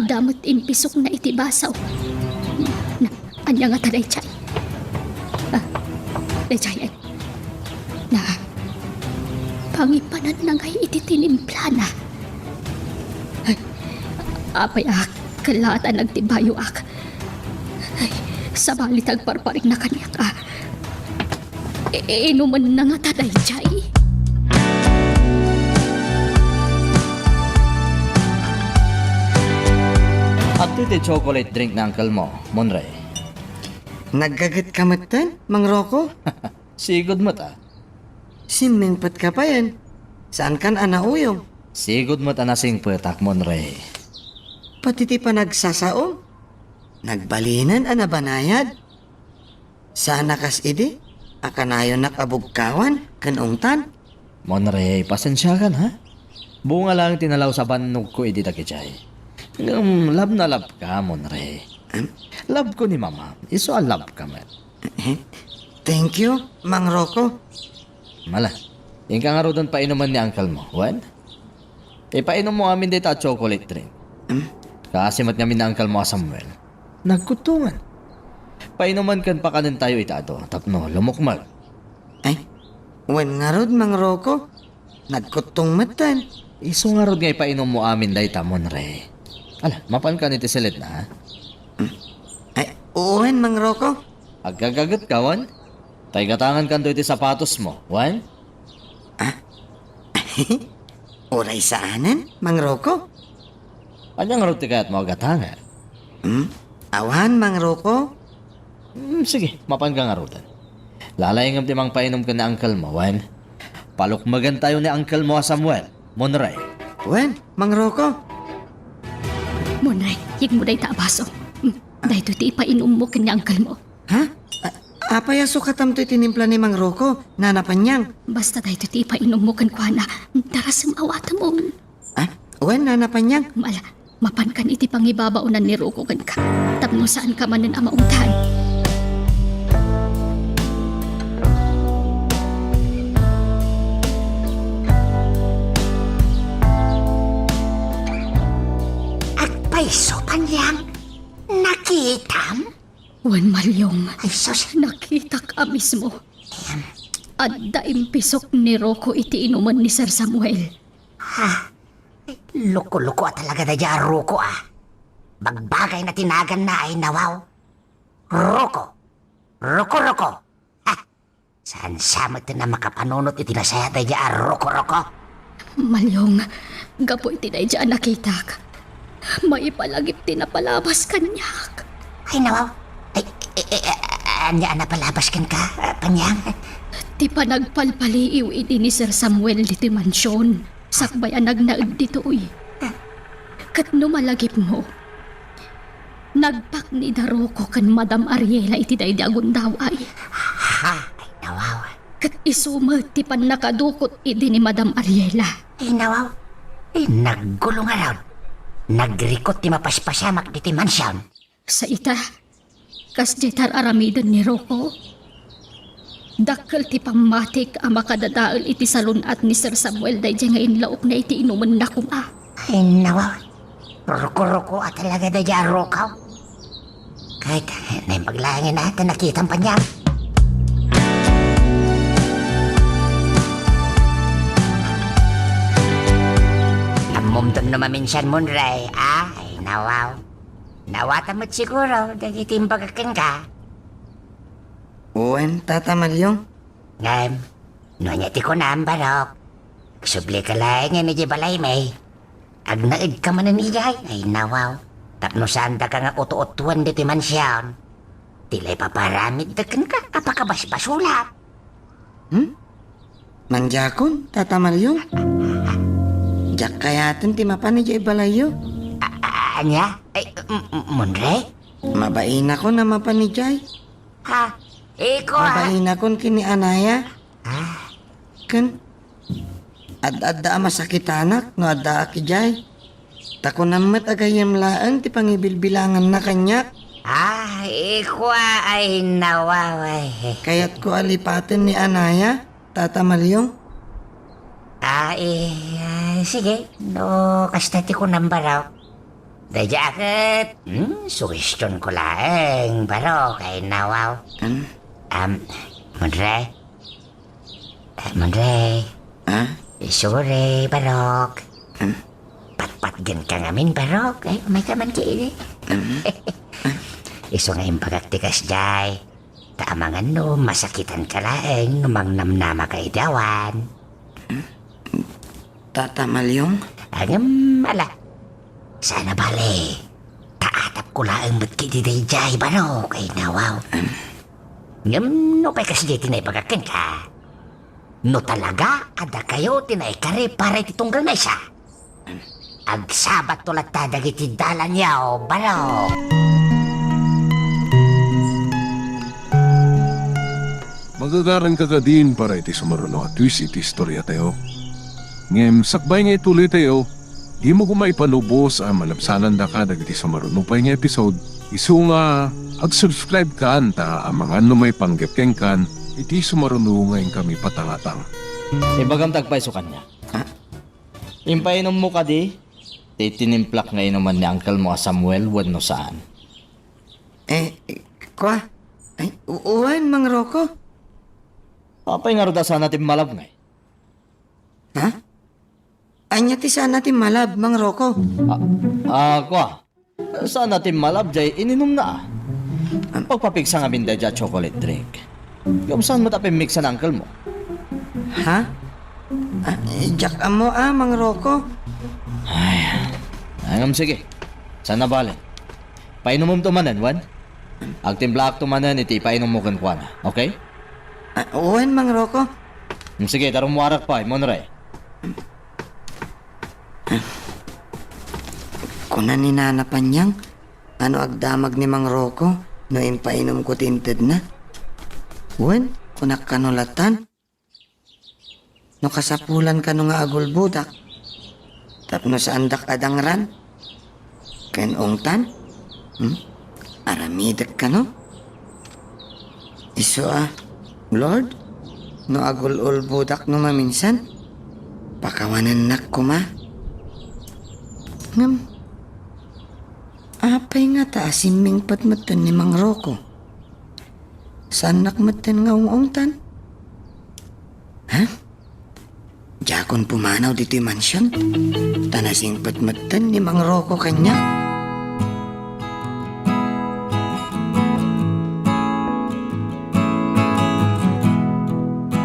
Damot impisok na iti basaw. Na, anya nga taday chay. Daychay ay. Na. Pangipanan na ngay iti tinimplana. Ay, apay kalatan nagtibayo ak. Ay, sabali tagparparing na kanyak inuman na nga taday chay. At iti chocolate drink na uncle mo, Monray. Naggagat ka matan, Mang Rocco? Sigod mo ta. Simingpat ka pa yan. Saan kan anauyong? Sigod mo ta nasing petak, Monray. Pati ti pa nagsasaom? Nagbalinan anabanayad? Sana kas idi? Akanayon nakabugkawan, kanungtan? Monray, pasensya kan ha? Bunga lang tinalaw sa banog ko iti takichay. Love na love ka, Monray. Love ko ni Mama. Iso a love ka, man. Thank you, Mang Rocco. Mala, yung ka nga ro doon painuman ni uncle mo. What? Painom mo amin dito at chocolate drink. Kasimat namin na uncle mo Samuel. Nagkutungan. Painuman kan pa kanin tayo itado. Tapno, lumukmal. Ay, wen nga rod, Mang Rocco. Nagkutong matan. Iso nga ro nga ipainom mo amin dito, Monray. Ala, mapan ka ni Tiselit na ha? Ay, uwen, Mang Rocco. Agagagat ka, Wan? Tay gatangan kan iti sapatos mo, Wan? Uray saanan, Mang Rocco? Anyang ro ti kayat mo gatangan? Awan, Mang Rocco. Sige, mapan ka nga ro dan. Lalayang ti mang painom ka na uncle mo, Wan? Palukmagan tayo ni uncle mo Samuel, Monray. Wen, Mang Rocco. Monray, hig mo day taabaso. Dahito ti ipainom mo kanya uncle mo. Ha? Apaya sukatam to itinimpla ni Mang Rocco, nanapanyang. Basta dahito ti ipainom mo kan kwa na darasam awata mo. Wen, nanapanyang. Mala, mapan kan iti pangibabaunan ni Roko kan ka. Tapno saan ka man ang amaungtan. Agpaiso panyang. Nakitam? Wan Malyong, Ay sus. nakita ka mismo. At daimpisok ni Roko iti inuman ni Sir Samuel. Ha? Loko-loko talaga na dyan, Roko Bagbagay na tinagan na ay nawaw. Roko. Roko. Ha? Saan samot na makapanunot iti nasaya na dyan, Roko. Malyong, gapo iti na dyan nakita ka. Maipalagip tinapalabas kanyak. Ay nawaw. Anya na palabas kan ka, panyang. Ti panagpalpaliiw iti ni Sir Samuel diti mansyon. Sakbayan nagnaid dito uy. Kat numalagip mo. Nagpak ni Daroko kan Madam Ariela iti daydi agundaw ay. Ha? Ay nawaw. Kat isuma ti pan nakadukot iti ni Madam Ariela. Ay nawaw. Ay naggulo nga raw. Nagrikot ti mapaspasyamak diti mansyon. Sa ita, kas jetar aramidan ni Roko. Dakkel ti pamatik ang makadadaal iti salunat ni Sir Samuel daydi nga inlaok na iti inuman na kuma. Ay nawaw. Roko at talaga na dyan, Rokaw. Kahit na yung paglangin natin nakitang panyang. Tapno maminsan mo, Ray. Ay, nawaw. Nawata mo't siguro, dagitimbagakan ka. Uwan, Tata Malyong. Ngam, nuanyati ko na ang barok. Subli ka lang nga medyo balay may. Ag naid ka man naniyay, ay nawaw. Tapno saan da ka nga utu-utuan dito man siya. Tilay paparamid da kan ka, apakabas-basulat. Manjakon, Tata Malyong. Jak kayatan ti mapani jay balayo. Anya? Ay, Monre? Mabain ako na mapani jay. Ha? Iko ha? Mabain ako kini Anaya. Ah, Kan, ad-adda masakit anak, no adda aki jay. Tako namat agayam laan ti pangibilbilangan na kanya. iko ay nawaway. Kaya't ko alipatin ni Anaya, Tata Malyong. Sige. No, kastati ko ng baraw. Dajakit. Sugestion ko lang. Baraw, kay nawaw. Monre. Monre. Sorry, barok. Patpatgan ka ngamin, barok. Ay, may kaman kini. Iso nga yung pagaktikas jay. Taamangan no, masakitan ka laeng numang namnama ka idawan. Tata Malyong. Ala. Sana bale. Taatap ko laeng ba't kitiday jay, barok. Ay, nawaw. No, pa'y kasi di tinay pagkakin ka. No talaga, ada kayo tinay kare para ititunggal na isa. Agsabat tulat tadagiti dalan yaw, barok. Magagaran ka ka din para iti sumaruno at twist iti istorya tayo. Ngem, sakbay nga ituloy tayo, di mo kumay panubos ang malapsanan da ka dagiti sumaruno pa nga episode. Isu nga, ag-subscribe ka anta ang mga numay panggepkeng kan, iti sumaruno ngayon kami patangatang. Ibagam tagpay so kanya. Impainom mo ka di, titinimplak nga inuman ni uncle mo Samuel wano saan. Kwa? Ay, uwan, Mang Rocco. Papay nga roda sana natin malab ngay. Ha? Anya ti sana ti malab, Mang Rocco. Kwa, saan natin malab jay ininom na pagpapiksa nga binda dya chocolate drink. Yung saan mo tapin mix ang uncle mo? Ha? Jak amo Mang Rocco. Ayam sige. Saan na bale? Painom mo tumanan, Wan? Agtimbla ak tumanan iti painom mo kan na. Okay? Uwan, Mang Rocco. Sige, tarong mo arak pa, Monray. Kuna ni Nana Panyang, ano agdamag ni Mang Rocco, no impainom ko tinted na. Uwan, kunak kanulatan. No kasapulan ka no nga agul budak. Tapno sa andak adangran. Ken ongtan. Aramidak ka no? Iso Lord, no agul ul budak no maminsan. Pakawanan nak ko ma. Ngam. Apay nga taasin ming patmatan ni Mang Rocco. Saan nakmatan nga ungtan? Ha? Jakon pumanaw dito yung mansyon. Tanasing patmatan ni Mang Rocco kanya.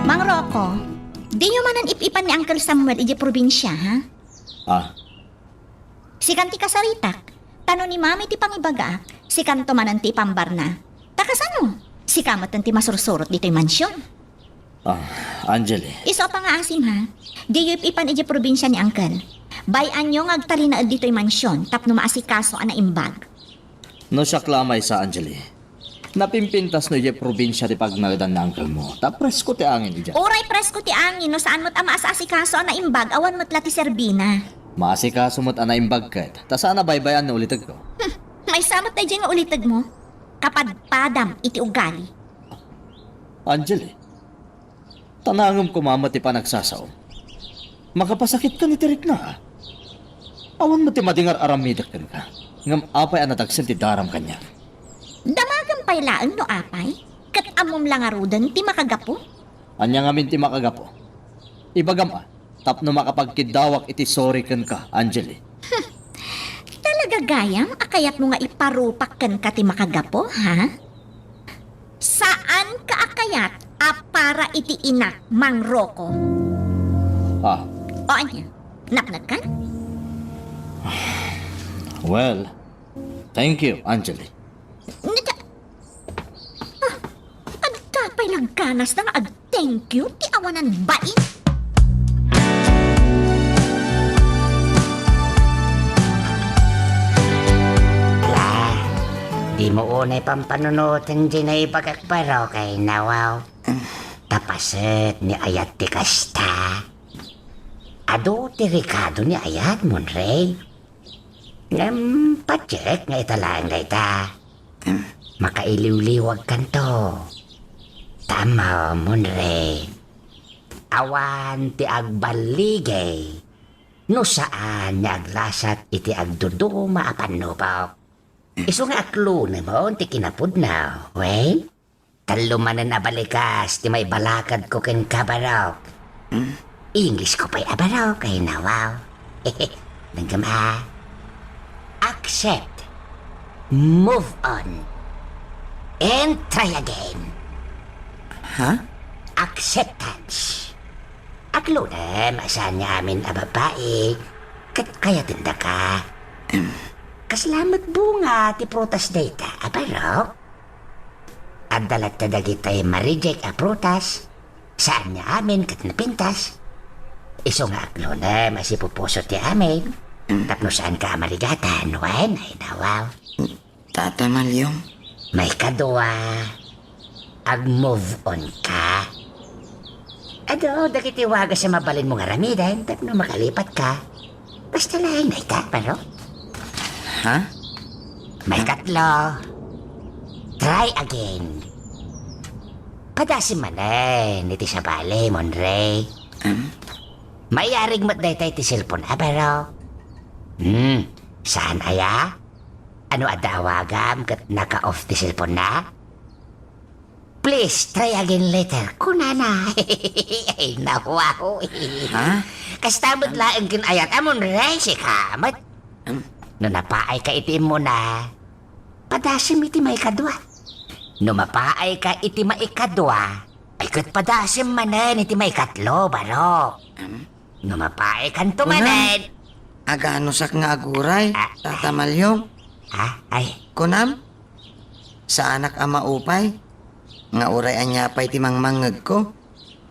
Mang Rocco, di nyo manan ipipan ni Uncle Samuel iji probinsya, ha? Si kanti kasaritak, tano ni mami ti pangibaga, si kanto manan ti pambarna. Takasano? Si kamot ti masursurot dito yung mansyon. Angeli. Iso pa nga asim ha, di yu ipipan iji probinsya ni Uncle. Bayan nyo nga agtalinaad dito yung mansyon, tapno maasikaso ana imbag. No siya klamay sa Angeli. Napimpintas no yung probinsya ti pagnagadan na uncle mo. Tapres ko ti angin di dyan. Oray presko ti angin, no saan mo't ama asikaso ana imbag, awan mo't lati serbina. Maasikaso mo't anay imbagkat. Ta sana baybayan na ulitag ko. May samot na dyan nga ulitag mo. Kapadpadam iti ugali. Angeli. Tanangam kumama ti panagsasaw. Makapasakit ka ni Tirik na. Awan mo ti madingar aramidak ka. Ngam apay anatagsin ti daram kanya. Damagan pa'y laang no apay. Kat amom lang arudan ti makagapo. Anya ngamin ti makagapo. Ibagam tapno makapagkidawak iti sorry kan ka, Angeli. Talaga gayam, akayat mo nga iparupak kan ka ti makagapo, ha? Saan ka akayat para iti inak Mang Rocco? Ah, O anya, napnag ka? well, thank you, Angeli. Agkapay lang ganas na nga ag-thank you, ti awanan bain. Ala, di mo unay pampanunutan din na ipagakbaro kay Nawaw. Tapaset ni Ayat ti Kasta. Ado ti Ricardo ni Ayat, Monrey. Pacheck nga italaan nga ita. Makailiw-liwag kanto. Tama, Monrey. Awan ti agbaligay. No saan ni aglasat iti agduduma apan nupaw. Iso nga aklo na mo, ti kinapod na, wey? Talumanan abalikas, ti may balakad ko ken kabarok. English ko pa'y abarok kay Nawaw. Nanggama. Accept. Move on. And try again. Ha? Acceptance. Aklo na, masaan niya amin a babae. Kaya tinda ka. Kasalamat bunga ti prutas data, abarok. At dalat na dagitay ma-reject a prutas. Saan niya amin kat napintas. Iso nga aklo na, masipupuso ti amin. Tapno saan ka marigatan, wen, ay Nawaw. Tata Malyong, May kadwa. Ag-move on ka. Ado, dagitiwaga sa mabalin mong aramidan, tapno makalipat ka. Basta lang na ita, pero. ha? May katlo. Try again. Padasin man niti sa bale, Monrey. Mayarig mat day tayo ti cellphone, pero. Saan aya? Ano adawagam kat naka-off ti cellphone na? Please, try again later. Kunana. Ay, nawaw. Ha? Kastamot laang kinayat. Amon rin si kamat. No napaay ka itim mo na. Padasim iti may kadwa. No mapaay ka iti may kadwa. Ay kat padasim manan iti may katlo, baro. No mapaay kan tumanan. Agano sak nga aguray, Tata Malyong. Ha? Ay, Kunam? Sa anak ama upay? Nga uray anyapay ti mangmangag ko.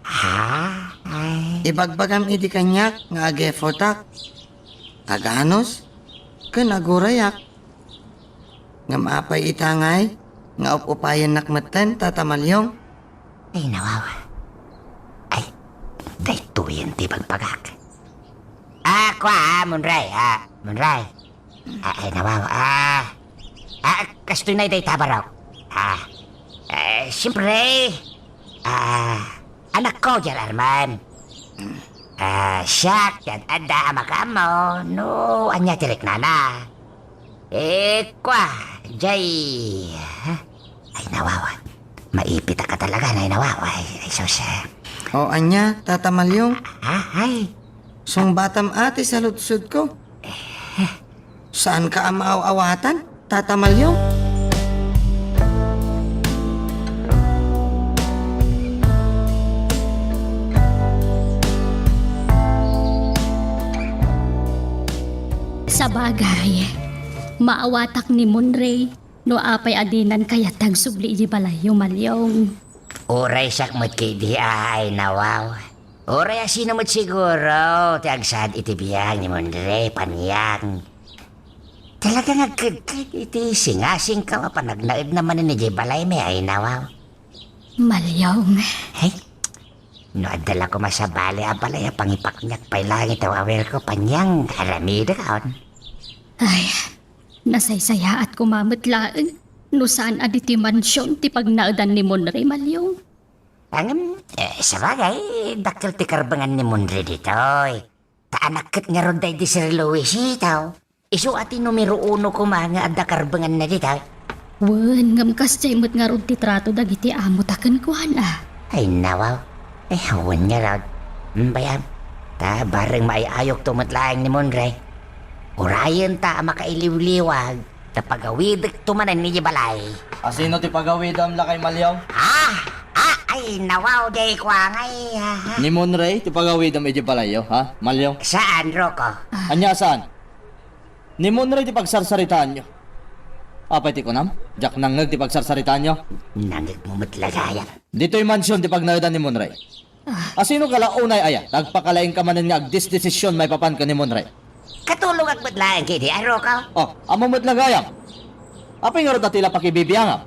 ha? Ay. Ibagbagam iti kanyak nga agefotak. Aganos? Ken agurayak. Nga maapay itangay. Nga upayan nakmatan, Tata Malyong. Ay, nawawa. Ay, daytoyan ti pagpagak. Monray, Monray. Ay, nawawa. Kastoy na day tabarok. Siyempre, anak ko dyan, Arman. Siyak, yan, anda, amakamo. No, anya tirik nana. Jay. Ay, nawawa. Maipita ka talaga na nawawa. Ay, sus. O anya, Tata Malyong. Ay. Sung batam ate sa lutsud ko. Saan ka amaaw-awatan, Tata Malyong? Sa bagay, maawatak ni Monrey no apay adinan kaya tagsubli di balay yung malyong. Oray sak mat kay di ay nawaw. Oray asino mat siguro. Ti agsad iti biyang ni Monrey paniyang. Talaga nga iti singasing ka mapanagnaid naman ni Jay Balay may ay nawaw. Malyong, Hey, no adala ko masabali a balay a pangipaknyak pay langit awawer ko panyang haramida kaon. ay, nasaysaya at kumamatlaan no saan aditi mansyon ti pagnaudan ni Monrey malyong. Sa bagay, dakil ti karbangan ni Monrey ditoy. Taanakit nga ron day di Sir Louis itaw. Isu ati numero 1 ko mga adda karbangan na ditoy. Wen, ngam kas jaymot nga ron ti trato dagiti amo taken kuhan Ay nawaw, hawan nga raw. Bayan, ta bareng maayayok tumatlaang ni Monrey. Urayan ta makailiw-liwag, tapagawidik tumanan ni balay. Asino ti pagawid am lakay Malyaw? Ay, nawaw day kwangay. Ni Monray ti pagawid am iti palayo, ha? Malyaw? Saan, Rocco? Anya saan? Ni Monray ti pagsarsaritaan nyo. Apay ti kunam? Jak nangag ti pagsarsaritaan nyo. Nangit mo matlagayan. Dito'y mansyon ti pagnaudan ni Monray. Asino kalaunay aya? Nagpakalaing ka manan nga agdis-desisyon may papan ka ni Monray. Katulong at matlayan kiti, Rocco? Oh, amo matlagayam. Apay nga ron tila pakibibiyangam.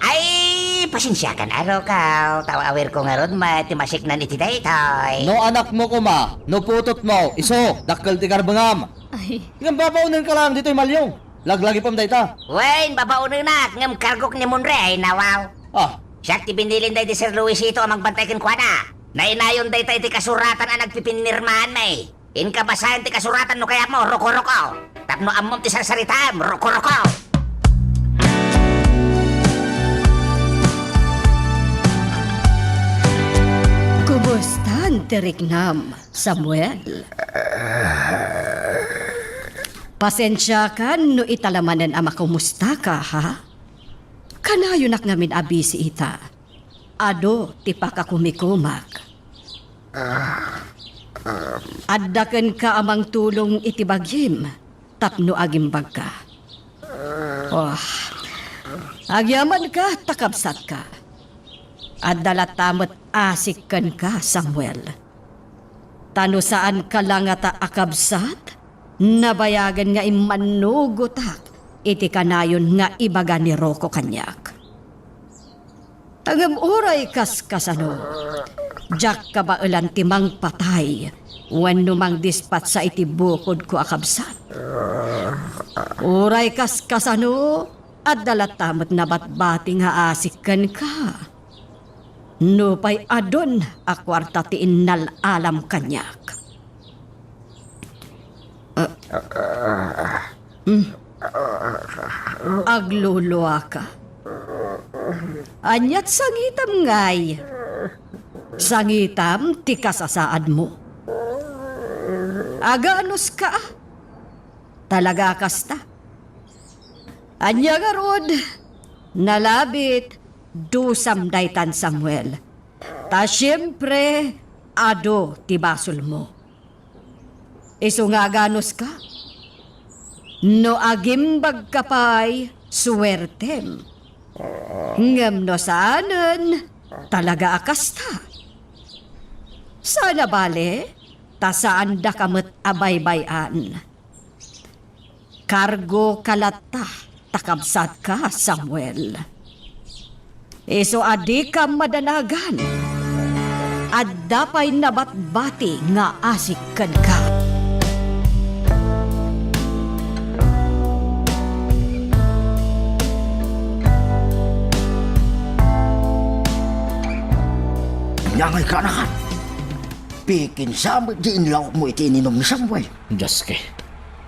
Ay, pasensya ka na, Rocco. Tawa-awir ko nga ron, matimasik na iti daytoy. No anak mo kuma, no putot mo, iso, dakkel ti karbangam. Ay, Ngam babaunan ka lang dito'y Malyong. Laglagi pam dayta. Wain, babaunin na, ngam kargok ni Monre, ay nawaw. Ah, Siya ti binilin day ti Sir Luisito ang magbantay kin kwa na. Nainayon day tayo ti kasuratan ang nagpipinirmahan may. Inkabasahan ti kasuratan no kaya mo, roko-roko. Tapno amom ti sarsaritam, roko-roko. Kubustan tiriknam, Samuel. Pasensya ka no italamanan ama kumusta ka, ha? Kanayo nak ngamin abisi ita. Ado, tipa ka kumikumak. Addaken ka amang tulong itibagyim, tapno agimbag ka. Oh, agyaman ka, takabsat ka. Adalatamot asikkan ka, Samuel. Tano saan ka lang ata akabsat? Nabayagan nga imanugutak, iti kanayon nga ibaga ni Rocco kanyak. Tangam uray kas kasano, jak ka ba ulan timang patay, wan numang dispat sa iti bukod ko akabsat. Uray kas kasano, at dalatamot na batbating nga asikkan ka. Nupay adon akwarta ti innal alam kanyak. Agluluwa ka. Anyat sangitam ngay. Sangitam ti kasasaad mo. Aganos ka. Talaga kasta. Anya nga rod. Nalabit. Dusam daytan Samuel. Ta siyempre, ado ti basol mo. Iso nga ganos ka? No agimbag kapay, suwertem. Ngam no saanan, talaga akasta. Sana bale, ta saan da kamot abaybayan. Kargo kalata, takabsat ka, Samuel. Iso adi ka madanagan. At dapay nabatbati nga asikkan ka. Nyangay ka na ka. Pikin samot di inlaw mo iti ininom ni Samuel. Diyos ke.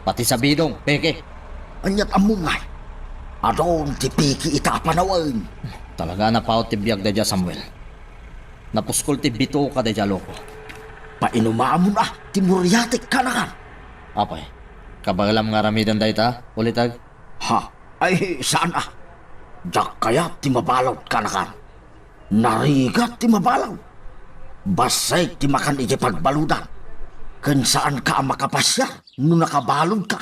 Pati sa bidong, peke. Anyat amungay. Adon ti piki itapanawan. Talaga na paot ti biyag da Samuel. Napuskol ti bito ka da loko. Painumamon ah, timuryatik ka na ka. Apay, kabagalam nga ramidan da ita, ulitag. Ha, ay saan ah. Diyak kaya ti mabalaw ka na ka. Narigat ti mabalaw. Basay ti makan iti pagbaludan. Kan saan ka makapasya nung nakabalod ka.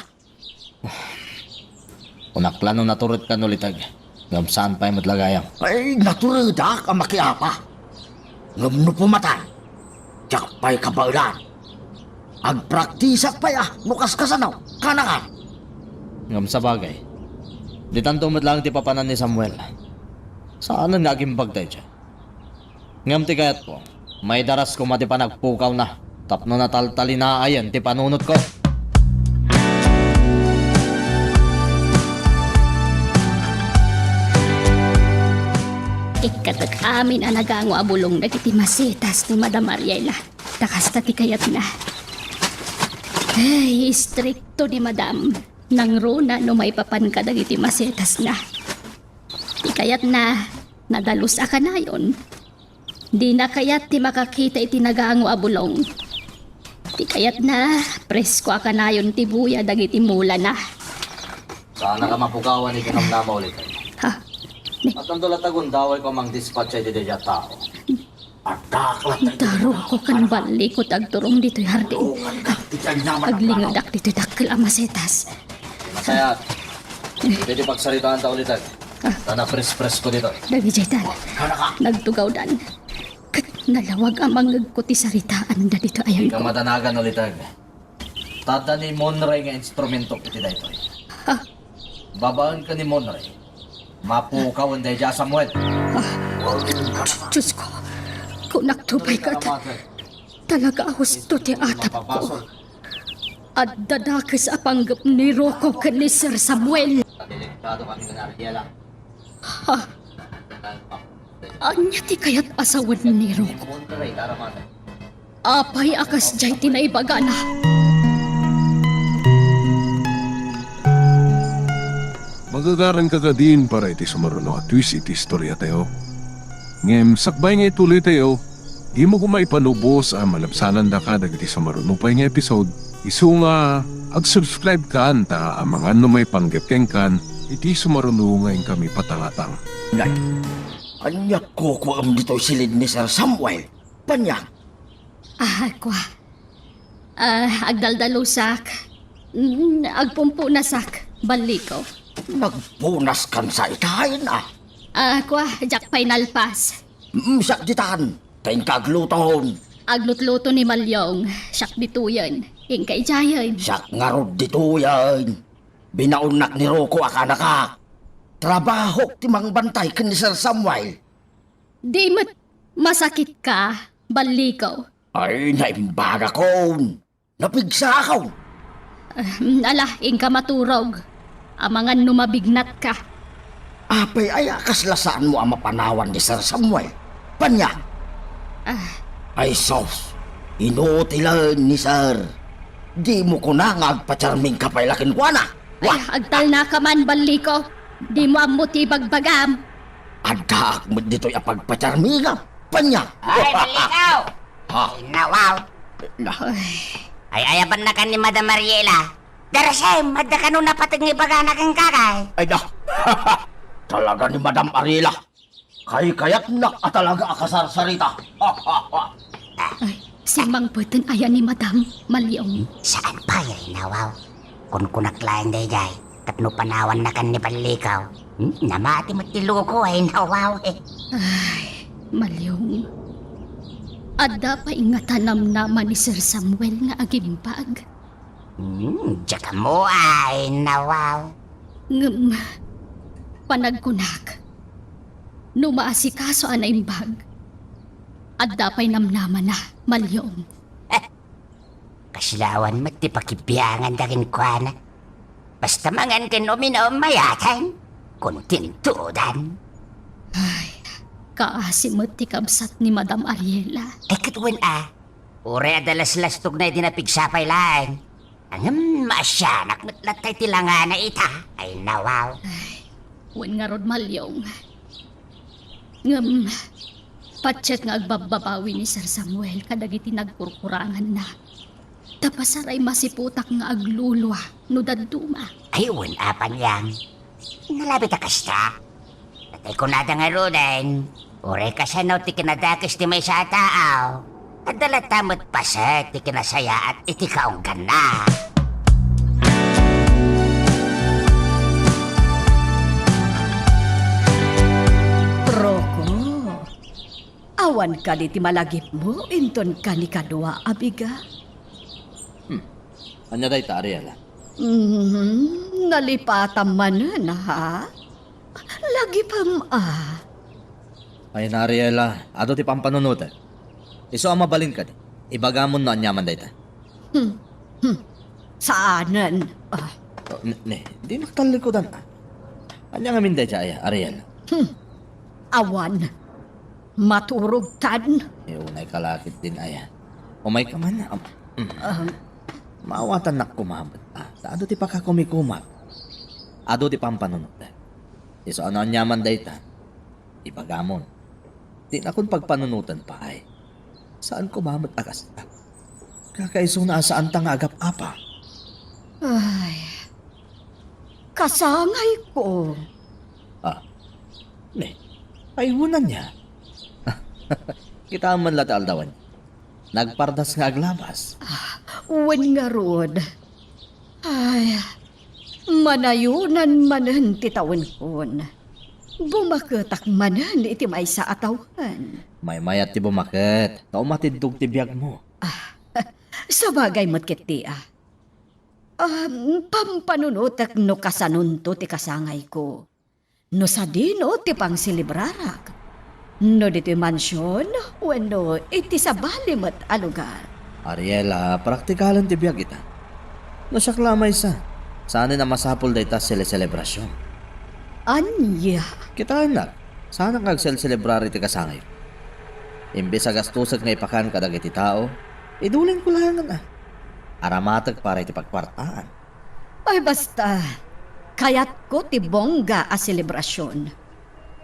Unaklano naturot ka nulitag. Ngam saan pa'y matlagayam. Ay, naturida ka makiapa. Ngam no pumatay. Diyak pa'y kabaudan. Agpraktisak pa'y nukas kasanaw. Kanakan. Ngam sa bagay. Di tanto matlang ti papanan ni Samuel. Saan ang nagimbag tayo dyan? Ngam ti kayat ko. May daras ko mati pa nagpukaw na. Tapno na taltalinaayan ti panunot ko. ikatag amin ang nagango abulong dagiti masitas ni Madam Ariela. Takasta ti kayat na. Ay, stricto ni Madam. Nang runa no may papan ka dagiti masitas na. Ti kayat na, nadalus ka na yon. Di na kayat ti makakita iti nagaango abulong. Ti kayat na, presko ka na yun tibuya dagiti mula na. Sana ka mapukawan ni kinamnama ulit. Ha? At ang dulatagon daway ko mang dispatch ay dito tao. Adaklat ay Daro ko kan bali ko tagturong dito'y hardin. Ikay naman ang Aglingadak dito'y dakkel amasetas. Masayat. Pwede pagsalitaan ta ulit. Sana press ko dito. Dagi jaytan, nagtugaw dan. Kat nalawag ang mangag ko ti saritaan da dito ayan Ikaw ko. matanagan ulit. Tada ni Monray nga instrumento iti dito. Ha? Babaan ka ni Monray. Mapukawan dahil dyan Samuel. Diyos ko, kung naktubay ka talaga husto ti atap ko. At dadakis apanggap ni Rocco ka ni Sir Samuel. Delikado kami na Ariela. Ha? Anya ti kayat asawan ni Rocco. Monray, karamatan. Apay akas jay tinaibaga na. Magagaran ka ka din para iti sumaruno at twist iti istorya tayo. Ngem, sakbay nga ituloy tayo, di mo kumay panubos ang malapsanan da ka dagiti sumaruno pa nga episode. Isu nga, ag-subscribe ka anta ang mga may panggepkeng kan, iti sumaruno ngayon kami patangatang. Nay, anya ko am dito silid ni Sir Samuel. Panyang, Kwa. Agdaldalusak. Agpumpu na sak. Baliko. nagpunas kan sa itahin ah. Kwa, jak final pass. Siyak ditan, taing kagluton. Aglutluto ni Malyong. Siyak dituyan. Hingkay jayan. Siyak ngarod dito yan. Binaunak ni Rocco akana ka. Trabaho ti mangbantay kan ni Sir Samuel. Di masakit ka. Baliko. Ay, naimbaga ko. Napigsa ako. Ala, ingka maturog. Amangan numabignat ka. Apay ay akaslasaan mo ang mapanawan ni Sir Samuel. Panya. Ay sos, inutilan ni Sir. Di mo ko na ngagpacharming kapaylakin ko na. Ay, agtal na ka man, Baliko. Di mo amuti bagbagam. Adaak mo dito'y apagpacharminga. Panya. Ay, balikaw! Ha? Ay, nawaw. Ay, ayaban na ka ni Madam Mariela. Darasay, madda ka nung napatig ni Bagana kang kakay. Ay da. Talaga ni Madam Arila. Kay-kayat na talaga akasarsarita. Ay, si Mang Putin ayan ni Madam Malyong. Saan pa yay nawaw? Kung kunaklayan day jay, katno panawan na kan ni Balikaw. Namati mo tiluko ay nawaw eh. Ay, Malyong. Adda pa ingatanam naman ni Sir Samuel nga agimbag. Diyan ka mo ay nawaw. Ngem, panagkunak. Numaasikaso ang naimbag. Adda pa'y namnaman na, Malyong. Kasilawan mo ti pakibiyangan dakin kwa na. Basta mangan kin uminom mayatan. Kuntintudan. Ay, kaasimot ti kabsat ni Madam Ariela. Ay katwan ure adalas-lastog na dinapigsapay lang. Ang masyanak matlatay tilangan na ita. Ay nawaw. Wen nga rod Malyong. Ngem, patsyat nga agbababawi ni Sir Samuel kadagiti nagkurkurangan na. Tapasaray masiputak nga aglulwa no daduma. Ay apan yang. Nalabit kasta. Tatay ko nada nga roden. Ure ka siya no ti kinadakis ti may sa tao. Adala tamot paset ti kinasaya at iti kaunggan na. Rocco, awan ka di ti malagip mo, inton ka ni kadwa, abiga. Anya day ta, Ariela? Nalipatan man na, ha? Lagi pam, Ay na, Ariela. Ado ti pampanunot. Iso ang mabalin ka di. Ibagamon na anyaman day ta. Saanan? Di magtalikodan. Anya nga min day ta, Ariela. Awan. Maturog tan. Unay kalakit din, aya. Umay ka man na. Maawatan na kumabot. Ado ti pakakumikumat. Ado ti pampanunot. Iso ano anyaman day ta. Ibagamon. Di na kung pagpanunutan pa ay. Saan kumabot akas ta? Kakaiso na saan tang agap apa. Ay, kasangay ko. Ne, ayunan niya. Kita man lata aldawan. Nagpardas nga aglabas. Wen nga rod. Ay, manayunan manan titawan kon. Bumaketak manan iti may sa atawan. May mayat ti bumakit. Taumatidog ti biyag mo. Sa bagay matkit ti pampanunutak no kasanunto ti kasangay ko. No sa dino ti pang silibrarak. No diti mansyon, wano iti sa balimat a lugar. Ariela, praktikalan ti biyag ita. Nasaklamay sa. Sana na masapol da ita selebrasyon. Anya, Kita anak, sana kag selebrari ti kasangay. Imbes sa gastusag nga ipakan kadag iti tao, iduling ko lang na. Aramatag para iti pagkwartaan. ay basta, kayat ko ti bongga a selebrasyon.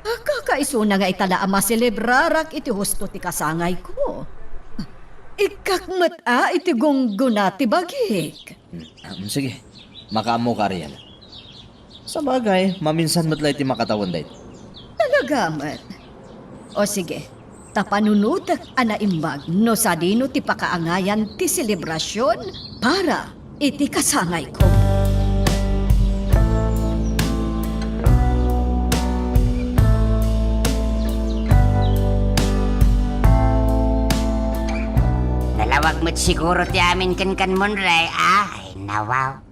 Kakaiso na nga itala ama selebrarak iti husto ti kasangay ko. Ikakmat iti gongguna ti bagik. Sige, makaamo ka Ariel. Sa bagay, maminsan mo't ti makatawan dahil. Talagamat. O sige, tapanunutak ana imbag no sa dino ti pakaangayan ti selebrasyon para iti kasangay ko. Nalawag mo't siguro ti amin kan Monray. Ay, nawaw.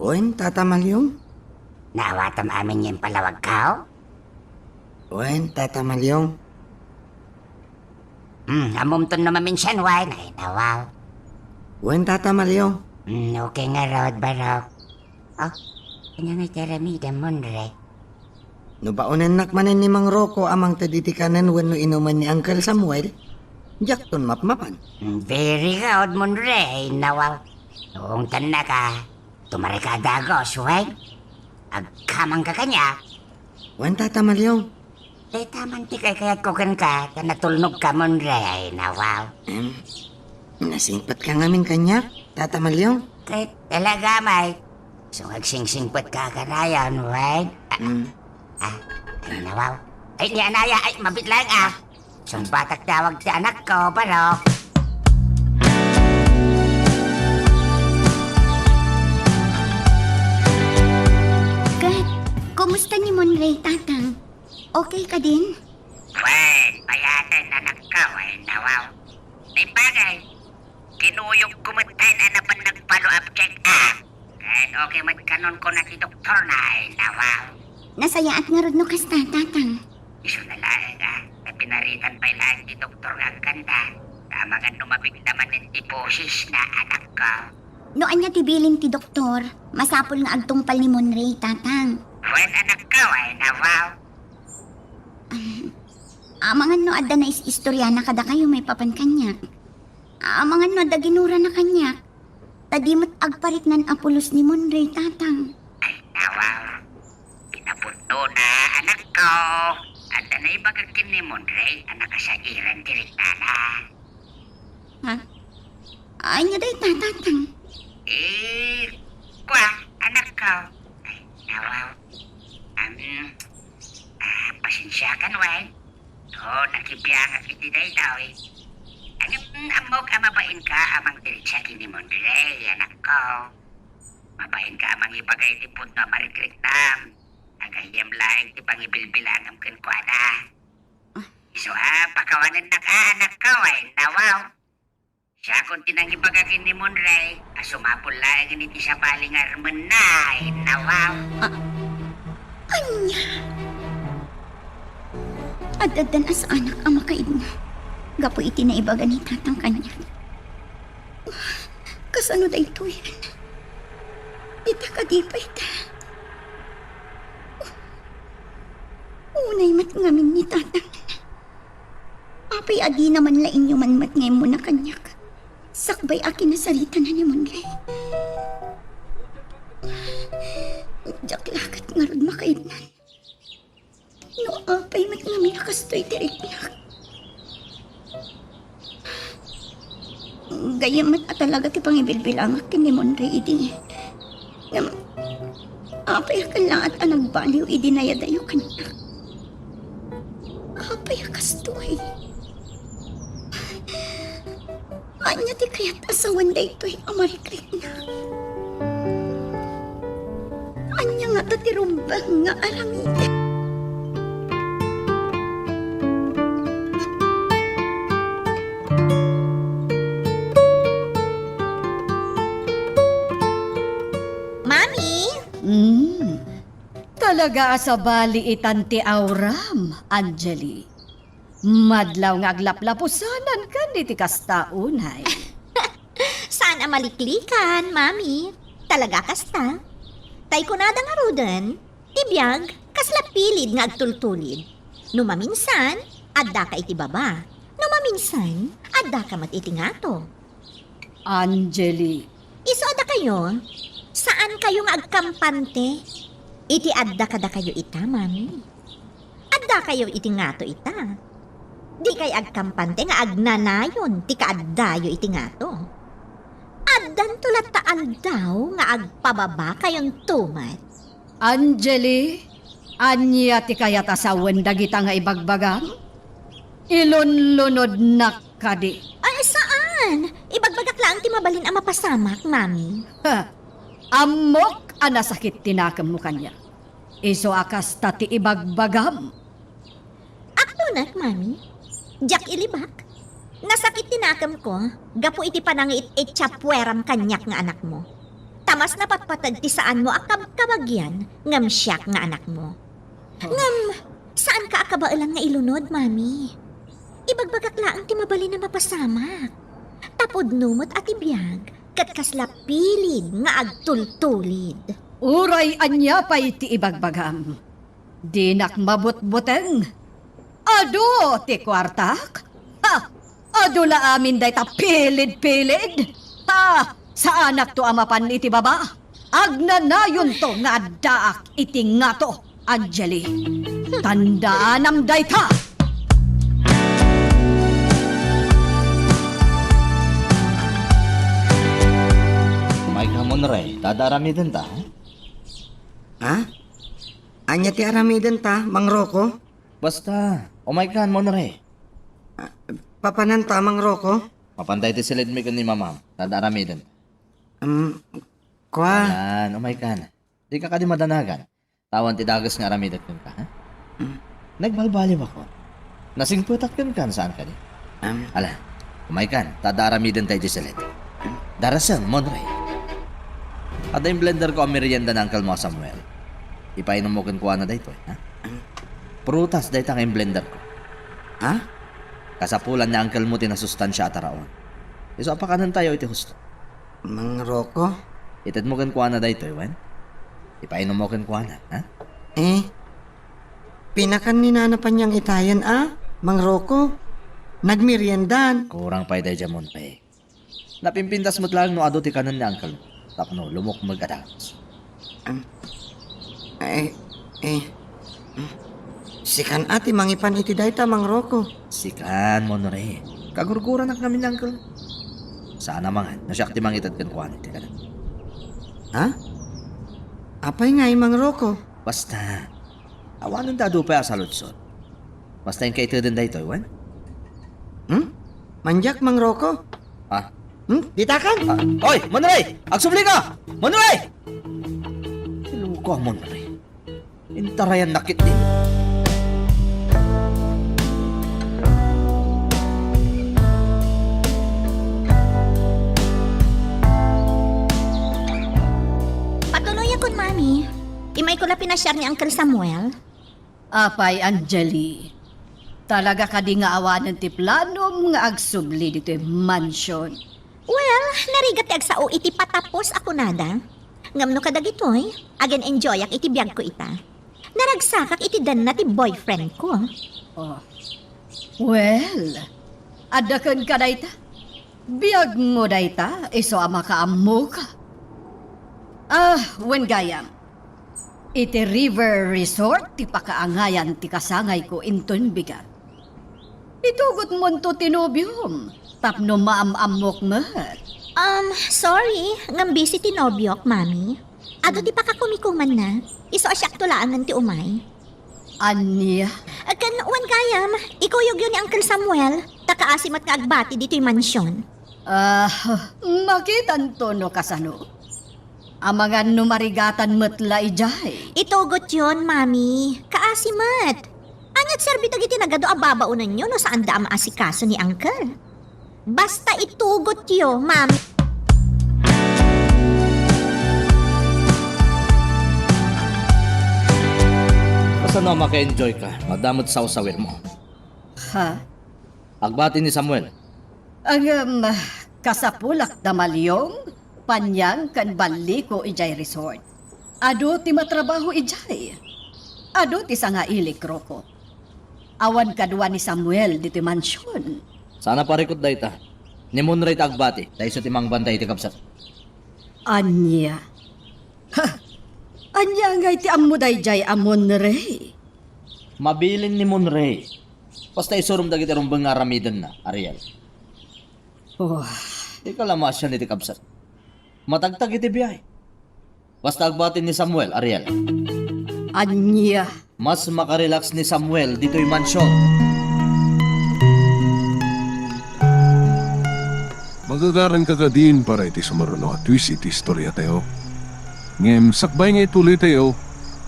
Wen, Tata Malyong? Nawatam amin yung palawag kao? Wen, Tata Malyong? Amumton na maminsan, wine. Ay, nawaw. Wen, Tata Malyong? Okay nga, Rod Barok. Oh, kanya nga tiramida, Monray. No baunan nakmanan ni Mang Rocco amang taditikanan when no inuman ni Uncle Samuel, jakton mapmapan. Very good, Monray. Nawaw. Noong tanda ka, tumari ka dagos, wine. Agkamang ka kanya. Wen, Tata Malyong? Taman ti kay kayat ko kan ka, natulnog ka, Monray. Ay, nawaw. Nasingpat ka ngamin kanya, Tata Malyong? Kay talaga, Mike. So, agsingsingpot ka kanayan, right? Ay, nawaw. Ay, ni Anaya, ay, mabit lang, So, batak tawag ti anak ko, Barok. Kat, kumusta ni Monray, tatang? Okay ka din? Well, payatan anak ko, ay, nawaw. May bagay. Kinuyog kumutayin anapan nag-follow up check-up. Kahit okay man kanon ko na si doktor na, ay, nawaw. Nasaya at nga rod no kasta, tatang. Iso na laing, na pinaritan pa ilang si doktor ang kanta. Tama nga numabig naman ng tiposis na anak ko. Noan niya tibilin ti doktor, masapol nga agtungpal ni Monray, tatang. Well, anak ko, ay, nawaw. Amangan no adda na istorya na kada kayo may papan kanyak. Amangan no adda ginura na kanyak. Tadimot agparik nan apulos ni Monray, tatang. Ay, nawaw. Pinapunto na, anak ko. At na ibagakin ni Monray, anak ka sa iran direktana. Ha? Ay nga day, tatang. Kwa, anak ko. Ay, nawaw. Pasensya ka, Wayne. Nakibiya ka kiti day daw, amok mabain ka amang diritsa kini Monray, anak ko. Mabain ka amang ibagay ti punto marikritam. Agayam laing ti pangibilbilang am kenkwana. So pakawanan na ka, anak ko, nawaw. Siya kung tinang ibagakin ni Monray, sumapol laing ni ti sa baling arman na, nawaw. Anya? Adadan as anak ang makaid na. Gapo iti na ibaga ni tatang kanya. Kasano da ito yan? Ita ka di pa ita. Unay mat ngamin ni tatang. Apay adi naman lain yung manmat ngayon mo na kanyak. Sakbay akin na sarita na ni Monray. Jak lakat nga rod makaid na. No apay mat ngamin nakastoy direk niya. Gayamat at talaga ti pangibilbilang kini Monre idi. Apay ka lang at anagbaliw idi nayadayo kanya. Apay kastoy. Anya ti kaya't asawan da ito'y amarikay na. Anya nga tatirumbang nga aramid. Mami! Talaga sa bali itanti auram, Anjali. Madlaw nga aglaplapusanan ka ni ti kasta unay. Saan ang maliklikan, Mami? Talaga kasta? Tay kunada nga rudan, tibiyag, kaslapilid nga agtultulid. Numaminsan, adda ka iti baba. Numaminsan, adda ka mat iti ngato. Anjali, Iso adda kayo? Saan kayo nga agkampante? Iti adda kada kayo ita, Mami. Adda kayo iti ngato ita. Di kay agkampante nga agnanayon, ti kaaddayo iti ngato. Addan tulat taal daw nga agpababa kayong tumat. Anjali, anya ti kayat asawan dagita nga ibagbagam? Ilunlunod na kadi. Ay, saan? Ibagbagak lang ti mabalin ang mapasamak, Mami. Ha, amok anasakit tinakam mo kanya. Iso akas tati ibagbagam. Aktunak, Mami. Jack ilibak. Nasakit tinakam ko, gapo iti panangit etchapweram kanyak nga anak mo. Tamas na patpatad ti saan mo akabkabagyan, ngam siyak nga anak mo. Ngam, saan ka akabailan nga ilunod, Mami? Ibagbagak laang ti mabali na mapasamak. Tapod numot at ibiyag, kat kaslapilid nga agtultulid. Uray anya pa iti ibagbagam. Dinak mabutbuteng. Ado ti kwartak? Ha! Ado la amin day ta pilid-pilid? Ha! Sa anak to amapan iti baba? Agnanayon to nga daak iti ngato, Anjali. Tandaanam day ta! Umay ka mo na rin. Dadarami din ta. Ha? Anya ti aramiden ta, Mang Rocco? Basta, umay ka mo na rin. Papanan ta, Mang Rocco? Mapantay ti silid mi ko ni mamam. Dadarami din. Kwa? Yan, umay ka na. Di ka kadi madanagan. Tawan ti dagas nga aramidat kun ka, ha? Nagbalbali ba ko? Nasingputat kun kan saan ka di? Ala, umay kan, tadarami din tayo di silid. Darasang, Monray. Ada yung blender ko ang merienda ng Uncle mo, Samuel. Ipainom mo kun kuha na dito, ha? Prutas dahil tang yung blender ko. Ha? Kasapulan ni Uncle mo tinasustansya at araon. Iso apakanan tayo iti husto. Mang Rocco? Itad mo kun kuha na dito, Iwan. Ipainom mo kun kuha na, ha? Pinakan ni nanapan niyang itayan, Mang Rocco? Nagmeriendan. Kurang pa dahil dyan mo pa eh. Napimpintas mo't lang no ado ti kanan ni Uncle mo. Tapno, lumok mag-adams. Sikan ati mangipan iti dayta, Mang Rocco. Sikan mo no rin. Kagurguran ak namin ni Uncle. Sana mangan, nasyak ti mangitad kan kuha ti kanan. Ha? Apay nga, Mang Rocco? Basta, awanan dado pa sa lutsot. Basta yung kaito din dito, Iwan. Manjak, Mang Rocco? Ha? Ditakan? Oy, Monray! Agsubli ka! Monray! Siluko ang Monray. Intarayan nakit din. Patuloy akon, Mami. Imay ko la pinasyar ni Uncle Samuel. Apay, Anjali. Talaga ka di nga awanan ti planom nga agsubli dito mansion. Well, narigat ti agsao iti patapos ako nada. Ngamno ka dagitoy, agan enjoy ak iti biyag ko ita. Naragsakak iti dan na ti boyfriend ko. Oh. Well, adakan ka dayta. Biyag mo dayta, iso ama ka ammo ka. Wen gayam. Iti River Resort, ti pakaangayan ti kasangay ko inton bigat. Itugot mo to tinubyom. tapno maamamok mo. Sorry, ngam busy ti nobyok, mami. Ado ti pakakumikuman na. Iso asyak tulaan ng ti umay. Anya? Kan, wan kayam, ikuyog yun ni Uncle Samuel. Takaasimat nga agbati dito'y mansyon. Makitan to no kasano. Ang mga numarigatan matla ijay. Itugot yun, mami. Kaasimat. Anyat serbi tagiti nagado ababaunan nyo no saan da maasikaso ni Uncle. Basta itugot yo, mami. Basta no, maka-enjoy ka. Madamot sa usawir mo. Ha? Agbati ni Samuel. Ang kasapulak damalyong panyang kan baliko ijay resort. Ado ti matrabaho ijay. Ado ti sanga ilik roko. Awan kadwa ni Samuel diti mansyon. Sana parikot day ta. Ni Monray ta agbati. Dahil sa timang bantay ti kapsat. Anya. Ha? Anya ngay ti ammo dayjay amon re. Mabilin ni Monray. Basta isurum dagiti rumbang nga ramidan na, Ariel. Oh, Di ka lamas siya ni ti kapsat. Matagtag iti biyay. Basta agbati ni Samuel, Ariel. anya. Mas makarelax ni Samuel dito'y mansyon. Magagaran ka ka din para iti sumaruno at twist iti istorya tayo. Ngem, sakbay nga ituloy tayo,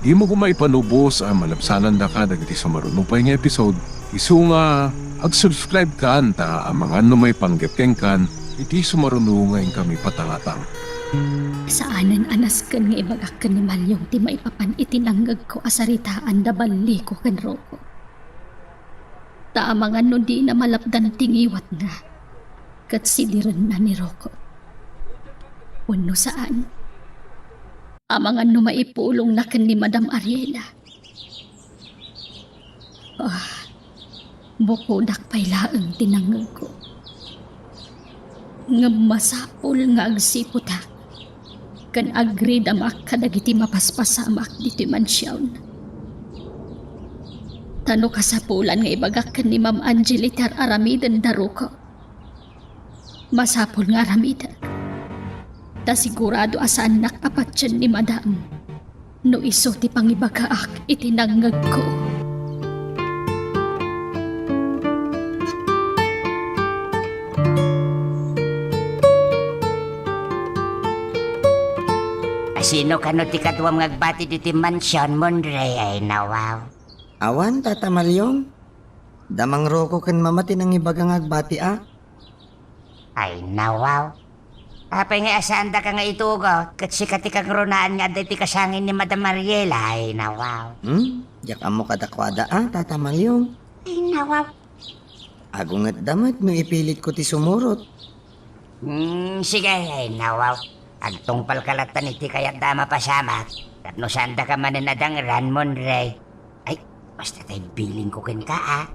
di mo kumaipanubos ang malapsanan da ka dagiti sumaruno pa nga episode. Isu nga, ag-subscribe ka anta ang mga may panggapkeng kan, iti sumaruno ngayon kami patangatang. Saanan anas kan nga ibagak kan ni Malyong ti maipapan itinanggag ko asaritaan da bali ko kan Roko. Taamangan no di na malapdan tingiwat na. Kat sidiran na ni Roko. Uno saan? Amangan no maipulong na kan ni Madam Ariela. Bukodak pa'y laang tinanggag ko. Nga masapul nga agsiputak. Kan agreed amak kadagiti mapaspasamak dito mansyawn. Tano kasapulan nga ibagak kan ni Ma'am Angelitar aramidan daruko. Masapul nga aramidan. Ta sigurado asaan nakapat siya ni Madam. No iso ti pangibagaak itinanggag ko. Sino ka no ti kadwam ngagbati diti mansyon, Monray ay nawaw. Awan, Tata Malyong. Damang roko kan mamati ng ibagang agbati Ay nawaw. Apay nga asaan da ka nga itugot, kat sikati kang runaan nga dati kasangin ni Madam Mariela, ay nawaw. Yak amo kadakwada Tata Malyong. Ay nawaw. Agungat damat no ipilit ko ti sumurot. Sige, ay nawaw. Agtungpal kalatan iti kayat dama pasamak. At no saan da ka maninadang ran, Monray. Ay, basta tayo biling ko kin ka,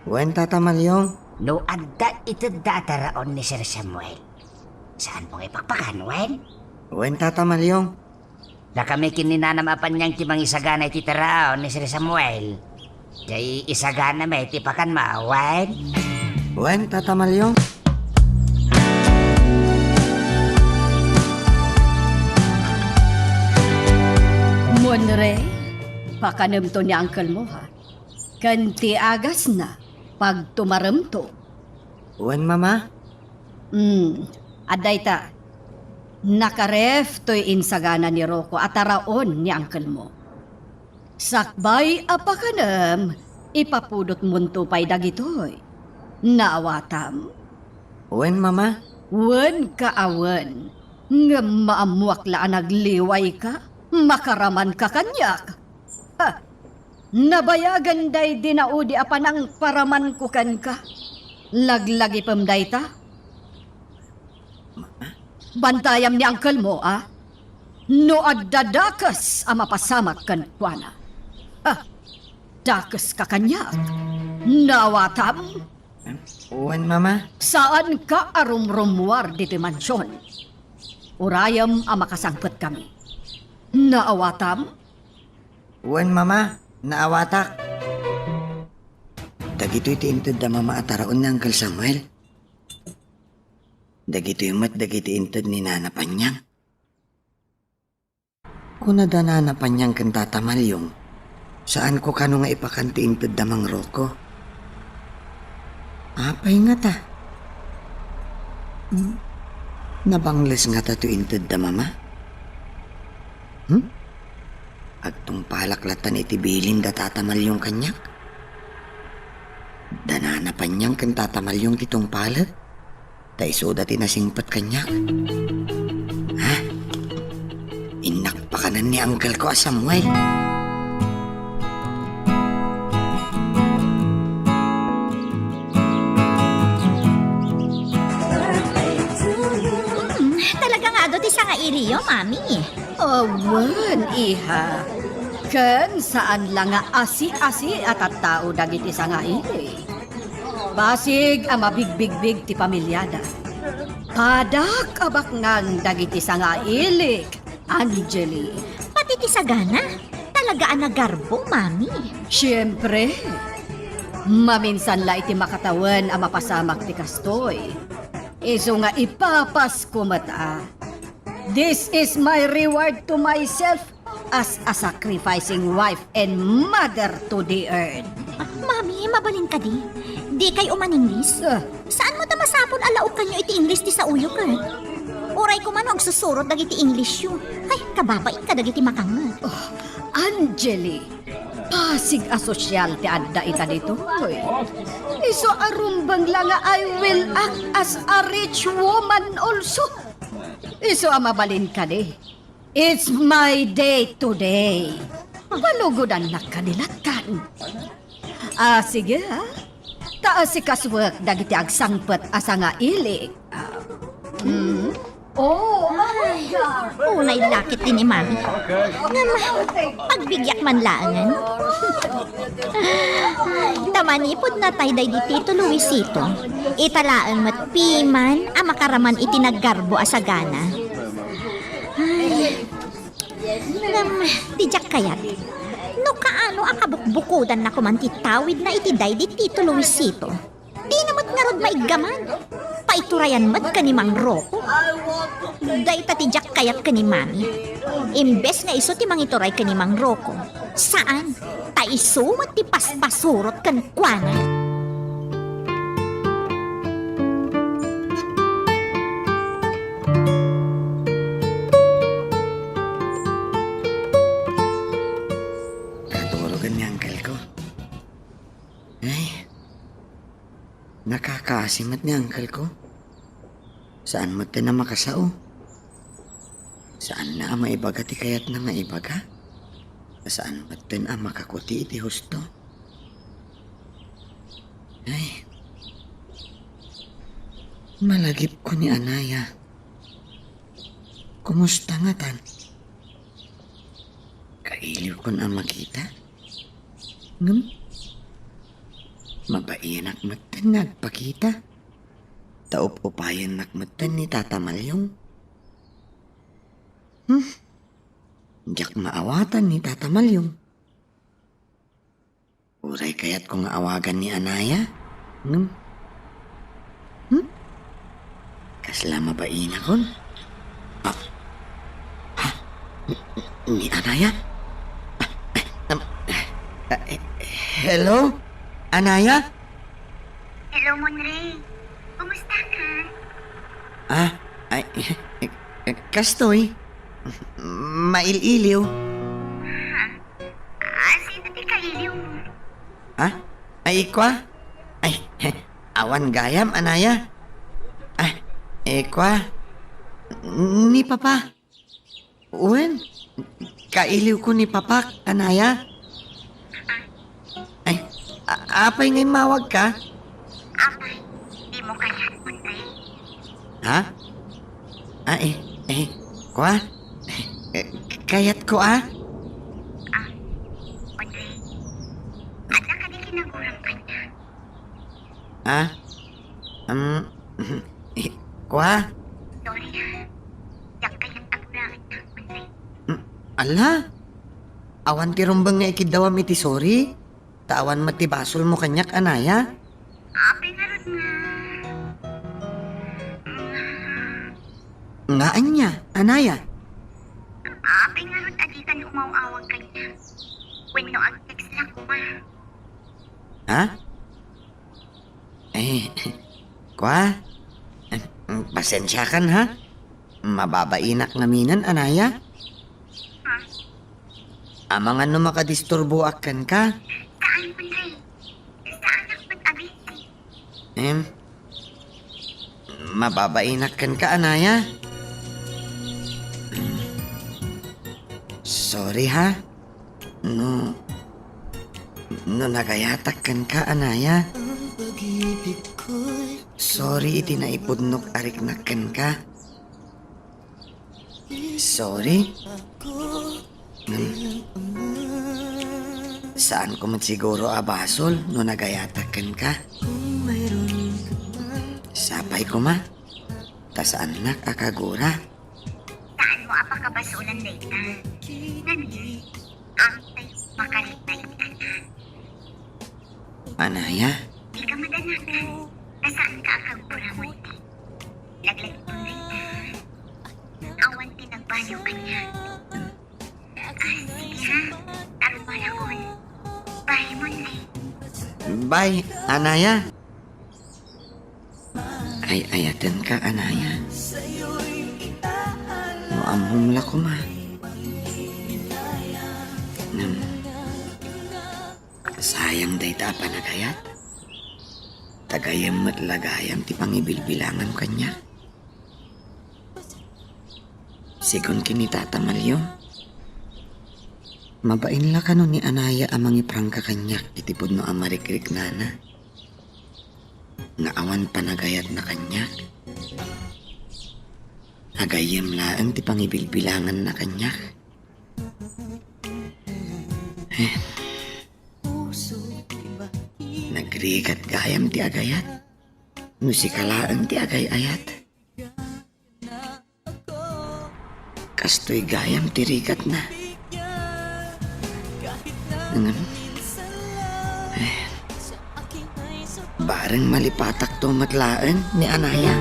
Wen, Tata Malyong. No adda ito dataraon ni Sir Samuel. Saan mong ipakpakan, Wen? Wen, Tata Malyong. Na kami kininanamapan niyang timang isagana iti taraon ni Sir Samuel. Kay isagana may tipakan maawan. Wen, Tata Malyong. Monre, pakanam to ni Uncle mo ha. Kanti agas na pag tumaram to. Wen, Mama. Aday ta. Nakaref to'y insagana ni Roko at araon ni Uncle mo. Sakbay apakanam, ipapudot munto pa'y dagitoy. Naawatam. Wen, Mama. Wen kaawan. Nga maamuak laan nagliway ka, makaraman ka kanyak. Ha, nabayagan day dinaudi apan ang paraman ko kan ka. Laglagi pamday ta. Bantayam ni Uncle mo, no addadakas ang mapasamak kan kuana. Ha, dakas ka kanyak. Nawatam. Wen, Mama. Saan ka arumrumuar dito mansyon? Urayam ang makasangpot kami. Naawatam? Wen, Mama. Naawatak. Dagito iti inted da Mama at araon ni Uncle Samuel. Dagito yumat dagiti intad ni Nana Panyang. Kuna da Nana Panyang kan tatamalyong, saan ko kano nga ipakanti intad damang Roko? Apay nga ta. Nabangles nga ta to intad da mama? Agtong palaklatan iti bilin da tatamalyong kanyak? Da Nana Panyang kan tatamalyong kitong palat? Ta iso dati nasingpat kanyak? Ha? Inakpakanan ni uncle ko Samuel. Talaga nga do ti sa nga iriyo, mami. Awan, iha. Ken saan lang nga asi-asi at at tao dagiti sa nga ili. Basig ang mabigbig-big ti pamilyada. Padak abak ngang dagiti sa nga ilik, Angeli. Pati ti sagana. Talaga ang nagarbo, mami. Siyempre, maminsan la iti makatawan ang mapasamak ti kastoy. Iso nga ipapasko mata. This is my reward to myself as a sacrificing wife and mother to the earth. Mami, mabalin ka di. Di kay umaninglis. Saan mo ta masapon alaog kanyo iti English ti sa uyo ka? Uray ko man ang susurot dagiti English yun. Ay, kababait ka dagiti makangat. Angeli, pasig asosyal ti adda ita dito. Iso arumbang lang nga I will act as a rich woman also. Iso mabalin ka di. It's my day today. Palugodan na kanilakan. Sige taas si kaswak dagiti agsangpet asa nga ilik. Oh my God! Unay lakit din ni mami. Pagbigyak man laangan. Tamanipod na tay day di Tito Luisito. Italaan mat piman ang makaraman itinaggarbo asagana. Tijak kayat. No kaano akabukbukudan na kuman titawid na itiday di Tito Luisito. Di namat nga rod maigaman. Paiturayan mat ka ni Mang Roko. Day tatijak kayat ka ni Mami. Imbes nga iso ti mangituray ka ni Mang Roko. Saan? Ta iso mat ti paspasurot kan kuana. Nakakaasimat ni uncle ko. Saan mo na makasao? Saan na maibaga ti kayat na maibaga? Saan mo na makakuti iti husto? Ay, malagip ko ni Anaya. Kumusta nga tan? Kailiw ko na makita? Mabaian nakmatan nagpakita. Taup-upayan nakmatan ni Tata Malyong. Diyak maawatan ni Tata Malyong. Uray kaya't kung awagan ni Anaya. Kasla mabain ako. Ni Anaya? Hello? Anaya? Hello, Monray. Kumusta ka? Kastoy. Maililiw. Sino ti kailiw mo? Ikwa? Awan gayam, Anaya. Ikwa? Ni Papa. Uwen, kailiw ko ni Papa, Anaya. Apay ngay mawag ka? Apay, di mo kaya, Monray. Kwa? Kayat ko, Monray, ada ka di kinagurang kanya. Kwa? Sorry yak kayang agurangin na, Monray. Ala? Awan ti rumbang nga ikidawam iti sorry? Tawan mati basol mo kanyak, Anaya? Apay nga ron nga. Ngaan niya, Anaya. Apay nga ron aditan umawawag kanya. When no ag-text lang ko ma. Ha? Kwa? Pasensya kan ha? Mababainak naminan, Anaya. Amangan no makadisturbo akan ka. Saan man rin? Saan ang pag-abisi? Mababainak kan ka, Anaya. Sorry ha. No nagayatak kan ka, Anaya. Sorry iti naipudnok ariknakan ka. Sorry. Saan ko man siguro abasol no nagayatakan ka? Sapay ko ma. Tasaan na kakagura. Saan mo apakabasulan na ita? Nani? Ang tayo makalit na ita na. Anaya, Di ka madanakan. Nasaan ka akagura mo iti? Laglag ito na ita. Awan tinagbanaw kanya. Sige ha. Tarumala ko. Bye mo na. bye, Anaya. Ay ayatan ka, Anaya. Muamhum la ko ma. Sayang day ta panagayat. Tagayam mat lagayam ti pangibilbilangan kanya. Sigon kinita tamalyo. Mabain la kano ni Anaya amang iprangka kanyak itipod no amarikrik nana. Nga awan panagayat na kanyak. Agayam laang ti pangibilbilangan na kanyak. Nagrigat gayam ti agayat. Musikalaan ti agay-ayat. Kastoy gayam ti rigat na. Bareng malipatak to matlaan ni Anaya.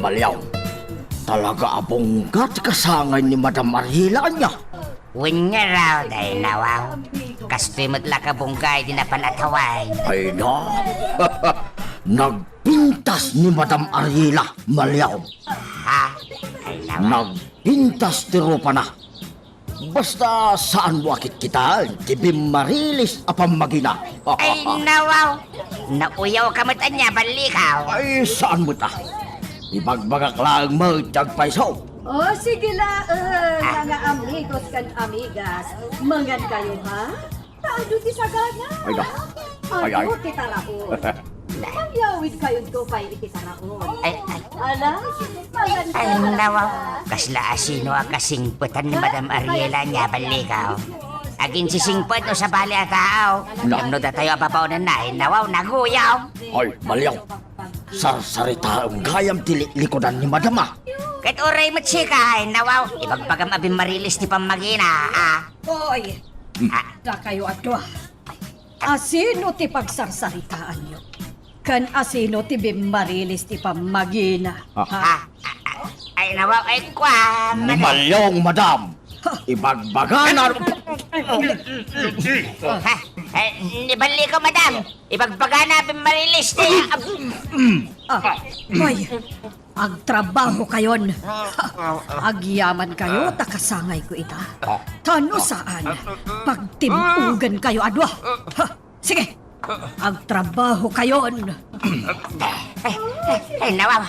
Malyaw, talaga abonggat kasangay ni Madam Ariela niya. Unya raw day nawaw. Kastoy matla ka bunggay di na panataway. Ay na, nagpintas ni Madam Ariela, Malyaw. Ha? Ay nawaw. Nagpintas tiro pa na. Basta saan wakit kita, tibim marilis apang magina. Ay nawaw. Nauyaw ka matanya balikaw. Ay, saan mo ta? Ibagbagak lang mo, tagpaisaw. Oh, sige la, mga amigos kan amigas. Mangan kayo ha? Taado ti sagana. Ay na. Ay, ay. Ano ti taraon? Magyawid kayo ko pa iti taraon. Ay. Ala, mangan Ay kayo. nawaw. Kasla asino ang kasingputan ni Madam Ariela niya balikaw. Aging sisingput no sa bali at tao. Ano da tayo apapaw na nawaw, naguyaw. Ay, Malyaw. Sarsarita ang gayam likodan ni Madama. Kat oray matsika, nawaw. Ibagpagam abim marilis ni pamagina, Oy, da kayo atwa. Asino ti pagsarsaritaan nyo? Kan asino ti bimarilis ti pamagina. Ha? Ay nawaw, ay kwa. Ni Malyong, Madam. Ibagbaga na... Nibali ko, madam. Ibagbaga na abim marilis ni... Ay, agtrabaho kayon. Agyaman kayo, takasangay ko ita. Tano saan? Pagtimugan kayo, adwa. Sige, agtrabaho kayon. Ay nawaw.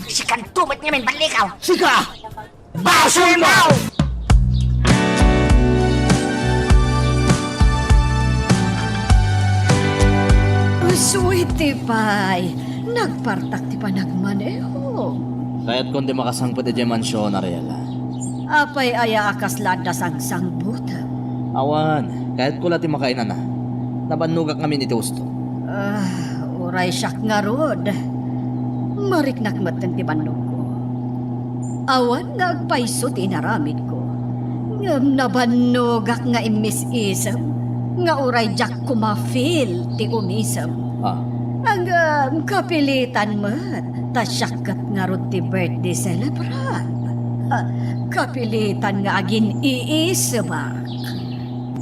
Si kantumot niya may balikaw. Sika! Basol mo! Sweetie pie, nagpartak ti pa nagmaneho. Kaya't kundi makasangpot di mansyon, Ariela. Apay aya akas lada sang buta. Awan, kahit kula ti makainan na. Nabanugak kami ni Tusto. Uray siyak nga rod. Mariknak matan ti bandog ko. Awan nga agpaiso ti inaramid ko. Ngam nabanogak nga imis-isam, nga uray jak kumafil ti umisam. Ah, Ang kapilitan mo, tasyakat nga ron ti birthday celebrat. Kapilitan nga agin iisamak.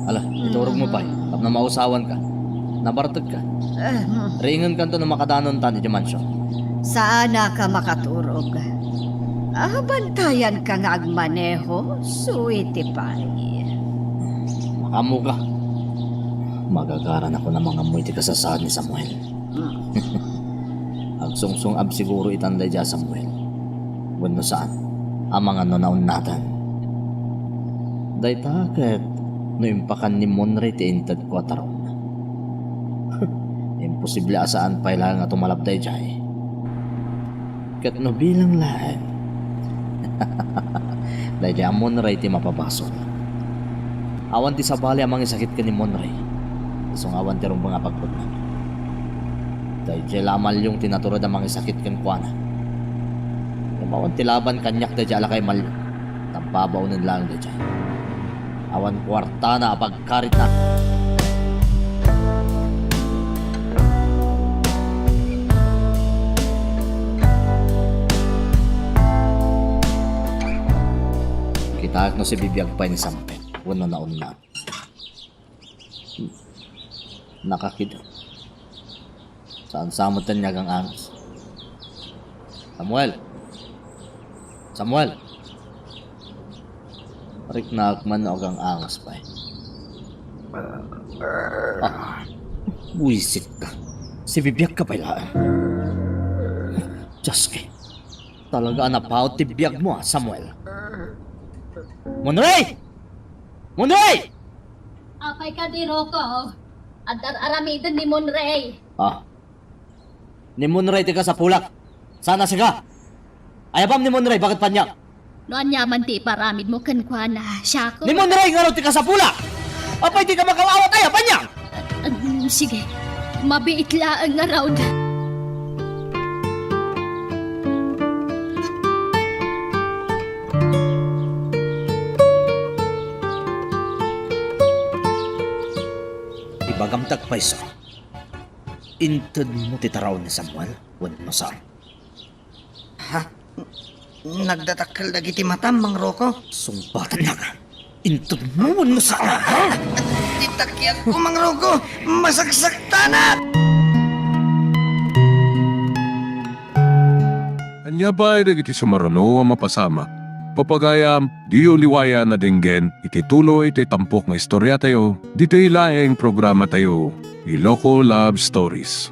ala, iturog mo pa. Tap na mausawan ka. Nabartag ka. Ringan ka to na makadanon tani di mansyon. Sana ka makaturog. Bantayan ka nga agmaneho, suwiti pay. Makamu ka. Magagaran ako ng mga muy ti kasasad ni Samuel. Agsungsung ab siguro itanday dya Samuel. Wano saan? Ang mga nonaon natin. Day takit. No impakan ni Monray ti intad ko ataron. Imposible asaan pa ilang nga tumalabday jay. Kat no bilang lahat. Dahil ang Monray ti mapabasol. Awan ti sabali ang mga sakit ka ni Monray. Isong awan ti rong mga pagpod na. Dahil lamal yung tinaturad ang mga sakit kan kuana. Yung awan ti laban kanyak dahil ala kay mal. Tampabaw ng lang dahil. Awan kwarta na pagkarit na. Kita no si bibiyag pa ni Sampe. Wano na una. Nakakid. Saan samutan niya kang angas? Samuel! Samuel! Parik na akman o kang angas pa eh. Buisit ka. Si bibiyag ka pala. Diyos ka. Talaga napaot ti biyag mo Samuel. Monray! Monray! Apay ka di Rocco. At aramidan ni Monray. Ni Monray tika sa pulak. Sana siga. Ayabam ni Monray, bakit panyak? Noan yaman ti paramid mo kankwana. Siya ko. Ni Monray nga tika sa pulak! Apay di ka makawawat ay, panyak! Sige. Mabiit laang nga raw. Ibagamtag pa iso. Intod mo titaraw ni Samuel. Wano saan? Ha? Nagdatakal dagiti matam, Mang Rocco. Sumbatan na ka. Intod mo wano saan? Titakyan ko, Mang Rocco. Masaksak tanat! Anya ba ay iti sumarano ang mapasama? Papagayam, di uliwaya na dinggen, iti tuloy iti tampok nga istorya tayo, dito ilaeng programa tayo, Iloko Love Stories.